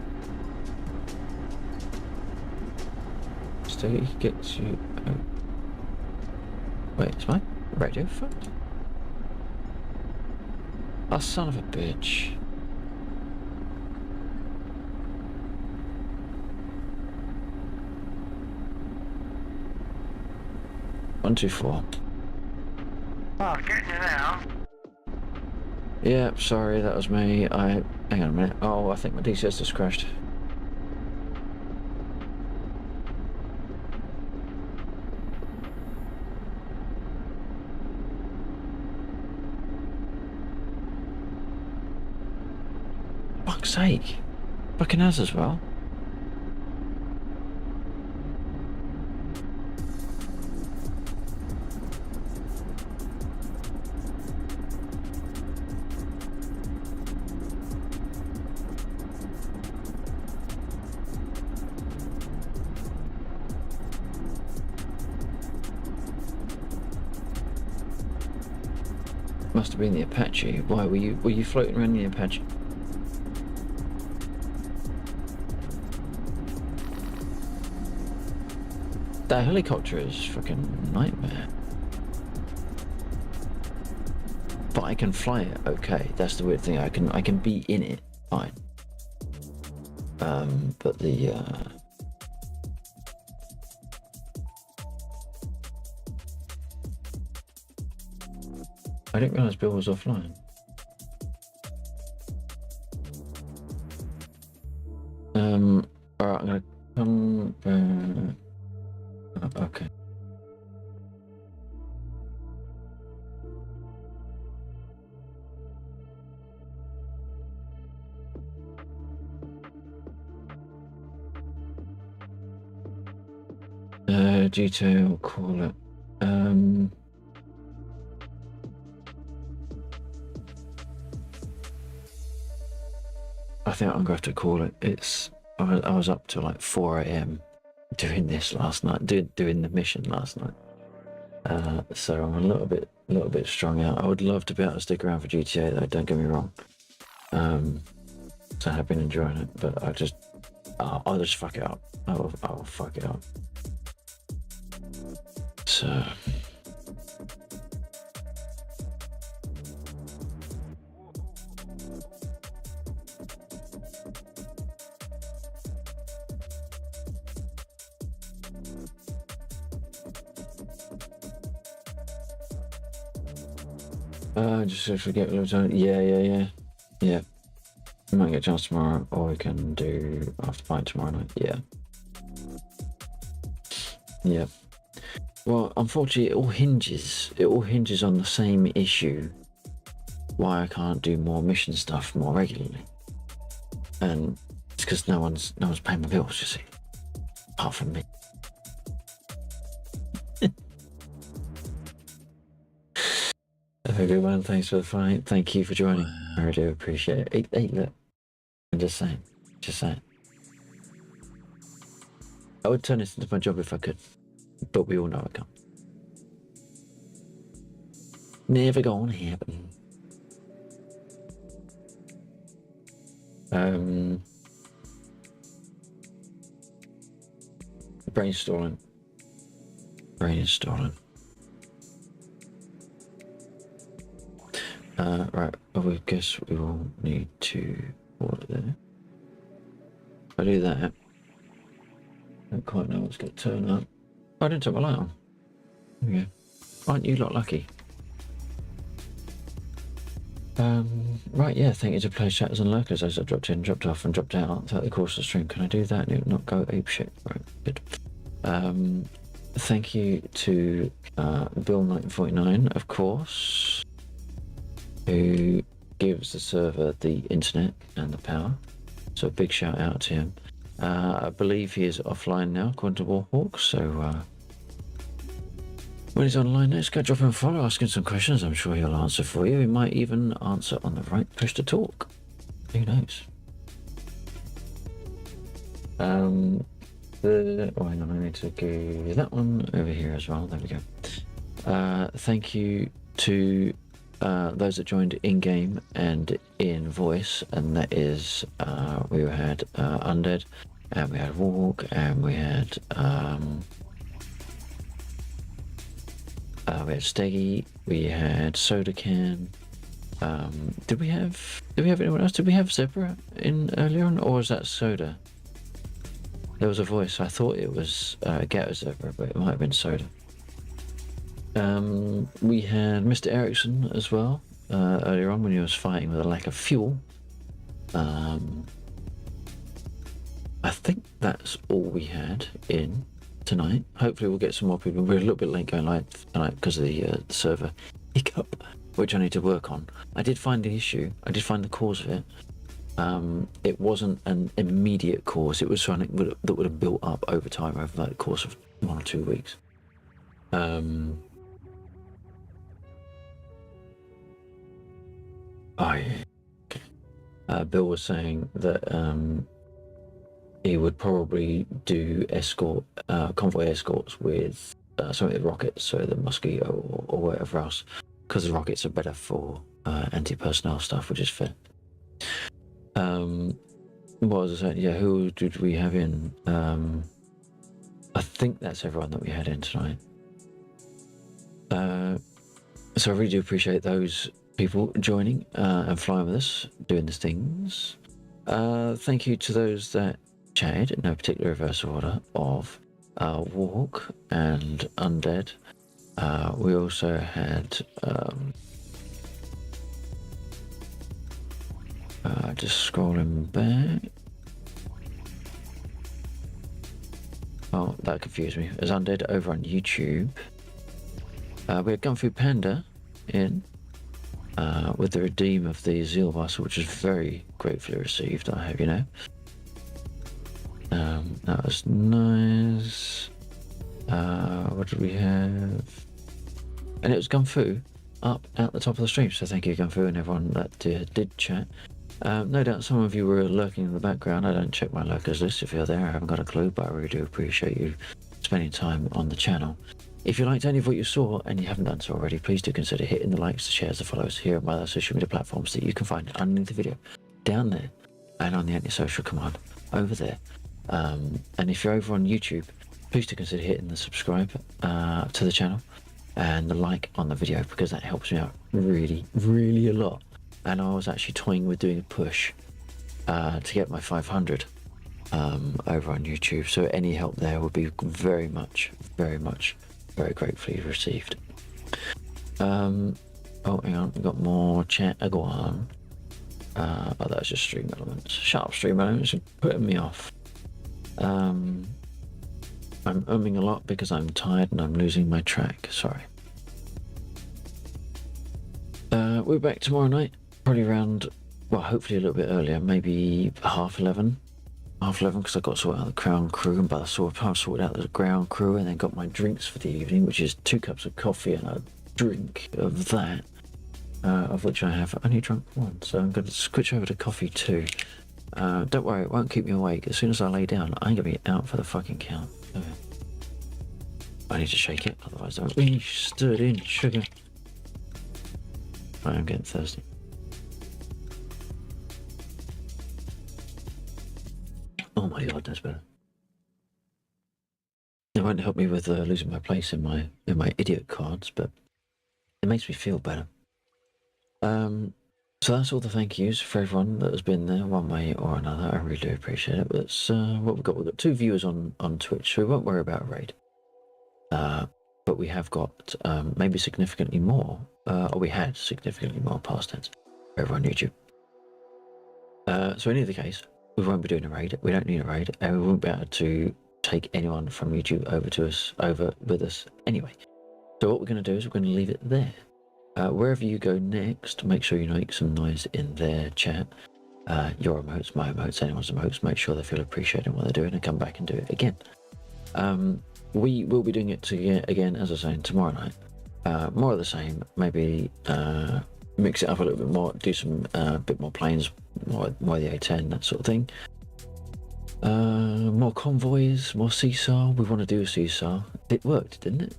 Still gets you. Oh. Wait, is my radio fucked? Oh, son of a bitch. One, 2, 4.
Oh, getting you now.
Yeah, sorry, that was me. Hang on a minute. Oh, I think my DCS just crashed. Fuck's sake. Fucking us as well. Must have been the Apache. Why were you floating around the Apache? That helicopter is fucking nightmare. But I can fly it, okay. That's the weird thing. I can be in it, fine. But the I didn't realise Bill was offline. Alright, I'm gonna come okay. GTA, will call it. I think I'm gonna have to call it. I was up till like 4 AM doing this last night, doing the mission last night. So I'm a little bit strung out. I would love to be able to stick around for GTA though, don't get me wrong. So I have been enjoying it, but I'll just fuck it up. I'll fuck it up. So just to forget loads on. Yeah. We might get a chance tomorrow, or we can do after fight tomorrow night. Yeah. Well, unfortunately, it all hinges on the same issue. Why I can't do more mission stuff more regularly, and it's because no one's paying my bills. You see, apart from me. Have a good one. Thanks for the fight. Thank you for joining. I do appreciate it. Hey, look. I'm just saying. I would turn this into my job if I could, but we all know I can't. Never gonna happen. Brain is stalling. Right, well, I guess we will need to call it there. If I do that, I don't quite know what's going to turn up. Oh, I didn't turn my light on. There we go. Aren't you lot lucky? Right, yeah, thank you to play chatters and lurkers as I dropped in, dropped off and dropped out throughout the course of the stream. Can I do that and it not go apeshit? Right, good. Thank you to Bill1949, of course, who gives the server the internet and the power. So a big shout out to him. I believe he is offline now, according to Warhawk, so when he's online next, go drop him a follow, ask him some questions. I'm sure he'll answer for you. He might even answer on the right push to talk. Who knows? Oh, hang on, I need to go that one over here as well. There we go. Thank you to those that joined in game and in voice, and that is we had Undead, and we had Walk, and we had Steggy, we had Soda Can. Did we have anyone else? Did we have Zebra in earlier on, or was that Soda? There was a voice. I thought it was Gato Zebra, but it might have been Soda. We had Mr. Erickson as well earlier on when he was fighting with a lack of fuel. I think that's all we had in tonight. Hopefully we'll get some more people. We're a little bit late going live tonight because of the server hiccup, which I need to work on. I did find the issue. I did find the cause of it. It wasn't an immediate cause. It was something that would have built up over time, over like the course of 1 or 2 weeks. Bill was saying that he would probably do convoy escorts with some of the rockets, so the Mosquito or whatever else. because the rockets are better for anti-personnel stuff, which is fair. What was I saying? Yeah, who did we have in? I think that's everyone that we had in tonight. So I really do appreciate those people joining and flying with us, doing these things. Thank you to those that chatted in no particular reverse order of Walk and Undead. We also had just scrolling back. Oh, that confused me. There's Undead over on YouTube. We had Gunfu Panda in with the redeem of the Zeal Vessel, which was very gratefully received, I hope you know. That was nice. What did we have? And it was Gunfu up at the top of the stream, so thank you Gunfu and everyone that did chat. No doubt some of you were lurking in the background. I don't check my lurkers list. If you're there, I haven't got a clue, but I really do appreciate you spending time on the channel. If you liked any of what you saw and you haven't done so already, please do consider hitting the likes, the shares, the follows here on my other social media platforms that you can find underneath the video, down there, and on the anti-social command over there. And if you're over on YouTube, please do consider hitting the subscribe to the channel and the like on the video, because that helps me out really, really a lot. And I was actually toying with doing a push to get my 500 over on YouTube, so any help there would be very much, very gratefully received. Oh, hang on, we've got more chat. Go on. Oh, that's just stream elements. Shut up, stream elements. You're putting me off. I'm umming a lot because I'm tired and I'm losing my track. Sorry. We're back tomorrow night, probably around, well, hopefully a little bit earlier, maybe 11:30. 11:30, because I got to sort out the ground crew, and by the sort of time I sorted out the ground crew and then got my drinks for the evening, which is 2 cups of coffee and a drink of that, of which I have only drunk one, so I'm going to switch over to coffee too. Don't worry, it won't keep me awake. As soon as I lay down, I'm going to be out for the fucking count. Okay. I need to shake it, otherwise I'll be stood in sugar. I am getting thirsty. Oh my god, that's better. It won't help me with losing my place in my idiot cards, but it makes me feel better. So that's all the thank yous for everyone that has been there one way or another. I really do appreciate it. That's what we've got. We've got 2 viewers on Twitch, so we won't worry about a raid. But we have got maybe significantly more, or we had significantly more past tense over on YouTube. So in either case, we won't be doing a raid. We don't need a raid, and we won't be able to take anyone from YouTube over with us anyway. So what we're going to do is we're going to leave it there. Wherever you go next, make sure you make some noise in their chat. Your emotes, my emotes, anyone's emotes. Make sure they feel appreciated in what they're doing, and come back and do it again. We will be doing it again, as I was saying, tomorrow night. More of the same. Maybe mix it up a little bit more. Do some bit more planes, more the A10, that sort of thing. More convoys, more seesaw. We want to do a seesaw. It worked, didn't it?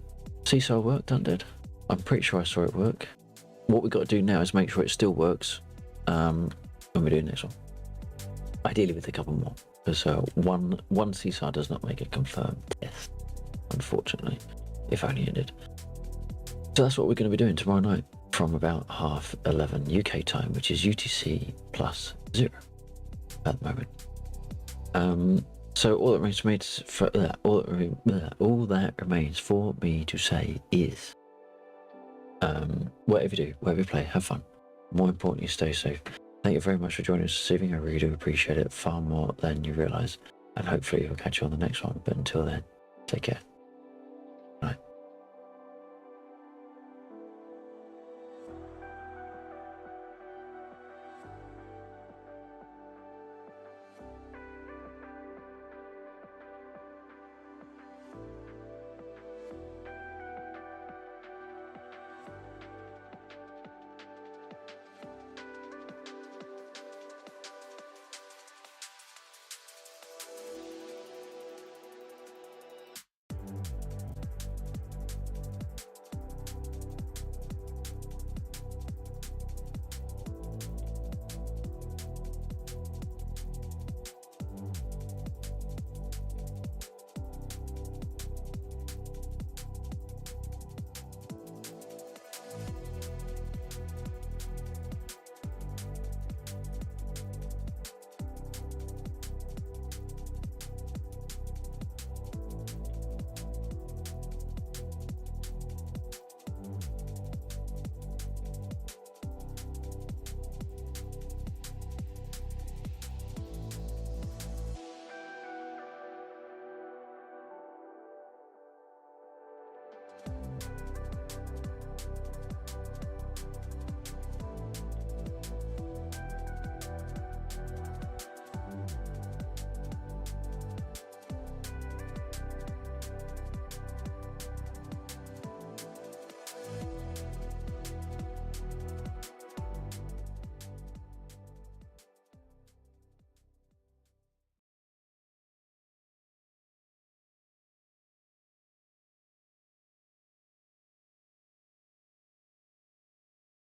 Seesaw worked, Undead? I'm pretty sure I saw it work. What we've got to do now is make sure it still works when we do the next one. Ideally with a couple more, because one seesaw does not make a confirmed test, unfortunately, if only it did. So that's what we're going to be doing tomorrow night from about 11:30 UK time, which is UTC +0 at the moment. So all that remains for me to say is, whatever you do, whatever you play, have fun. More importantly, stay safe. Thank you very much for joining us this evening. I really do appreciate it far more than you realise, and hopefully we'll catch you on the next one. But until then, take care.